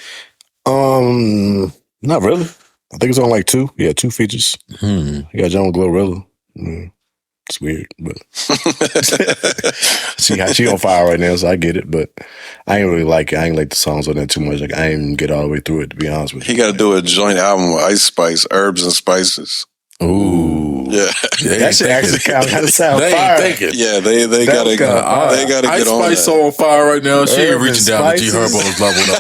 Speaker 3: Not really. I think it's on like 2. Yeah, 2 features. You got John Glorilla. It's weird, but she on fire right now, so I get it. But I ain't really like it. I ain't like the songs on that too much. Like I ain't even get all the way through it, to be honest with you.
Speaker 1: He got to do a joint album with Ice Spice, Herbs and Spices.
Speaker 2: Ooh,
Speaker 1: yeah,
Speaker 3: that shit actually kind of sound fire.
Speaker 1: Yeah, they gotta get on.
Speaker 2: Ice Spice so on fire right now. She ain't reaching down to G Herbo's level though.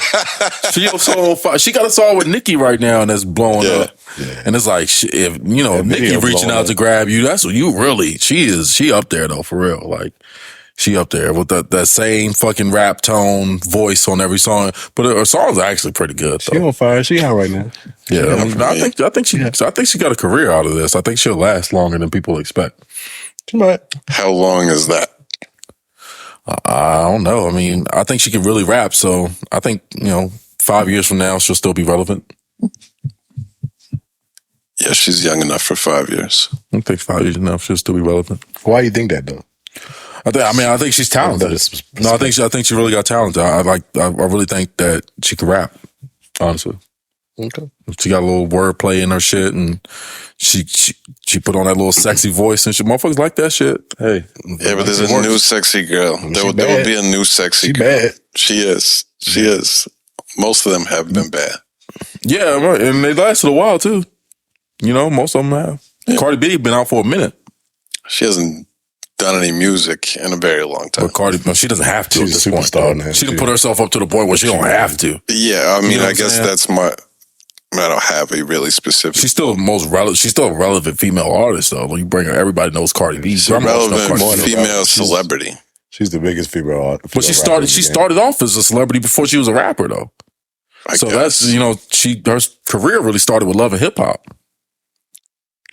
Speaker 2: She so on fire. She got a song with Nicki right now, and that's blowing up. Yeah. And it's like if Nicki reaching out to grab you, that's what you really. She up there though, for real. Like she up there with that same fucking rap tone voice on every song. But her songs are actually pretty good though.
Speaker 3: She on fire. She hot right now.
Speaker 2: Yeah, I think she got a career out of this. I think she'll last longer than people expect.
Speaker 3: She might.
Speaker 1: How long is that?
Speaker 2: I don't know. I mean, I think she can really rap. So I think 5 years from now she'll still be relevant.
Speaker 1: Yeah, she's young enough for 5 years.
Speaker 2: I think 5 years enough she'll still be relevant.
Speaker 3: Why do you think that though?
Speaker 2: I think she's talented. No, I think she really got talented. I really think that she can rap. Honestly.
Speaker 3: Okay.
Speaker 2: She got a little wordplay in her shit, and she put on that little sexy voice, and shit. Motherfuckers like that shit. Hey,
Speaker 1: yeah, but there's a new sexy girl. There would be a new sexy girl.
Speaker 3: Bad.
Speaker 1: She is. Most of them have been bad.
Speaker 2: Yeah, right. And they lasted a while too. Most of them have. Yeah. Cardi B been out for a minute.
Speaker 1: She hasn't done any music in a very long time.
Speaker 2: But she doesn't have to.
Speaker 3: She's a superstar now.
Speaker 2: She done put herself up to the point where she don't have to.
Speaker 1: Yeah, I mean, I guess that's my. I don't have a really specific.
Speaker 2: She's still the most relevant. She's still a relevant female artist, though. When you bring her, everybody knows Cardi B.
Speaker 1: She's a relevant female celebrity.
Speaker 3: She's the biggest female artist.
Speaker 2: But she started off as a celebrity before she was a rapper, though. I guess. Her career really started with Love and Hip Hop.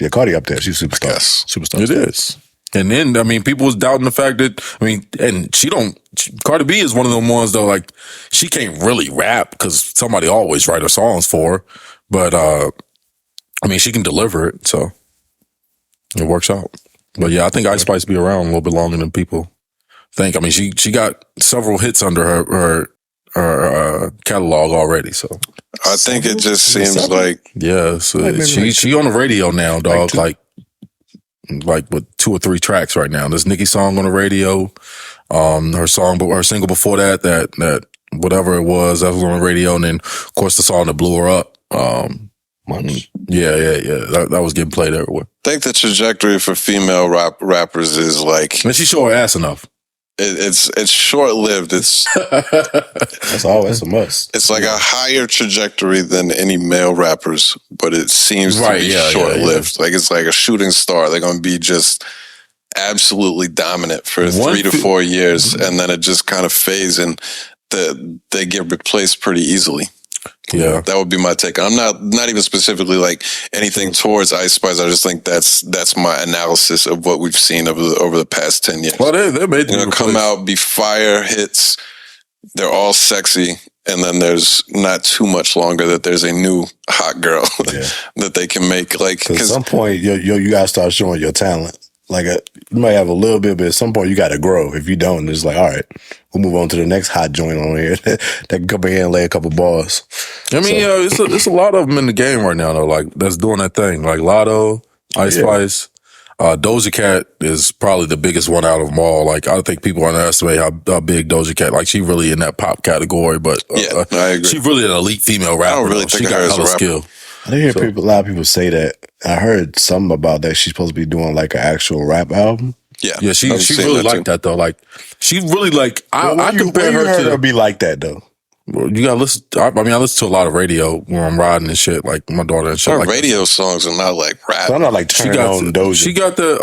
Speaker 3: Yeah, Cardi up there. She's a superstar.
Speaker 2: Superstar. It is. And then, people was doubting the fact that, Cardi B is one of them ones, though, like, she can't really rap because somebody always write her songs for her. But, she can deliver it, so it works out. But yeah, I think Ice Spice be around a little bit longer than people think. I mean, she got several hits under her catalog already, so.
Speaker 1: I think it just seems like.
Speaker 2: Yeah, so she on the radio now, dog, like with 2 or 3 tracks right now. There's Nicki's song on the radio. Her single before that whatever it was, that was on the radio, and then of course the song that blew her up. Yeah. That was getting played everywhere.
Speaker 1: I think the trajectory for female rappers is like.
Speaker 2: And she show her ass enough.
Speaker 1: It's short lived. That's
Speaker 3: a must.
Speaker 1: It's like a higher trajectory than any male rappers, but it seems to be short lived. Like it's like a shooting star. They're gonna be just absolutely dominant for 3 to 4 years, and then it just kind of fades, and they get replaced pretty easily.
Speaker 2: Yeah,
Speaker 1: that would be my take. I'm not even specifically like anything towards Ice Spice. I just think that's my analysis of what we've seen over the past 10 years.
Speaker 2: Well, they made them
Speaker 1: come out, be fire hits. They're all sexy, and then there's not too much longer that there's a new hot girl that they can make. Like,
Speaker 3: at some point, you gotta start showing your talent. you might have a little bit, but at some point you got to grow. If you don't, it's like, all right, we'll move on to the next hot joint on here that can come in here and lay a couple bars.
Speaker 2: I mean, it's a lot of them in the game right now, though. Like that's doing that thing, like Lotto, Ice Spice. Doja Cat is probably the biggest one out of them all. Like, I think people underestimate how big Doja Cat, like, she really in that pop category, but
Speaker 1: I agree.
Speaker 2: She's really an elite female rapper.
Speaker 1: I don't really think
Speaker 2: she got hella skill.
Speaker 3: I didn't hear a lot of people say that. I heard something about that she's supposed to be doing like an actual rap album.
Speaker 2: Yeah, she really like that though. Like, she really like, I compare her to
Speaker 3: her be like that though.
Speaker 2: You gotta listen. I listen to a lot of radio when I'm riding and shit, like my daughter and shit.
Speaker 1: Her
Speaker 2: like
Speaker 1: radio songs are not like rap.
Speaker 3: So I'm not like turning on Doja.
Speaker 2: She got the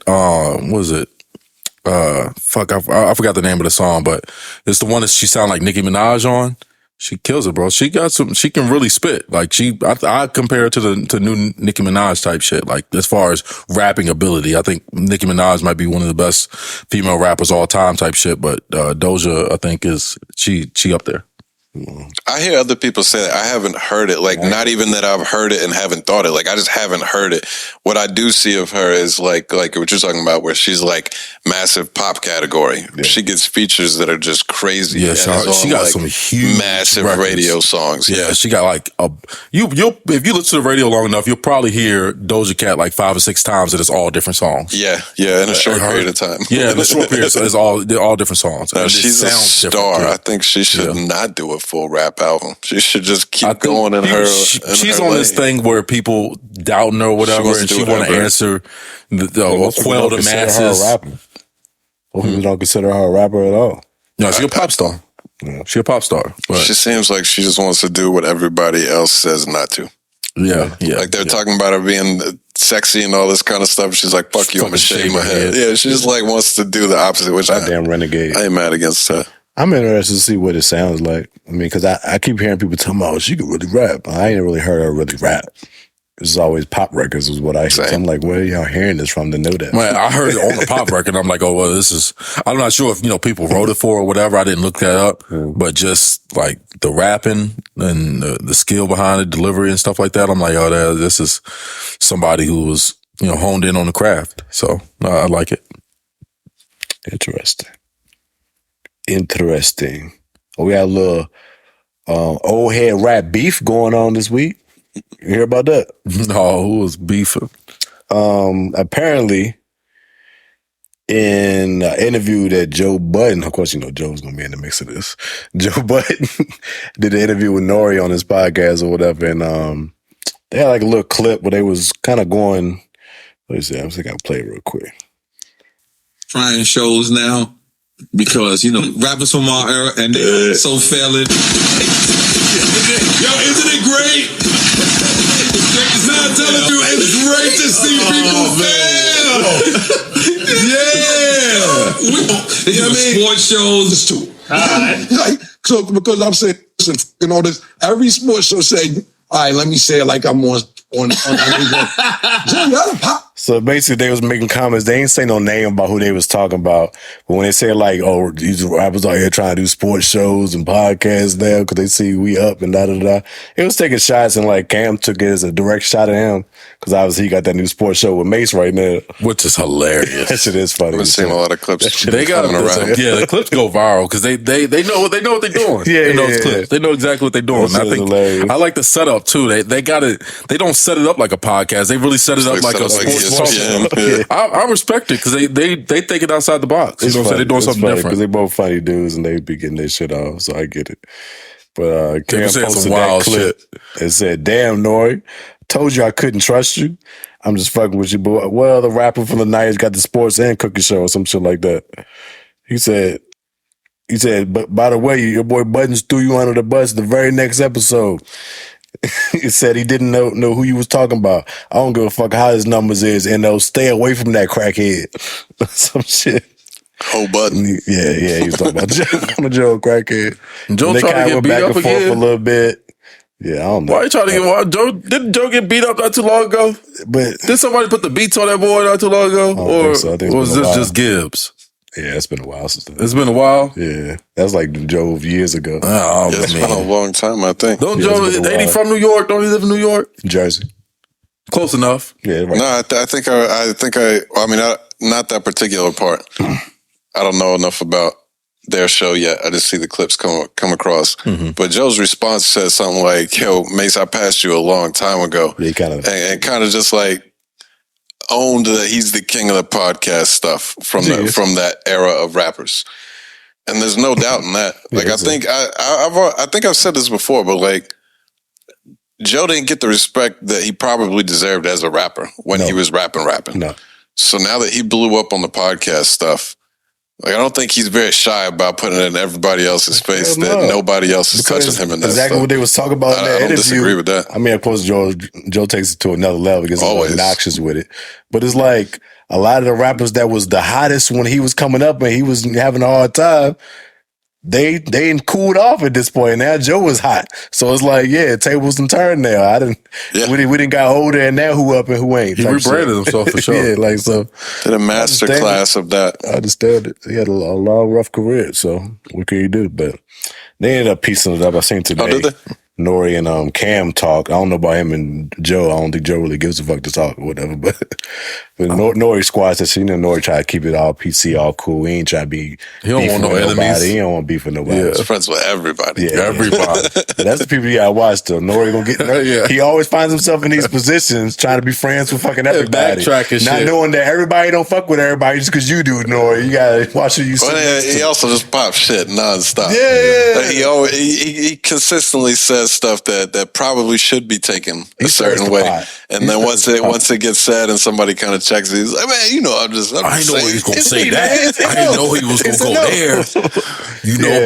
Speaker 2: what was it? I forgot the name of the song, but it's the one that she sound like Nicki Minaj on. She kills it, bro. She got some. She can really spit. Like I compare her to new Nicki Minaj type shit. Like as far as rapping ability, I think Nicki Minaj might be one of the best female rappers all time type shit. But Doja, I think is she up there.
Speaker 1: I hear other people say that. I haven't heard it. Like, not even that I've heard it and haven't thought it. Like, I just haven't heard it. What I do see of her is like what you're talking about, where she's like massive pop category. Yeah. She gets features that are just crazy.
Speaker 2: Yeah, she got some huge
Speaker 1: massive
Speaker 2: records.
Speaker 1: Radio songs.
Speaker 2: Yeah, she got like you'll if you listen to the radio long enough, you'll probably hear Doja Cat like 5 or 6 times, and it's all different songs.
Speaker 1: Yeah, in a short period of time.
Speaker 2: Yeah, in a short period, so they're all different songs.
Speaker 1: No, she's a star. I think she should not do a full rap album. She should just keep going in her.
Speaker 2: She's on this thing where people doubting her or whatever, and she want to answer quell the masses.
Speaker 3: Well, people don't consider her a rapper at all.
Speaker 2: No, she's a pop star. Yeah. She's a pop star. But
Speaker 1: she seems like she just wants to do what everybody else says not to.
Speaker 2: Yeah.
Speaker 1: Like they're talking about her being sexy and all this kind of stuff. She's like, "Fuck you, I'm gonna shave my head." Yeah, she just like wants to do the opposite, which
Speaker 3: damn renegade.
Speaker 1: I ain't mad against her.
Speaker 3: I'm interested to see what it sounds like. I mean, because I keep hearing people talking about she could really rap. I ain't really heard her really rap. It's always pop records is what I hear. So I'm like, where are y'all hearing this from to know that?
Speaker 2: Man, I heard it on the pop record. I'm like, oh, well, this is, I'm not sure if, people wrote it for or whatever. I didn't look that up. But just like the rapping and the skill behind it, delivery and stuff like that, I'm like, oh, this is somebody who was, honed in on the craft. So I like it.
Speaker 3: Interesting. We got a little old head rap beef going on this week. You hear about that?
Speaker 2: No, who was beefing?
Speaker 3: Apparently, in an interview that Joe Budden, of course, Joe's going to be in the mix of this. Joe Budden did an interview with Nori on his podcast or whatever, and they had like a little clip where they was kind of going, what is it? I'm just going to play it real quick.
Speaker 4: Trying shows now. Because, rappers from our era and they're so failing. Yo, isn't it great? No, I'm telling you, it's great to see people fail. Yeah. You know what I mean? Sports shows too.
Speaker 5: Like, so, because I'm saying, listen, all this, every sports show say, all right, let me say it like I'm on
Speaker 3: So basically, they was making comments. They ain't say no name about who they was talking about. But when they say like, oh, these rappers out here trying to do sports shows and podcasts now because they see we up and da-da-da. It was taking shots, and like Cam took it as a direct shot at him because obviously he got that new sports show with M.A.C. right now.
Speaker 2: Which is hilarious.
Speaker 3: That shit is funny.
Speaker 1: I've been seeing a lot of clips.
Speaker 2: They got them around. Yeah, the clips go viral because they know what they're doing.
Speaker 3: Yeah,
Speaker 2: those clips. They know exactly what they're doing.
Speaker 3: I think hilarious.
Speaker 2: I like the setup too. They got it. They don't set it up like a podcast. They really set it up like a sports talk. Yeah. I respect it because they think it outside the box. You know what I'm saying? They're doing something different.
Speaker 3: Because they both funny dudes and they be getting their shit off, so I get it. But Cam posted
Speaker 2: wild
Speaker 3: that clip and said, "Damn, Nori, told you I couldn't trust you. I'm just fucking with you, but well, the rapper from the 90s got the sports and cookie show or some shit like that." He said, but by the way, your boy Buttons threw you under the bus the very next episode. He said he didn't know who you was talking about. I don't give a fuck how his numbers is, and they'll stay away from that crackhead. Some shit.
Speaker 1: Whole button.
Speaker 3: Yeah, he was talking about Joe crackhead.
Speaker 2: Joe tried to get beat up again
Speaker 3: a little bit. Yeah, I don't know.
Speaker 2: Why are you trying to get Joe? Didn't Joe get beat up not too long ago?
Speaker 3: But
Speaker 2: did somebody put the beats on that boy not too long ago, or was this just Gibbs?
Speaker 3: Yeah, it's been a while since that.
Speaker 2: It's been a while?
Speaker 3: Yeah. That's like Joe years ago.
Speaker 1: Oh, it's been a long time, I think.
Speaker 2: Ain't he from New York? Don't he live in New York?
Speaker 3: Jersey.
Speaker 2: Close enough.
Speaker 3: Yeah, right.
Speaker 1: No, I mean, not that particular part. I don't know enough about their show yet. I just see the clips come across. Mm-hmm. But Joe's response says something like, "Yo, Mace, I passed you a long time ago," and kind of just like owned that he's the king of the podcast stuff from that era of rappers. And there's no doubt in that. Like, I think I've said this before, but like, Joe didn't get the respect that he probably deserved as a rapper when he was rapping.
Speaker 3: No.
Speaker 1: So now that he blew up on the podcast stuff, like, I don't think he's very shy about putting it in everybody else's face that nobody else is touching him in that
Speaker 3: exactly
Speaker 1: stuff.
Speaker 3: What they was talking about in that interview. I don't disagree
Speaker 1: with that.
Speaker 3: I mean, of course, Joe takes it to another level because he's obnoxious with it. But it's like a lot of the rappers that was the hottest when he was coming up and he was having a hard time, they cooled off at this point. Now Joe was hot. So it's like, tables and turned now. We didn't got older and now who up and who ain't.
Speaker 2: He rebranded himself for sure.
Speaker 3: Yeah, like so.
Speaker 1: Did a master class of that.
Speaker 3: I understand it. He had a long, rough career. So what can you do? But they ended up piecing it up. I seen today.
Speaker 1: Oh, did they?
Speaker 3: Nori and Cam talk. I don't know about him and Joe. I don't think Joe really gives a fuck to talk or whatever. But Nori squads this. Nori try to keep it all PC, all cool. He ain't try to be.
Speaker 2: He don't want no enemies.
Speaker 3: He don't want beef with nobody.
Speaker 1: He's friends with everybody.
Speaker 3: Yeah,
Speaker 2: everybody.
Speaker 3: That's the people you gotta watch though. Nori gonna get. He always finds himself in these positions trying to be friends with fucking everybody. Not knowing that everybody don't fuck with everybody just because you do, Nori. You gotta watch who you see.
Speaker 1: Well, he also just pops shit nonstop.
Speaker 3: Yeah.
Speaker 1: He consistently says stuff that probably should be taken a certain way, and then once it gets said and somebody kind of checks it, he's like, man,
Speaker 2: I didn't know he was gonna say that. I didn't know he was gonna go there.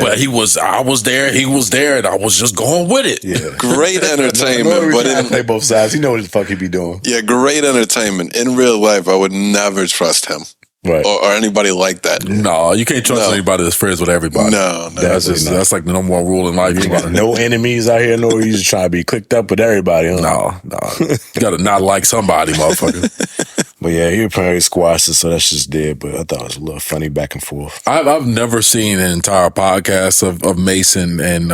Speaker 2: But I was there, he was there, and I was just going with it.
Speaker 1: Yeah. Great entertainment, but
Speaker 3: play both sides. He knows what the fuck he be doing.
Speaker 1: Yeah, great entertainment. In real life, I would never trust him.
Speaker 3: Right.
Speaker 1: Or anybody like that.
Speaker 2: No, you can't trust anybody that's friends with everybody.
Speaker 1: No.
Speaker 2: That's like the number one rule in life.
Speaker 3: No enemies out here, no. You just trying to be clicked up with everybody. Huh?
Speaker 2: No. You gotta not like somebody, motherfucker.
Speaker 3: But yeah, he apparently squashed it, so that's just dead. But I thought it was a little funny back and forth.
Speaker 2: I've never seen an entire podcast of Mason and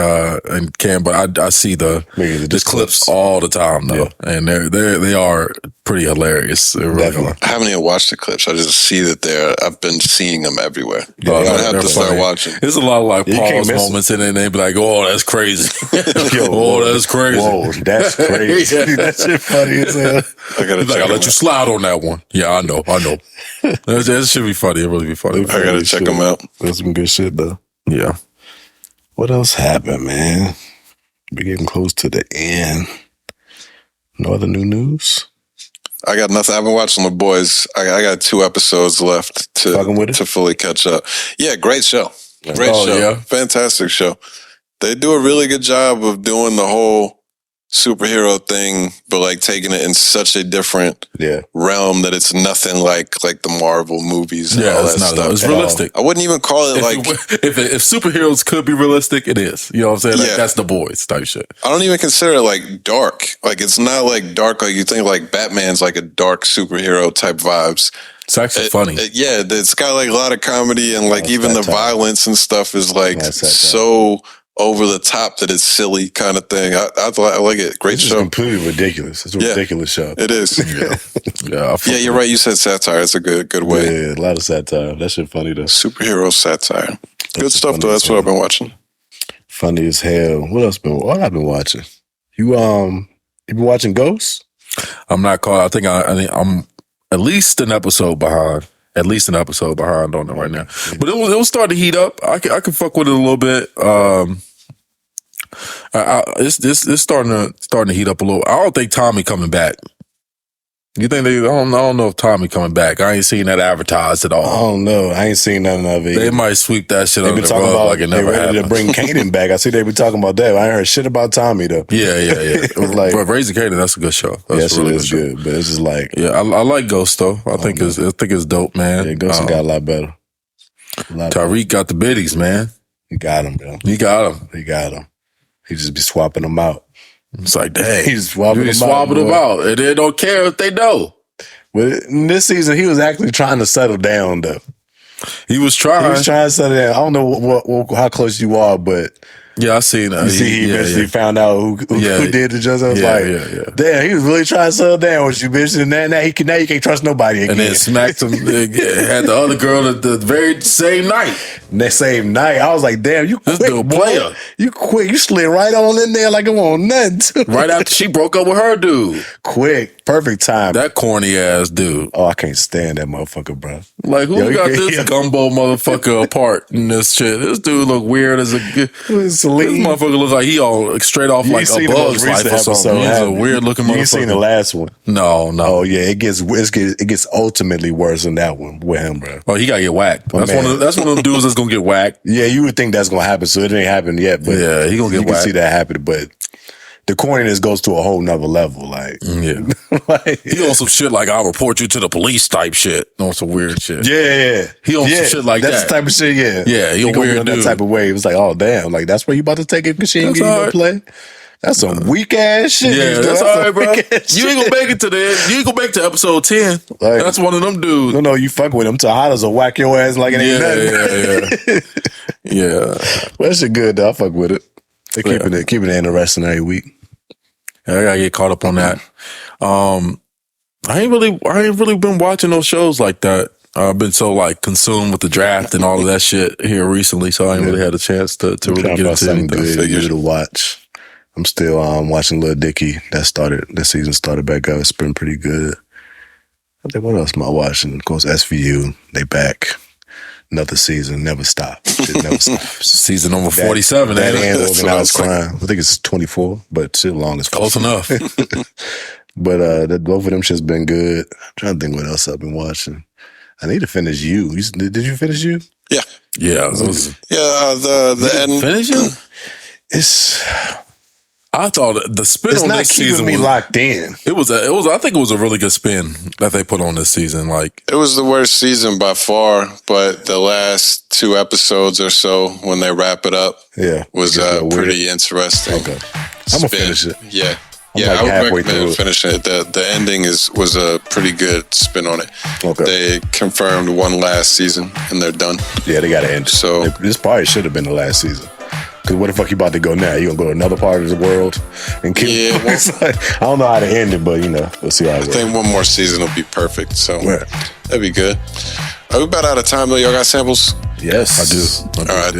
Speaker 2: Cam, but I see the clips all the time though, and they are pretty hilarious. They really are.
Speaker 1: I haven't even watched the clips. I just see that I've been seeing them everywhere.
Speaker 2: Yeah,
Speaker 1: I have to start watching.
Speaker 2: There's a lot of like pause moments in it, and they be like, "Oh, that's crazy." That's crazy.
Speaker 3: Whoa, that's crazy. That shit funny as hell.
Speaker 1: I'll
Speaker 2: let you slide on that one. Yeah, I know. That should be funny. It really be funny.
Speaker 1: I gotta check them out.
Speaker 3: That's some good shit though.
Speaker 2: Yeah.
Speaker 3: What else happened, man? We're getting close to the end. No other new news?
Speaker 1: I got nothing. I've been watching The Boys. I got 2 episodes left to fully catch up. Yeah, great show. Great show. Yeah. Fantastic show. They do a really good job of doing the whole superhero thing, but like taking it in such a different realm that it's nothing like the Marvel movies and all that stuff.
Speaker 2: It's realistic.
Speaker 1: I wouldn't even call it
Speaker 2: if superheroes could be realistic, it is. You know what I'm saying? Like, that's The Boys type shit.
Speaker 1: I don't even consider it like dark. Like, it's not like dark like you think. Like Batman's like a dark superhero type vibes.
Speaker 2: It's actually funny.
Speaker 1: It's got like a lot of comedy and like even the violence and stuff is like so over the top that it's silly kind of thing. I like it. Great show.
Speaker 3: It's completely ridiculous. It's a ridiculous show.
Speaker 1: It is. You're right. You said satire. It's a good way.
Speaker 3: Yeah, a lot of satire. That shit funny though.
Speaker 1: Superhero satire. Good stuff though. That's what I've been watching.
Speaker 3: Funny as hell. What else I've been watching? You been watching Ghosts?
Speaker 2: I'm not caught. I think I'm at least an episode behind. On it right now, but it was starting to heat up. I can fuck with it a little bit. It's starting to heat up a little. I don't think Tommy coming back. You think I don't know if Tommy coming back. I ain't seen that advertised at all.
Speaker 3: I don't know. I ain't seen none of it.
Speaker 2: They might sweep that shit under the rug like it never happened.
Speaker 3: They bring Kanan back. I see they be talking about that. I ain't heard shit about Tommy though.
Speaker 2: Yeah. But Raising Kanan, that's a good show.
Speaker 3: That's really good. But it's just like
Speaker 2: I like Ghost though. I think it's dope, man.
Speaker 3: Yeah, Ghost got a lot better.
Speaker 2: Tariq got the biddies, man.
Speaker 3: He got him, bro.
Speaker 2: He got him.
Speaker 3: He just be swapping them out.
Speaker 2: It's like, dang.
Speaker 3: He's swapping
Speaker 2: them out. And they don't care if they know.
Speaker 3: But in this season, he was actually trying to settle down, though.
Speaker 2: He was trying
Speaker 3: to settle down. I don't know how close you are, but
Speaker 2: Yeah, I seen that.
Speaker 3: You see, he eventually found out who did the just. I was damn, he was really trying to settle down with you, bitch. And now you can't trust nobody again.
Speaker 2: And then smacked him. Had the other girl at the very same night.
Speaker 3: That same night, I was like, damn, you quick,
Speaker 2: dude, player.
Speaker 3: You quick. You slid right on in there like it wasn't nothing.
Speaker 2: Right after she broke up with her dude.
Speaker 3: Quick, perfect time.
Speaker 2: That corny ass dude.
Speaker 3: Oh, I can't stand that motherfucker, bro.
Speaker 2: Like, who got this gumbo motherfucker apart in this shit? This dude look weird as a... This motherfucker look like he all straight off like a Bug's Life or something. He's a weird looking motherfucker.
Speaker 3: You seen the last one?
Speaker 2: No.
Speaker 3: Oh yeah, it gets ultimately worse than that one with him, bro.
Speaker 2: Oh, he gotta get whacked. That's one of them dudes that's gonna get whacked.
Speaker 3: Yeah, you would think that's gonna happen, so it ain't happened yet. But
Speaker 2: yeah, he gonna get whacked.
Speaker 3: You can see that happen, but the corniness goes to a whole nother level. Like,
Speaker 2: he on some shit like I'll report you to the police type shit. On some weird shit.
Speaker 3: Yeah.
Speaker 2: He on some shit like
Speaker 3: that's the type of shit.
Speaker 2: Yeah, he a weird dude.
Speaker 3: That type of way. It was like, oh damn, like that's where you about to take it because she ain't getting no play. That's some weak ass shit.
Speaker 2: Yeah, that's all right, bro. You ain't gonna make it to the end. You ain't gonna make it to episode 10. Like, that's one of them dudes.
Speaker 3: No, you fuck with him. Hollows will whack your ass like it ain't nothing.
Speaker 2: Yeah.
Speaker 3: Well, that shit good though. I fuck with it. They keeping it interesting every week.
Speaker 2: Yeah, I gotta get caught up on that. I ain't really been watching those shows like that. I've been so like consumed with the draft and all of that shit here recently, so I ain't really had a chance to really get into
Speaker 3: something good to watch. I'm still watching Lil Dicky. That season started back up. It's been pretty good. I think what else am I watching? Of course, SVU. They back. Another season. Never stop. It never stop.
Speaker 2: Season number 47.
Speaker 3: That ends when I was crying. I think it's 24, but still long as
Speaker 2: close enough.
Speaker 3: But both of them shit's been good. I'm trying to think what else I've been watching. I need to finish You. Did you finish You?
Speaker 1: Yeah.
Speaker 2: The
Speaker 1: end.
Speaker 2: Finish You? I thought the spin on this season
Speaker 3: was locked in.
Speaker 2: It was. I think it was a really good spin that they put on this season. Like,
Speaker 1: it was the worst season by far, but the last 2 episodes or so, when they wrap it up, was pretty interesting.
Speaker 3: Okay, I'm gonna finish it.
Speaker 1: Yeah. I would recommend finishing it. The ending was a pretty good spin on it. Okay. They confirmed one last season and they're done.
Speaker 3: Yeah, they got to end. So this probably should have been the last season. Because what the fuck you about to go now? You gonna go to another part of the world and kill? Yeah, I don't know how to end it, but we'll see how it works.
Speaker 1: I think one more season will be perfect. So that'd be good. Are we about out of time though? Y'all got samples?
Speaker 3: Yes, I do.
Speaker 1: All right,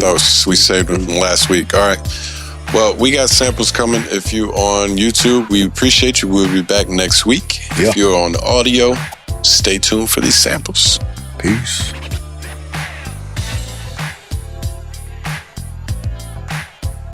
Speaker 1: we saved them from last week. All right. Well, we got samples coming. If you're on YouTube, we appreciate you. We'll be back next week. If you're on audio, stay tuned for these samples.
Speaker 3: Peace.